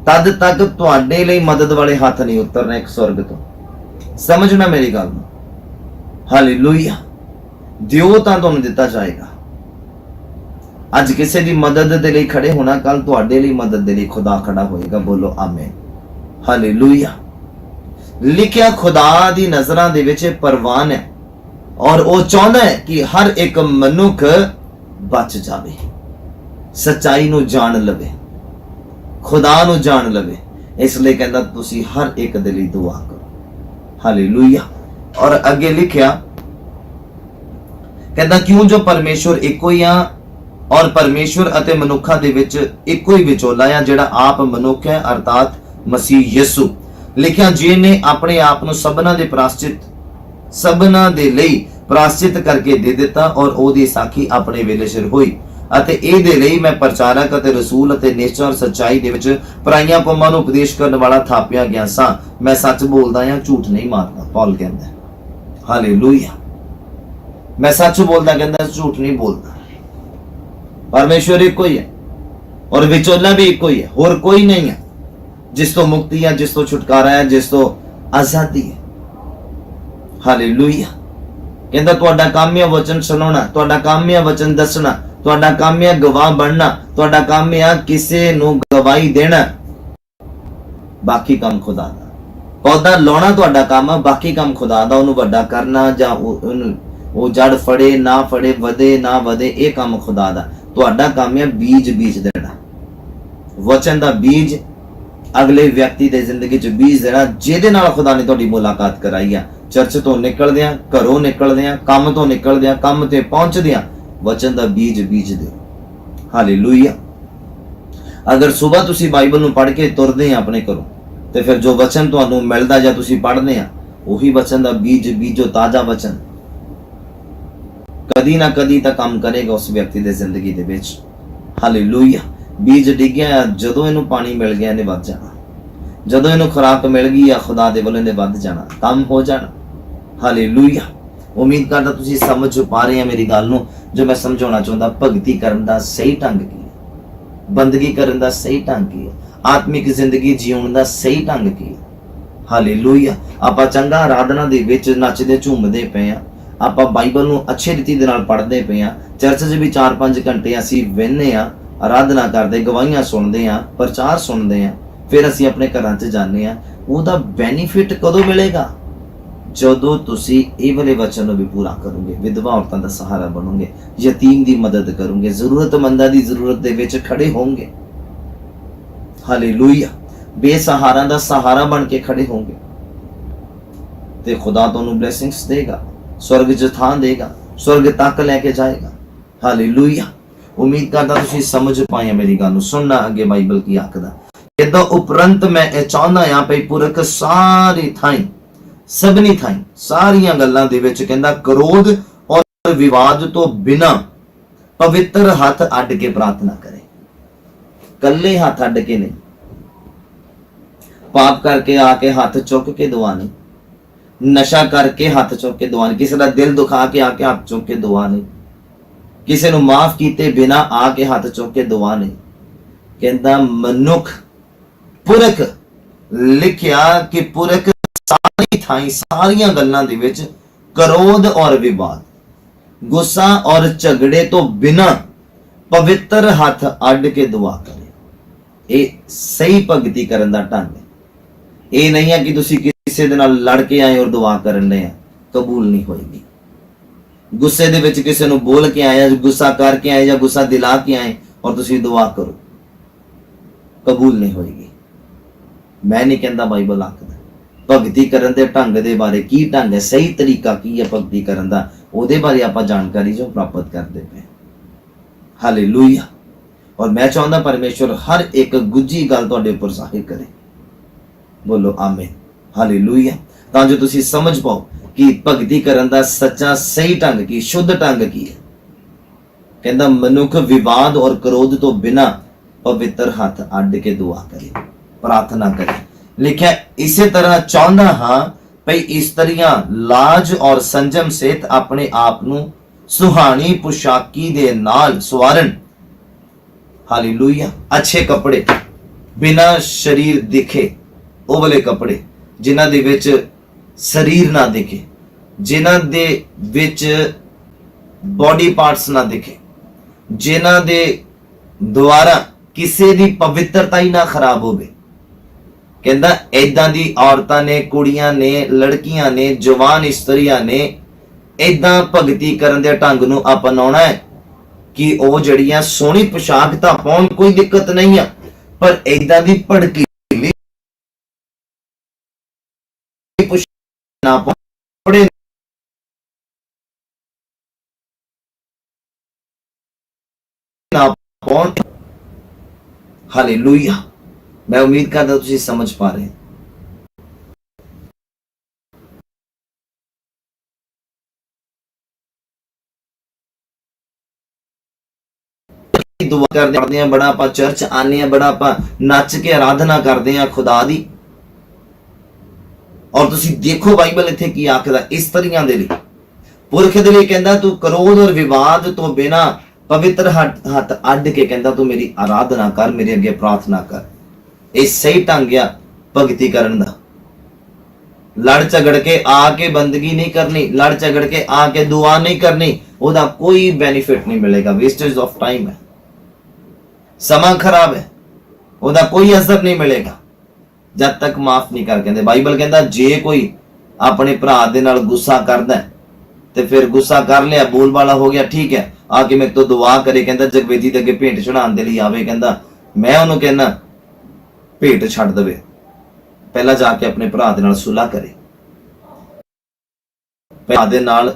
तद तक तुहाडे लई मदद वाले हाथ नहीं उतरने एक स्वर्ग तो। समझना मेरी गल। हालेलुया। दिओ तां तुहानूं दिता जाएगा। अज किसी दी मदद दे लई खड़े होना, कल तुहाडे लई मदद दे लई खुदा खड़ा होएगा। बोलो आमीन। हालेलुया। लिखिया खुदा दी नजरां दे विच परवान है, और वो चाहुंदा है कि हर एक मनुख बच जावे, सच्चाई नूं जान लवे, खुदा नूं जान लवे। इसलिए कहंदा तुसी हर एक दे लई दुआ करो। हालेलुया। और अगे लिखिया कहंदा क्यों जो परमेश्वर इको ही आ, और परमेश्वर अते मनुखा दे विच इको ही विचोला आ, जेड़ा आप मनुख है अर्थात मसीह यीशु। लिखिया जिन्हें अपने आप नूं सबना दे प्रायश्चित, सबना दे लई प्रायश्चित करके दे दिता, और ओदी साखी अपने वेले सिर हुई। अते इहदे लई मैं प्रचारक अते रसूल अते निश्चय और सच्चाई दे विच पराईयां कौमां नूं उपदेश करन वाला थापिया गया सां। मैं सच बोलदा हां, झूठ नहीं मारदा। पौल कहंदा है। हालेलुया। मैं सच बोलदा, कहंदा झूठ नहीं बोलदा। परमेश्वर इको ही है, और विचोला भी इको ही है, होर कोई नहीं है। जिस तो मुक्ति है, जिस तो छुटकारा है, जिस तो आजादी है। हालेलुया। कहंदा तुहाडा काम है वचन सुनाउणा, तुहाडा काम है वचन दसना, तुहाडा काम है गवाह बनना, तुहाडा काम है किसे नूं गवाही देना। बाकी काम खुदा दा। पौधा लाउणा तुहाडा काम है, बाकी काम खुदा दा। ओनू वड्डा करना जां वो जड़ फड़े ना फड़े, वधे ना वधे, ये काम खुदा दा। तुहाडा काम है बीज देना, वचन दा बीज अगले व्यक्ति दे जिंदगी च बीज देना, जिहदे नाल खुदा ने तुहाडी मुलाकात कराई आ। चर्च तो निकलदियां, घरों निकलदियां, काम तो निकलदियां, काम ते पहुंचदियां वचन दा बीज दिओ। हालेलुया। अगर सुबह तुसी बाइबल नूं पढ़ के तुरदे आ अपने घरों, ते फिर जो वचन तुहानूं मिलदा जां तुसी पढ़दे आ, उही वचन दा बीज बीजो ताजा वचन कदी ना कदी तां काम करेगा उस व्यक्ति दे जिंदगी दे विच। हालेलूया। बीज डिग्गिया, जदों इहनूं पानी मिल गया इहने वध जाना, जदों इहनूं खुराक मिल गई आ खुदा दे वल्लों इहने वध जाना, काम हो जाना। हालेलूया। उम्मीद करदा तुसी समझ पा रहे हैं मेरी गल नूं जो मैं समझाउणा चाहुंदा। भगती करन दा सही ढंग की है, बंदगी करन दा सही ढंग की है, आत्मिक जिंदगी जीउण दा सही ढंग की है। हालेलूया। आपां चंगा आराधना दे विच नੱਚਦੇ ਝੂਮਦੇ ਪਏ ਆ, ਆਪਾਂ ਬਾਈਬਲ ਨੂੰ ਅੱਛੇ ਰੀਤੀ ਦੇ ਨਾਲ ਪੜ੍ਹਦੇ ਪਏ ਆ, ਚਰਚ 'ਚ ਵੀ 4-5 ਘੰਟੇ ਅਸੀਂ ਵਹਿੰਦੇ ਆ, ਆਰਾਧਨਾ ਕਰਦੇ, ਗਵਾਹੀਆਂ ਸੁਣਦੇ ਆ, ਪ੍ਰਚਾਰ ਸੁਣਦੇ ਆ, ਫਿਰ ਅਸੀਂ ਆਪਣੇ ਘਰਾਂ 'ਚ ਜਾਂਦੇ ਆ। ਉਹਦਾ ਬੈਨੀਫਿਟ ਕਦੋਂ ਮਿਲੇਗਾ? ਜਦੋਂ ਤੁਸੀਂ ਇਹ ਵਾਲੇ ਵਚਨ ਨੂੰ ਵੀ ਪੂਰਾ ਕਰੋਗੇ, ਵਿਧਵਾ ਔਰਤਾਂ ਦਾ ਸਹਾਰਾ ਬਣੋਗੇ, ਯਤੀਮ ਦੀ ਮਦਦ ਕਰੋਗੇ, ਜ਼ਰੂਰਤਮੰਦਾਂ ਦੀ ਜ਼ਰੂਰਤ ਦੇ ਵਿੱਚ ਖੜੇ ਹੋਵੋਗੇ। ਹਾਲੇਲੂਇਆ। ਬੇਸਹਾਰਾ ਦਾ ਸਹਾਰਾ ਬਣ ਕੇ ਖੜੇ ਹੋਵੋਗੇ ਤੇ ਖੁਦਾ ਤੁਹਾਨੂੰ ਬਲੇਸਿੰਗਸ ਦੇਗਾ, स्वर्ग च थां देगा, स्वर्ग तक लैके जाएगा। हालेलुया। उम्मीद करता तुसीं समझ पाए मेरी गल नूं। सुनना अगे बाइबल की आखदा, इदा उपरंत मैं ये चाहना आ भई पुरख सारी थाई, सबनी थाई, सारियां गल्लां दे विच कहंदा क्रोध और विवाद तो बिना पवित्र हथ अड्ड के प्रार्थना करे। कल्ले हथ अड्ड के नहीं, पाप करके आके हथ चुक के दुआ नहीं, नशा करके हाथ चुक के दुआ नहीं, किसी का दिल दुखा के आके हाथ चुक के दुआ नहीं, किसी को माफ किए बिना आके हाथ चुक के दुआ नहीं। कहता मनुख पुरख लिखिया कि पुरख सारी थाई सारियां गल्लां दे विच क्रोध और विवाद, गुस्सा और झगड़े तो बिना पवित्र हाथ अड्ड के दुआ करे। ये सही भगती करन दा ढंग है। ये नहीं है कि तुसी किसी दे नाल लड़ के आए और दुआ करन लए, कबूल नहीं होएगी। गुस्से दे विच किसी नूं बोल के आए, गुस्सा करके आए या गुस्सा दिला के आए और तुसी दुआ करो, कबूल नहीं होएगी। मैं नहीं कहंदा, बाइबल आखदा भगती करन दे ढंग दे बारे की ढंग है, सही तरीका की है भगती करन दा, ओदे बारे आपां जानकारी जो प्राप्त करदे पे। हालेलुया। और मैं चाहुंदा परमेश्वर हर एक गुज्जी गल तुहाडे उपर ज़ाहिर करे। बोलो आमीन। हालेलुया। तां जो तुसी समझ पाओ कि भगती करन दा सच्चा सही ढंग की, शुद्ध ढंग की है। कहंदा मनुख विवाद और क्रोध तो बिना पवित्र हाथ अड्ड के दुआ करे, प्रार्थना करे। लिखा इसे तरह चाहता हाँ भई इस्त्रियां लाज और संजम सहित अपने आप नूं सुहानी पोशाकी दे नाल सवारन। हालेलुया। अच्छे कपड़े, बिना शरीर दिखे, ओ वाले कपड़े जिन्हां दे विच शरीर ना दिखे, जिन्हां दे विच बॉडी पार्ट्स ना दिखे, जिन्हां दे द्वारा किसी दी पवित्रता ही ना खराब होवे। कहंदा ऐदां दी औरतां ने, कुड़ियां ने, लड़कियां ने, जवान इस्त्रियां ने ऐदां भगती करन दे ढंग नूं अपनाउणा है कि ओ जड़ियां सोहणी पोशाक तां पाउण, कोई दिक्कत नहीं है, पर ऐदां दी भड़की ना पाउण, ना पाउण। हालेलुया। मैं उम्मीद करता तुसीं समझ पा रहे हैं। दुआ करते हैं, बड़ा आप चर्च आने हैं, बड़ा आप नच के आराधना करते हैं खुदा दी। और तुसी देखो बाइबल इत्थे की आखदा इस्त्रियां दे लई, पुरख दे लई कहंदा तू क्रोध और विवाद तो बिना पवित्र हथ अड्ड के कहंदा तू मेरी आराधना कर, मेरे अगे प्रार्थना कर। ये सही ढंग आ भगती करन दा। लड़ झगड़ के आके बंदगी नहीं करनी, लड़ झगड़ के आके दुआ नहीं करनी, ओदा कोई बेनिफिट नहीं मिलेगा, वेस्टेज ऑफ टाइम है, समा खराब है, ओदा कोई असर नहीं मिलेगा जब तक माफ नहीं कर। कहते बाइबल कहता जे कोई अपने भरा दे नाल गुस्सा करदा है ते फिर गुस्सा कर लिया, बोल वाला हो गया, ठीक है, आके मेरे तो दुआ करे, कहता जगवेदी दे अगे भेंट चढ़ाउण दे लई आवे, कहता मैं उहनूं कहना भेंट छड्ड देवे, पहला जाके अपने भरा दे नाल सुलह करे, भरा दे नाल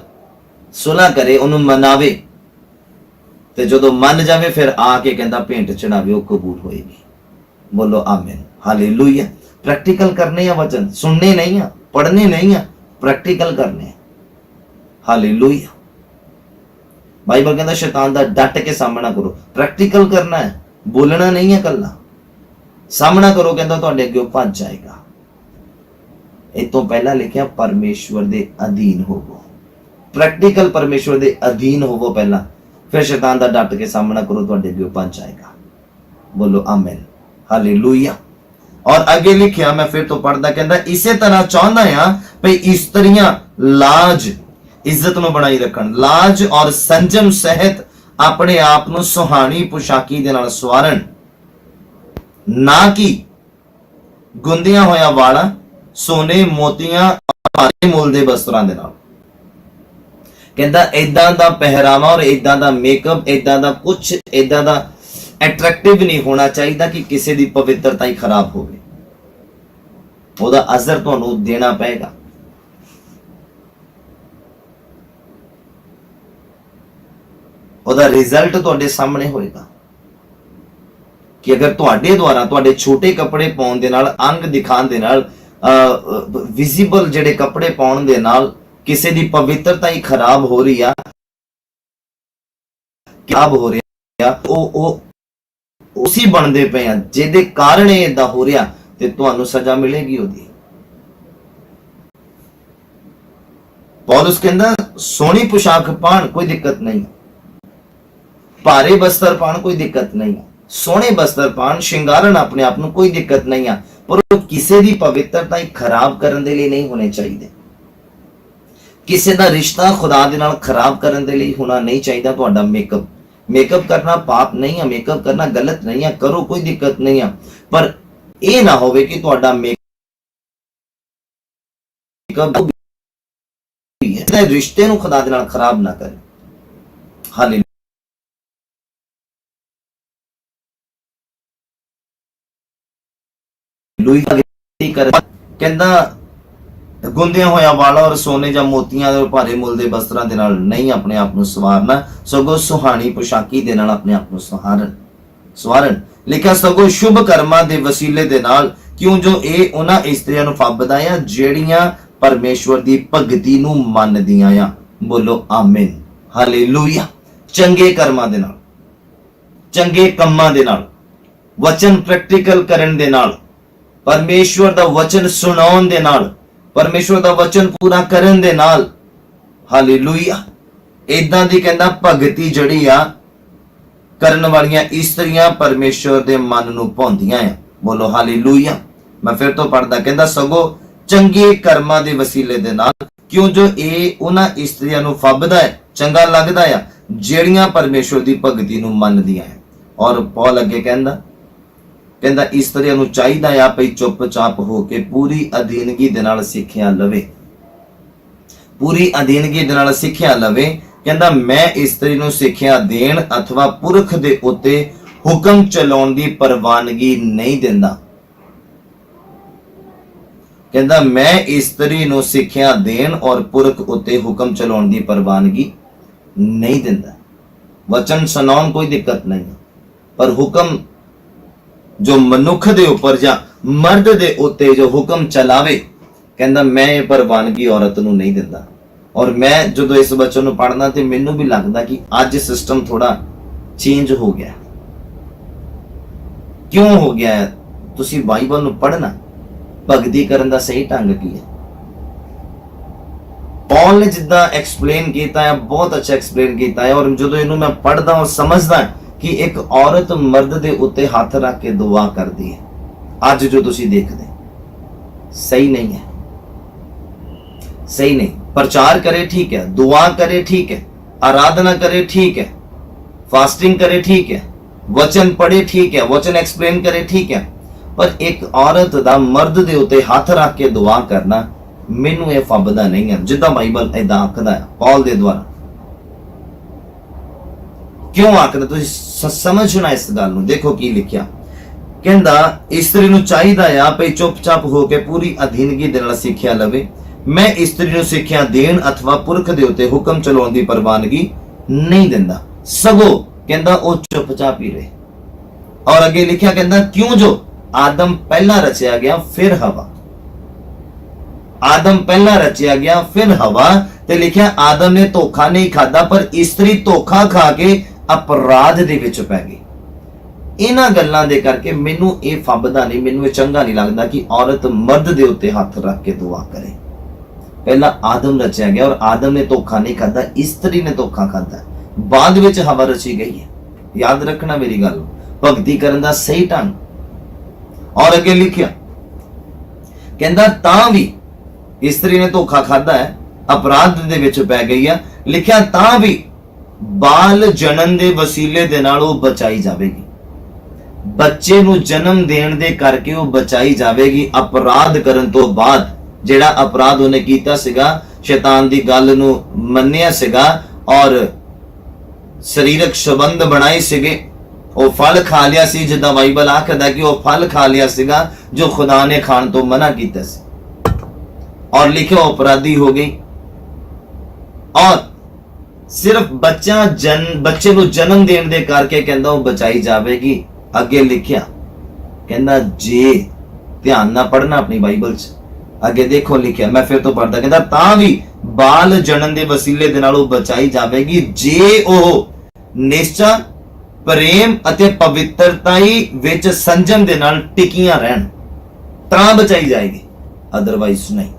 सुलह करे, उहनूं मनावे, ਤੇ ਜਦੋਂ ਮੰਨ ਜਾਵੇ ਫਿਰ ਆ ਕੇ ਕਹਿੰਦਾ ਭੇਂਟ ਚੜਾਵੇ ਉਹ ਕਬੂਲ ਹੋਏਗੀ। ਬੋਲੋ ਆਮੀਨ, ਹਾਲੇਲੂਇਆ। ਪ੍ਰੈਕਟੀਕਲ ਕਰਨੇ ਆ ਵਚਨ, ਸੁਣਨੇ ਨਹੀਂ ਆ, ਪੜ੍ਹਨੇ ਨਹੀਂ ਆ, ਪ੍ਰੈਕਟੀਕਲ ਕਰਨੇ ਆ। ਹਾਲੇਲੂਇਆ। ਬਾਈਬਲ ਕਹਿੰਦਾ ਸ਼ੈਤਾਨ ਦਾ ਡਟ ਕੇ ਸਾਹਮਣਾ ਕਰੋ। ਪ੍ਰੈਕਟੀਕਲ ਕਰਨਾ ਹੈ, ਬੋਲਣਾ ਨਹੀਂ ਹੈ ਕੱਲਾ, ਸਾਹਮਣਾ ਕਰੋ। ਕਹਿੰਦਾ ਤੁਹਾਡੇ ਅੱਗੇ ਉਹ ਭੱਜ ਜਾਏਗਾ। ਇਹ ਤੋਂ ਪਹਿਲਾਂ ਲਿਖਿਆ ਪਰਮੇਸ਼ਵਰ ਦੇ ਅਧੀਨ ਹੋਵੋ। ਪ੍ਰੈਕਟੀਕਲ ਪਰਮੇਸ਼ਵਰ ਦੇ ਅਧੀਨ ਹੋਵੋ ਪਹਿਲਾਂ, ਫਿਰ ਸ਼ੈਤਾਨ ਦਾ ਡਟ ਕੇ ਸਾਹਮਣਾ ਕਰੋ, ਤੁਹਾਡੇ ਅੱਗੇ ਉਹ ਭੱਜ ਜਾਏਗਾ। ਬੋਲੋ ਆਮੀਨ, ਹਾਲੇਲੂਇਆ। ਔਰ ਅੱਗੇ ਲਿਖਿਆ, ਮੈਂ ਫਿਰ ਤੋਂ ਪੜਦਾ, ਕਹਿੰਦਾ ਇਸੇ ਤਰ੍ਹਾਂ ਚਾਹੁੰਦਾ ਆ ਭਈ ਇਸਤਰੀਆਂ ਲਾਜ ਇੱਜ਼ਤ ਨੂੰ ਬਣਾਈ ਰੱਖਣ, ਲਾਜ ਔਰ ਸੰਜਮ ਸਹਿਤ ਆਪਣੇ ਆਪ ਨੂੰ ਸੁਹਾਣੀ ਪੁਸ਼ਾਕੀ ਦੇ ਨਾਲ ਸਵਾਰਨ, ਨਾ ਕਿ ਗੁੰਦਿਆਂ ਹੋਇਆ ਵਾਲਾਂ, ਸੋਨੇ ਮੋਤੀਆਂ ਭਾਰੇ ਮੁੱਲ ਦੇ ਵਸਤਰਾਂ ਦੇ ਨਾਲ। ਕਹਿੰਦਾ ਇਦਾਂ ਦਾ ਪਹਿਰਾਵਾ ਔਰ ਇਦਾਂ ਦਾ ਮੇਕਅਪ, ਇਦਾਂ ਦਾ ਕੁਝ ਇਦਾਂ ਦਾ ਐਟਰੈਕਟਿਵ ਨਹੀਂ ਹੋਣਾ ਚਾਹੀਦਾ ਕਿ ਕਿਸੇ ਦੀ ਪਵਿੱਤਰਤਾ ਹੀ ਖਰਾਬ ਹੋਵੇ। ਉਹਦਾ ਅਜ਼ਰ ਤੁਹਾਨੂੰ ਦੇਣਾ ਪਏਗਾ। ਉਹਦਾ ਰਿਜ਼ਲਟ ਤੁਹਾਡੇ ਸਾਹਮਣੇ ਹੋਏਗਾ ਕਿ ਅਗਰ ਤੁਹਾਡੇ ਦੁਆਰਾ ਤੁਹਾਡੇ ਛੋਟੇ ਕੱਪੜੇ ਪਾਉਣ ਦੇ ਨਾਲ, ਅੰਗ ਦਿਖਾਉਣ ਦੇ ਨਾਲ, ਵਿਜ਼ੀਬਲ ਜਿਹੜੇ ਕੱਪੜੇ ਪਾਉਣ ਦੇ ਨਾਲ ਕਿਸੇ ਦੀ ਪਵਿੱਤਰਤਾ ਹੀ ਖਰਾਬ ਹੋ ਰਹੀ ਆ, ਉਹ ਉਸੇ ਬਣਦੇ ਪਏ ਆ ਜਿਹਦੇ ਕਾਰਨ ਇਹ ਏਦਾਂ ਹੋ ਰਿਹਾ, ਤੇ ਤੁਹਾਨੂੰ ਸਜ਼ਾ ਮਿਲੇਗੀ ਉਹਦੀ। ਪੌਲੁਸ ਕਹਿੰਦਾ ਸੋਹਣੀ ਪੁਸ਼ਾਕ ਪਾਣ ਕੋਈ ਦਿੱਕਤ ਨਹੀਂ, ਭਾਰੇ ਬਸਤਰ ਪਾਣ ਕੋਈ ਦਿੱਕਤ ਨਹੀਂ, ਸੋਹਣੇ ਬਸਤਰ ਪਾਣ, ਸ਼ਿੰਗਾਰਨ ਆਪਣੇ ਆਪ ਨੂੰ ਕੋਈ ਦਿੱਕਤ ਨਹੀਂ ਆ, ਪਰ ਉਹ ਕਿਸੇ ਦੀ ਪਵਿੱਤਰਤਾ ਹੀ ਖਰਾਬ ਕਰਨ ਦੇ ਲਈ ਨਹੀਂ ਹੋਣੇ ਚਾਹੀਦੇ। ਕਿਸੇ ਦਾ ਰਿਸ਼ਤਾ ਖੁਦਾ ਦੇ ਨਾਲ ਖਰਾਬ ਕਰਨ ਦੇ ਲਈ ਹੋਣਾ ਨਹੀਂ ਚਾਹੀਦਾ। ਤੁਹਾਡਾ ਮੇਕਅਪ ਕਰਨਾ ਪਾਪ ਨਹੀਂ ਆ, ਮੇਕਅਪ ਕਰਨਾ ਗਲਤ ਨਹੀਂ ਆ, ਕਰੋ, ਕੋਈ ਦਿੱਕਤ ਨਹੀਂ ਆ, ਪਰ ਇਹ ਨਾ ਹੋਵੇ ਕਿ ਤੁਹਾਡਾ ਮੇਕਅਪ ਰਿਸ਼ਤੇ ਨੂੰ ਖੁਦਾ ਦੇ ਨਾਲ ਖਰਾਬ ਨਾ ਕਰੇ। ਹਾਲੇਲੂਇਆ। ਕਹਿੰਦਾ ਗੁੰਦਿਆਂ ਹੋਇਆ ਵਾਲਾਂ ਔਰ ਸੋਨੇ ਜਾਂ ਮੋਤੀਆਂ ਦੇ ਭਾਰੇ ਮੁੱਲ ਦੇ ਵਸਤਰਾਂ ਦੇ ਨਾਲ ਨਹੀਂ ਆਪਣੇ ਆਪ ਨੂੰ ਸਵਾਰਨਾ, ਸਗੋਂ ਸੁਹਾਣੀ ਪੁਸ਼ਾਕੀ ਦੇ ਨਾਲ ਆਪਣੇ ਆਪ ਨੂੰ ਸਵਾਰਨ। ਲਿਖਿਆ ਸਗੋਂ ਸ਼ੁਭ ਕਰਮਾਂ ਦੇ ਵਸੀਲੇ ਦੇ ਨਾਲ, ਕਿਉਂ ਜੋ ਇਹ ਉਹਨਾਂ ਇਸਤਰੀਆਂ ਨੂੰ ਫੱਬਦਾ ਆ ਜਿਹੜੀਆਂ ਪਰਮੇਸ਼ਵਰ ਦੀ ਭਗਤੀ ਨੂੰ ਮੰਨਦੀਆਂ ਆ। ਬੋਲੋ ਆਮੀਨ, ਹਾਲੇਲੂਇਆ। ਚੰਗੇ ਕਰਮਾਂ ਦੇ ਨਾਲ, ਚੰਗੇ ਕੰਮਾਂ ਦੇ ਨਾਲ, ਵਚਨ ਪ੍ਰੈਕਟੀਕਲ ਕਰਨ ਦੇ ਨਾਲ, ਪਰਮੇਸ਼ਵਰ ਦਾ ਵਚਨ ਸੁਣਾਉਣ ਦੇ ਨਾਲ, ਪਰਮੇਸ਼ਵਰ ਦਾ ਵਚਨ ਪੂਰਾ ਕਰਨ ਦੇ ਨਾਲ। ਹਾਲੇਲੂਇਆ। ਇਦਾਂ ਦੀ ਕਹਿੰਦਾ ਭਗਤੀ ਜਿਹੜੀ ਆ ਕਰਨ ਵਾਲੀਆਂ ਇਸਤਰੀਆਂ ਪਰਮੇਸ਼ਵਰ ਦੇ ਮਨ ਨੂੰ ਭਾਉਂਦੀਆਂ ਆ। ਬੋਲੋ ਹਾਲੇਲੂਇਆ। ਮੈਂ ਫਿਰ ਤੋਂ ਪੜਦਾ, ਕਹਿੰਦਾ ਸਗੋਂ ਚੰਗੇ ਕਰਮਾਂ ਦੇ ਵਸੀਲੇ ਦੇ ਨਾਲ, ਕਿਉਂ ਜੋ ਇਹ ਉਹਨਾਂ ਇਸਤਰੀਆਂ ਨੂੰ ਫੱਬਦਾ ਹੈ, ਚੰਗਾ ਲੱਗਦਾ ਆ ਜਿਹੜੀਆਂ ਪਰਮੇਸ਼ਵਰ ਦੀ ਭਗਤੀ ਨੂੰ ਮੰਨਦੀਆਂ ਆ। ਔਰ ਪੌਲ ਅੱਗੇ ਕਹਿੰਦਾ ਇਸਤਰੀਆਂ ਨੂੰ ਚਾਹੀਦਾ ਆ ਭਈ ਚੁੱਪਚਾਪ ਹੋ ਕੇ ਪੂਰੀ ਅਧੀਨਗੀ ਦੇ ਨਾਲ ਸਿੱਖਿਆ ਲਵੇ, ਪੂਰੀ ਅਧੀਨਗੀ ਦੇ ਨਾਲ ਸਿੱਖਿਆ ਲਵੇ। ਕਹਿੰਦਾ ਮੈਂ ਇਸਤਰੀ ਨੂੰ ਸਿੱਖਿਆ ਦੇਣ ਅਥਵਾ ਪੁਰਖ ਦੇ ਉੱਤੇ ਹੁਕਮ ਚਲਾਉਣ ਦੀ ਪ੍ਰਵਾਨਗੀ ਨਹੀਂ ਦਿੰਦਾ। ਕਹਿੰਦਾ ਮੈਂ ਇਸਤਰੀ ਨੂੰ ਸਿੱਖਿਆ ਦੇਣ ਔਰ ਪੁਰਖ ਉੱਤੇ ਹੁਕਮ ਚਲਾਉਣ ਦੀ ਪ੍ਰਵਾਨਗੀ ਨਹੀਂ ਦਿੰਦਾ। ਵਚਨ ਸੁਣਾਉਣ ਕੋਈ ਦਿੱਕਤ ਨਹੀਂ, ਪਰ ਹੁਕਮ ਜੋ ਮਨੁੱਖ ਦੇ ਉੱਪਰ ਜਾਂ ਮਰਦ ਦੇ ਉੱਤੇ ਜੋ ਹੁਕਮ ਚਲਾਵੇ, ਕਹਿੰਦਾ ਮੈਂ ਇਹ ਪ੍ਰਵਾਨਗੀ ਔਰਤ ਨੂੰ ਨਹੀਂ ਦਿੰਦਾ। ਔਰ ਮੈਂ ਜਦੋਂ ਇਸ ਵਚਨ ਨੂੰ ਪੜ੍ਹਨਾ ਤੇ ਮੈਨੂੰ ਵੀ ਲੱਗਦਾ ਕਿ ਅੱਜ ਸਿਸਟਮ ਥੋੜਾ ਚੇਂਜ ਹੋ ਗਿਆ। ਕਿਉਂ ਹੋ ਗਿਆ? ਤੁਸੀਂ ਬਾਈਬਲ ਨੂੰ ਪੜ੍ਹਨਾ, ਭਗਤੀ ਕਰਨ ਦਾ ਸਹੀ ਢੰਗ ਕੀ ਹੈ। ਪੌਲ ਨੇ ਜਿੱਦਾਂ ਐਕਸਪਲੇਨ ਕੀਤਾ ਹੈ, ਬਹੁਤ ਅੱਛਾ ਐਕਸਪਲੇਨ ਕੀਤਾ ਹੈ। ਔਰ ਜਦੋਂ ਇਹਨੂੰ ਮੈਂ ਪੜ੍ਹਦਾ ਔਰ ਸਮਝਦਾ ਕਿ ਇੱਕ ਔਰਤ ਮਰਦ ਦੇ ਉੱਤੇ ਹੱਥ ਰੱਖ ਕੇ ਦੁਆ ਕਰਦੀ ਹੈ, ਅੱਜ ਜੋ ਤੁਸੀਂ ਦੇਖਦੇ ਸਹੀ ਨਹੀਂ ਹੈ, ਸਹੀ ਨਹੀਂ। प्रचार करे ठीक है, दुआ करे ठीक है, आराधना करे ठीक है, फास्टिंग करे ठीक है, वचन पढ़े ठीक है, वचन एक्सप्लेन करे ठीक है, पर एक औरत दा मर्द दे उत्ते हाथ रख के दुआ करना मैनू ये फबदा नहीं है, जिद्दां बाइबल इदां आखदा है पौल दे द्वारा। क्यों आखदा? तुसीं समझना इस गल नूं। देखो की लिखिया, कहंदा इस्त्री नूं चाहीदा आ भई चुपचाप हो के पूरी अधीनगी दे नाल सिੱਖਿਆ लवे। मैं इस्त्री नूं सिੱਖਿਆ देण अथवा पुरख दे उत्ते हुक्म चलाउण दी प्रवानगी नहीं दिंदा, सगों कहता वो चुपचाप ही रहे। और अगे लिखा कहता क्यों जो आदम पहला रचिया गया फिर हवा, आदम पहला रचिया गया फिर हवा, ते लिखा आदम ने धोखा नहीं खादा पर इस्त्री धोखा खा के अपराध दे विच पै गई। इन्हां गल्लां दे करके मैनू ये फबदा नहीं, मैनू ये चंगा नहीं लगता कि औरत मर्द दे उत्ते हाथ रख के दुआ करे। पहला आदम रचिया गया और आदम ने धोखा नहीं खादा, स्त्री ने धोखा खादा, बाद विच हवा रची गई है। याद रखना मेरी गल, भगती करन दा सही ढंग। और अगे लिखिया कहंदा तां भी स्त्री ने धोखा खादा है, अपराध दे विच पै गई है। लिखिया तां भी बाल जनन दे वसीले दे नाल ओह बचाई जावेगी, बच्चे नूं जन्म देण दे करके ओह बचाई जावेगी। अपराध करन तो बाद जेड़ा अपराध उन्हें कीता सीगा, शैतान दी गल नूं मन्निया सीगा और शरीरक संबंध बनाए सीगे, ਉਹ फल खा लिया सी, जिदा बाइबल आखदा कि ਉਹ फल खा लिया सीगा जो खुदा ने खाण तो मना कीता सी, और लिखे अपराधी हो गई। और सिर्फ बच्चे ਨੂੰ जन्म देण दे करके कहंदा ਉਹ बचाई जावेगी। अगे लिखिया कहंदा जे ध्यान ना पढ़ना अपनी बाइबल च, अगे देखो लिखिया, मैं फिर तो पढ़दा, कहंदा तां भी बाल जनन दे वसीले दे नाल ਉਹ बचाई जावेगी जे ਉਹ निश्चा प्रेम अते पवित्रताई विच संजम दे नाल टिकियां रहन, तां बचाई जाएगी, अदरवाइज नहीं।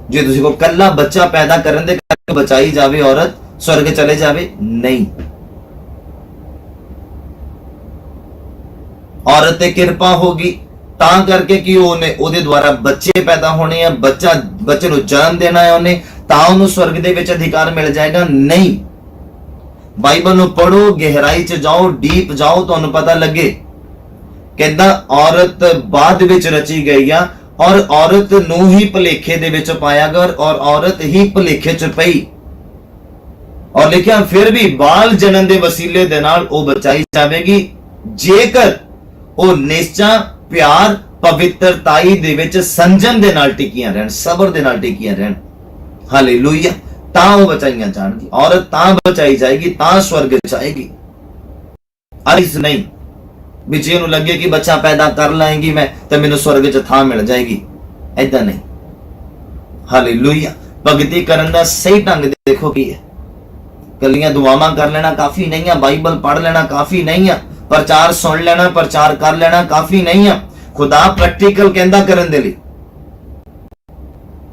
जे तुसी को कल्ला बच्चा पैदा करन दे करके बचाई जावे औरत स्वर्ग चले जावे, नहीं। औरत ते किरपा होगी तां करके कि ओने ओदे द्वारा बच्चे पैदा होने हैं, बच्चे नूं जन्म देना है ओने, तां ओनूं स्वर्ग दे विच अधिकार मिल जाएगा, नहीं। बाइबल नूं पढ़ो, गहराई च जाओ, डीप जाओ, तुहानूं पता लगे। कहंदा औरत बाद विच रची गई आ और औरत नूं ही भुलेखे दे विच पाया गया और औरत ही भुलेखे च पई। और लिखिया फिर भी बाल जनन दे वसीले दे नाल ओ बचाई जावेगी जेकर ओ निश्चा प्यार पवित्रताई दे विच संजम दे नाल टिकियां रहन, सबर दे नाल टिकियां रहन। हालेलुया। तां वो बचाइयां जाएगी, औरत तां बचाई जाएगी, तां स्वर्ग जाएगी। अरिस नहीं भी जे नूं लगे कि बच्चा पैदा कर लाएंगी मैं तो मैनूं स्वर्ग च थां मिल जाएगी, ऐदा नहीं। हालेलुया। भगती करन दा सही ढंग देखो की है, कलियां दुआवां कर लेना काफी नहीं है, बाइबल पढ़ लेना काफी नहीं है, प्रचार सुन लेना, प्रचार कर लेना काफी नहीं है। खुदा प्रैक्टिकल कहंदा करन दे लई,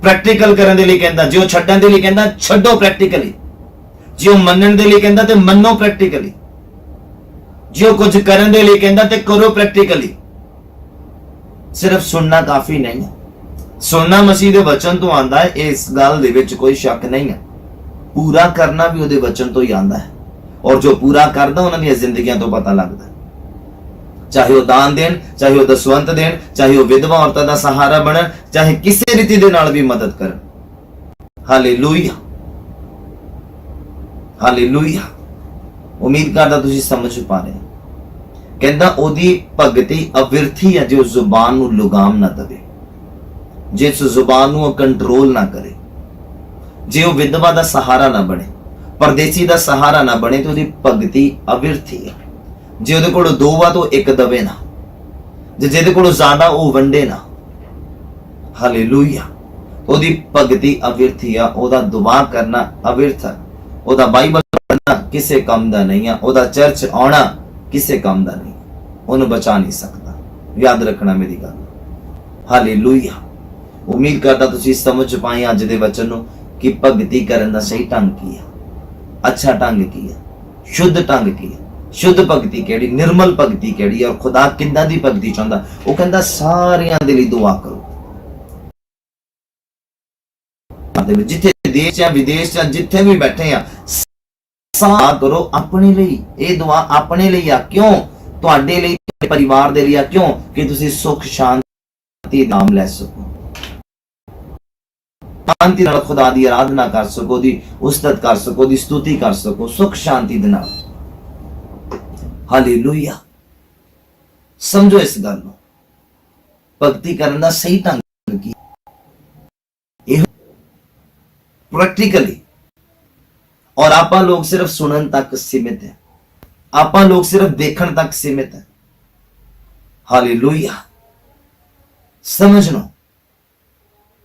प्रैक्टिकल करन दे लई कहंदा, जो छड्डण दे लई कहंदा छड्डो प्रैक्टिकली, जो मनण दे लई कहंदा ते मन्नो प्रैक्टिकली, जो कुछ करन दे लई कहंदा ते करो प्रैक्टिकली। सिर्फ सुनना काफी नहीं है। सुनना मसीह दे वचन तो आंदा है, इस गल दे विच कोई शक नहीं है। पूरा करना भी उहदे वचन तो ही आंदा है, और जो पूरा करदा उन्हां दी जिंदगियां तो पता लगदा है। चाहे वह दान देन, चाहे वह दसवंत देन, चाहे वह विधवा औरतां दा सहारा बनन, चाहे किसी रीति दे नाल भी मदद करन। Hallelujah, hallelujah. उम्मीद करदा तुसीं समझ पा रहे। कहंदा ओदी भगती अविरथी है जो जुबान नूं लुगाम ना दवे, जिस जुबान नूं कंट्रोल ना करे, जे वो विधवा दा सहारा ना बने, परदेसी दा सहारा ना बने, तो ओदी भगती अविरथी है। जे ਉਹਦੇ ਕੋਲ ਦੋ ਵਾ तो एक दबे ना, जे ਜਿਹਦੇ ਕੋਲ ਜ਼ਿਆਦਾ ਉਹ ਵੰਡੇ ਨਾ। ਹਾਲੇਲੂਇਆ। ਉਹਦੀ ਭਗਤੀ ਅਵਿਰਥੀ ਆ, ਉਹਦਾ ਦੁਆ ਕਰਨਾ ਅਵਿਰਥ ਹੈ, ਉਹਦਾ ਬਾਈਬਲ ਪੜ੍ਹਨਾ ਕਿਸੇ ਕੰਮ ਦਾ ਨਹੀਂ ਆ, ਉਹਦਾ ਚਰਚ ਆਉਣਾ ਕਿਸੇ ਕੰਮ ਦਾ ਨਹੀਂ, ਉਹਨੂੰ ਬਚਾ ਨਹੀਂ ਸਕਦਾ। ਯਾਦ ਰੱਖਣਾ ਮੇਰੀ ਗੱਲ। ਹਾਲੇਲੂਇਆ। ਉਮੀਦ ਕਰਦਾ ਤੁਸੀਂ ਸਮਝ ਪਾਏ ਅੱਜ ਦੇ ਵਚਨ ਨੂੰ ਕਿ ਭਗਤੀ ਕਰਨ ਦਾ ਸਹੀ ਢੰਗ ਕੀ ਹੈ, ਅੱਛਾ ਢੰਗ ਕੀ ਹੈ, शुद्ध ढंग की है। शुद्ध भगती केड़ी, निर्मल भगती केड़ी, और खुदा किदां दी भगती चाहता। वो कहंदा सारियां दे लई दुआ करो, जिथे देश या विदेश या जिथे भी बैठे हैं दुआ करो अपने लिए। ये दुआ अपने लिए आ, क्यों? तुहाडे लिए, तुहाडे परिवार दे लिए, क्यों? कि तुसीं सुख शांति नाम ले सको, शांति नाल खुदा दी आराधना कर सको, दी उस्तत कर सको, दी स्तुति कर सको, सुख शांति दे नाल। हालेलुया। समझो इस गल नूं, भगती करन दा सही ढंग की प्रैक्टिकली, और आपां लोग सिर्फ सुनन तक सीमित है। ਆਪਾਂ ਲੋਕ ਸਿਰਫ ਦੇਖਣ ਤੱਕ ਸੀਮਿਤ ਹੈ। ਹਾਲੇਲੂਇਆ।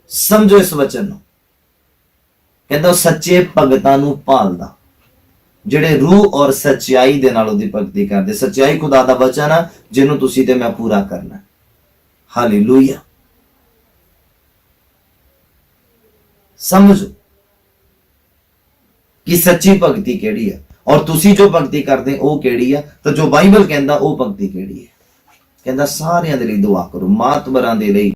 ਸਮਝੋ ਇਸ ਵਚਨ ਨੂੰ। ਕਹਿੰਦਾ ਸੱਚੇ ਭਗਤਾਂ ਨੂੰ ਭਾਲਦਾ, ਜਿਹੜੇ ਰੂਹ ਔਰ ਸੱਚਾਈ ਦੇ ਨਾਲ ਉਹਦੀ ਭਗਤੀ ਕਰਦੇ। ਸੱਚਾਈ ਖੁਦਾ ਦਾ ਵਚਨ ਆ ਜਿਹਨੂੰ ਤੁਸੀਂ ਤੇ ਮੈਂ ਪੂਰਾ ਕਰਨਾ। ਹਾਲੇਲੂਇਆ। ਸਮਝੋ ਕਿ ਸੱਚੀ ਭਗਤੀ ਕਿਹੜੀ ਹੈ ਔਰ ਤੁਸੀਂ ਜੋ ਭਗਤੀ ਕਰਦੇ ਉਹ ਕਿਹੜੀ ਹੈ। ਤਾਂ ਜੋ ਬਾਈਬਲ ਕਹਿੰਦਾ ਉਹ ਭਗਤੀ ਕਿਹੜੀ ਹੈ। ਕਹਿੰਦਾ ਸਾਰਿਆਂ ਦੇ ਲਈ ਦੁਆ ਕਰੋ, ਮਾਤਬਰਾਂ ਦੇ ਲਈ,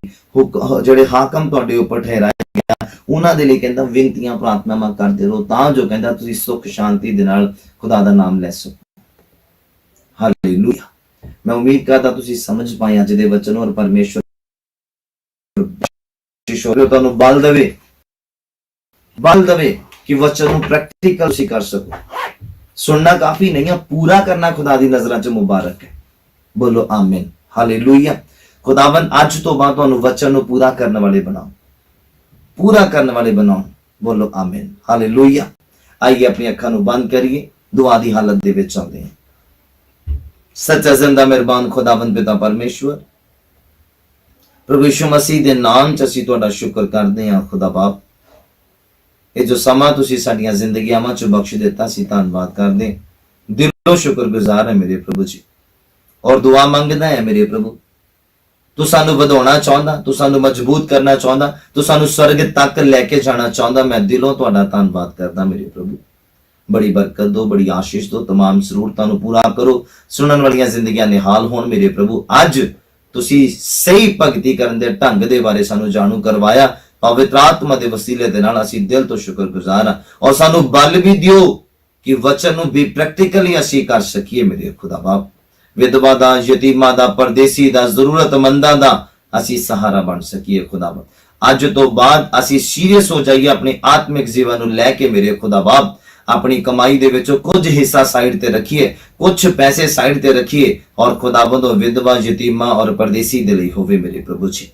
ਜਿਹੜੇ ਹਾਕਮ ਤੁਹਾਡੇ ਉੱਪਰ ਠਹਿਰਾਏ ਗਿਆ ਉਹਨਾਂ ਦੇ ਲਈ ਕਹਿੰਦਾ ਵਿਨਤੀਆਂ ਪ੍ਰਾਰਥਨਾਵਾਂ ਕਰਦੇ ਰਹੋ, ਤਾਂ ਜੋ ਕਹਿੰਦਾ ਤੁਸੀਂ ਸੁੱਖ ਸ਼ਾਂਤੀ ਦੇ ਨਾਲ ਖੁਦਾ ਦਾ ਨਾਮ ਲੈ ਸਕੋ। ਹਾਲੇਲੂਇਆ। ਮੈਂ ਉਮੀਦ ਕਰਦਾ ਤੁਸੀਂ ਸਮਝ ਪਾਏ ਅੱਜ ਦੇ ਵਚਨ ਔਰ ਪਰਮੇਸ਼ਵਰ ਤੁਹਾਨੂੰ ਬਲ ਦੇਵੇ ਕਿ ਵਚਨ ਨੂੰ ਪ੍ਰੈਕਟੀਕਲ ਤੁਸੀਂ ਕਰ ਸਕੋ। ਸੁਣਨਾ ਕਾਫੀ ਨਹੀਂ ਹੈ, ਪੂਰਾ ਕਰਨਾ ਖੁਦਾ ਦੀ ਨਜ਼ਰਾਂ 'ਚ ਮੁਬਾਰਕ ਹੈ। ਬੋਲੋ ਆਮੀਨ। ਹਾਲੇਲੂਇਆ। ਖੁਦਾਵੰਦ ਅੱਜ ਤੋਂ ਬਾਅਦ ਤੁਹਾਨੂੰ ਵਚਨ ਨੂੰ ਪੂਰਾ ਕਰਨ ਵਾਲੇ ਬਣਾਓ। ਬੋਲੋ ਆਮੀਨ। ਹਾਲੇਲੂਇਆ। ਆਈਏ ਆਪਣੀ ਅੱਖਾਂ ਨੂੰ ਬੰਦ ਕਰੀਏ, ਦੁਆ ਦੀ ਹਾਲਤ ਦੇ ਵਿੱਚ ਆਉਂਦੇ ਹਾਂ। ਸੱਚਾ ਜ਼ਿੰਦਾ ਮਿਹਰਬਾਨ ਖੁਦਾਵੰਦ ਪਿਤਾ ਪਰਮੇਸ਼ਵਰ, ਪ੍ਰਭੂ ਯਿਸੂ ਮਸੀਹ ਦੇ ਨਾਮ 'ਚ ਅਸੀਂ ਤੁਹਾਡਾ ਸ਼ੁਕਰ ਕਰਦੇ ਹਾਂ। ਖੁਦਾ ਬਾਪ, ਇਹ ਜੋ ਸਮਾਂ ਤੁਸੀਂ ਸਾਡੀਆਂ ਜ਼ਿੰਦਗੀਆਂ 'ਚ ਬਖਸ਼ ਦਿੱਤਾ, ਸੀ ਧੰਨਵਾਦ ਕਰਦੇ, ਦਿਲੋਂ ਸ਼ੁਕਰਗੁਜ਼ਾਰ ਹੈ ਮੇਰੇ ਪ੍ਰਭੂ ਜੀ। ਔਰ ਦੁਆ ਮੰਗਦਾ ਹੈ ਮੇਰੇ ਪ੍ਰਭੂ, ਤੂੰ ਸਾਨੂੰ ਵਧਾਉਣਾ ਚਾਹੁੰਦਾ, ਤੂੰ ਸਾਨੂੰ ਮਜ਼ਬੂਤ ਕਰਨਾ ਚਾਹੁੰਦਾ, ਤੂੰ ਸਾਨੂੰ ਸਵਰਗ ਤੱਕ ਲੈ ਕੇ ਜਾਣਾ ਚਾਹੁੰਦਾ। ਮੈਂ ਦਿਲੋਂ ਤੁਹਾਡਾ ਧੰਨਵਾਦ ਕਰਦਾ ਮੇਰੇ ਪ੍ਰਭੂ। ਬੜੀ ਬਰਕਤ ਦੋ, ਬੜੀ ਆਸ਼ੀਸ਼ ਦੋ, तमाम ਜ਼ਰੂਰਤਾਂ ਨੂੰ ਪੂਰਾ ਕਰੋ। ਸੁਣਨ ਵਾਲੀਆਂ ਜ਼ਿੰਦਗੀਆਂ ਨਿਹਾਲ ਹੋਣ ਮੇਰੇ ਪ੍ਰਭੂ। ਅੱਜ ਤੁਸੀਂ ਸਹੀ ਭਗਤੀ ਕਰਨ ਦੇ ਢੰਗ ਦੇ ਬਾਰੇ ਸਾਨੂੰ ਜਾਣੂ ਕਰਵਾਇਆ। ਪਵਿੱਤਰ ਆਤਮਾ ਦੇ ਵਸੀਲੇ ਦੇ ਨਾਲ ਅਸੀਂ ਦਿਲ ਤੋਂ ਸ਼ੁਕਰਗੁਜ਼ਾਰ ਹਾਂ। ਔਰ ਸਾਨੂੰ ਬਲ ਵੀ ਦਿਓ ਕਿ ਵਚਨ ਨੂੰ ਵੀ ਪ੍ਰੈਕਟੀਕਲੀ ਅਸੀਂ ਕਰ ਸਕੀਏ ਮੇਰੇ ਖੁਦਾ ਬਾਪ। ਵਿਧਵਾ ਦਾ, ਯਤੀਮਾਂ ਦਾ, ਪਰਦੇਸੀ ਦਾ, ਜ਼ਰੂਰਤਮੰਦਾਂ ਦਾ ਅਸੀਂ ਸਹਾਰਾ ਬਣ ਸਕੀਏ ਖੁਦਾ ਬਾਪ। ਅੱਜ ਤੋਂ ਬਾਅਦ ਅਸੀਂ ਸੀਰੀਅਸ ਹੋ ਜਾਈਏ ਆਪਣੇ ਆਤਮਿਕ ਜੀਵਨ ਨੂੰ ਲੈ ਕੇ ਮੇਰੇ ਖੁਦਾ ਬਾਪ। ਆਪਣੀ ਕਮਾਈ ਦੇ ਵਿੱਚੋਂ ਕੁਝ ਹਿੱਸਾ ਸਾਈਡ ਤੇ ਰੱਖੀਏ, ਕੁਝ ਪੈਸੇ ਸਾਈਡ ਤੇ ਰੱਖੀਏ ਔਰ ਖੁਦਾਵੰਦ ਵਿਧਵਾ, ਯਤੀਮਾਂ ਔਰ ਪਰਦੇਸੀ ਦੇ ਲਈ ਹੋਵੇ ਮੇਰੇ ਪ੍ਰਭੂ ਜੀ।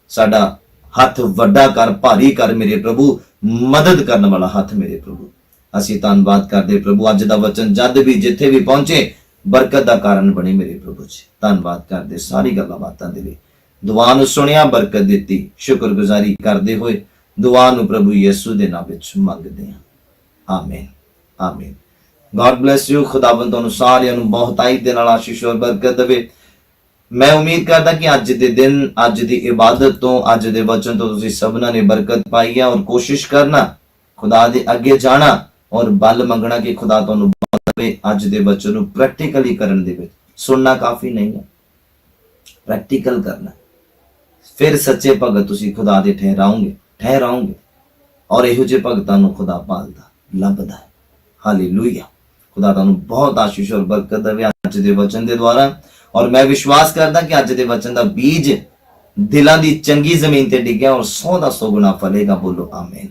ਸਾਡਾ ਹੱਥ ਵੱਡਾ ਕਰ, ਭਾਰੀ ਕਰ ਮੇਰੇ ਪ੍ਰਭੂ, ਮਦਦ ਕਰਨ ਵਾਲਾ ਹੱਥ ਮੇਰੇ ਪ੍ਰਭੂ। ਅਸੀਂ ਧੰਨਵਾਦ ਕਰਦੇ ਪ੍ਰਭੂ, ਅੱਜ ਦਾ ਵਚਨ ਜਦ ਵੀ ਜਿੱਥੇ ਵੀ ਪਹੁੰਚੇ ਬਰਕਤ ਦਾ ਕਾਰਨ ਬਣੇ ਮੇਰੇ ਪ੍ਰਭੂ ਜੀ। ਧੰਨਵਾਦ ਕਰਦੇ ਸਾਰੀ ਗੱਲਾਂ ਬਾਤਾਂ ਦੇ ਲਈ। ਦੁਆ ਨੂੰ ਸੁਣਿਆ, ਬਰਕਤ ਦਿੱਤੀ, ਸ਼ੁਕਰਗੁਜ਼ਾਰੀ ਕਰਦੇ ਹੋਏ ਦੁਆ ਨੂੰ ਪ੍ਰਭੂ ਯਿਸੂ ਦੇ ਨਾਮ ਵਿੱਚ ਮੰਗਦੇ ਹਾਂ। ਆਮੀਨ। ਆਮੀਨ। God bless you. ਖੁਦਾਵੰਦ ਤੁਹਾਨੂੰ ਸਾਰਿਆਂ ਨੂੰ ਬਹੁਤਾਈ ਦੇ ਨਾਲ ਆਸ਼ੀਸ਼ ਔਰ ਬਰਕਤ ਦੇਵੇ। ਮੈਂ ਉਮੀਦ ਕਰਦਾ ਕਿ ਅੱਜ ਦੇ ਦਿਨ, ਅੱਜ ਦੀ ਇਬਾਦਤ ਤੋਂ, ਅੱਜ ਦੇ ਵਚਨ ਤੋਂ ਤੁਸੀਂ ਸਭਨਾਂ ਨੇ ਬਰਕਤ ਪਾਈ ਹੈ। ਔਰ ਕੋਸ਼ਿਸ਼ ਕਰਨਾ ਖੁਦਾ ਦੇ ਅੱਗੇ ਜਾਣਾ ਔਰ ਬਲ ਮੰਗਣਾ ਕਿ ਖੁਦਾ ਤੁਹਾਨੂੰ ਅੱਜ ਦੇ ਵਚਨ ਨੂੰ ਪ੍ਰੈਕਟੀਕਲੀ ਕਰਨ ਦੇ ਵਿੱਚ। ਸੁਣਨਾ ਕਾਫੀ ਨਹੀਂ ਹੈ, ਪ੍ਰੈਕਟੀਕਲ ਕਰਨਾ। ਫਿਰ ਸੱਚੇ ਭਗਤ ਤੁਸੀਂ ਖੁਦਾ ਦੇ ਠਹਿਰਾਓਗੇ ਔਰ ਇਹੋ ਜਿਹੇ ਭਗਤਾਂ ਨੂੰ ਖੁਦਾ ਭਾਲਦਾ, ਲੱਭਦਾ ਹੈ। ਹਾਲੇਲੂਇਆ। ਖੁਦਾ ਤੁਹਾਨੂੰ ਬਹੁਤ ਆਸ਼ੀਸ਼ ਔਰ ਬਰਕਤ ਦੇਵੇ ਅੱਜ ਦੇ ਵਚਨ ਦੇ ਦੁਆਰਾ। ਔਰ ਮੈਂ ਵਿਸ਼ਵਾਸ ਕਰਦਾ ਕਿ ਅੱਜ ਦੇ ਵਚਨ ਦਾ ਬੀਜ ਦਿਲਾਂ ਦੀ ਚੰਗੀ ਜ਼ਮੀਨ ਤੇ ਡਿੱਗਿਆ ਔਰ 100 ਦਾ 100 ਗੁਣਾ ਫਲੇਗਾ। ਬੋਲੋ ਆਮੀਨ।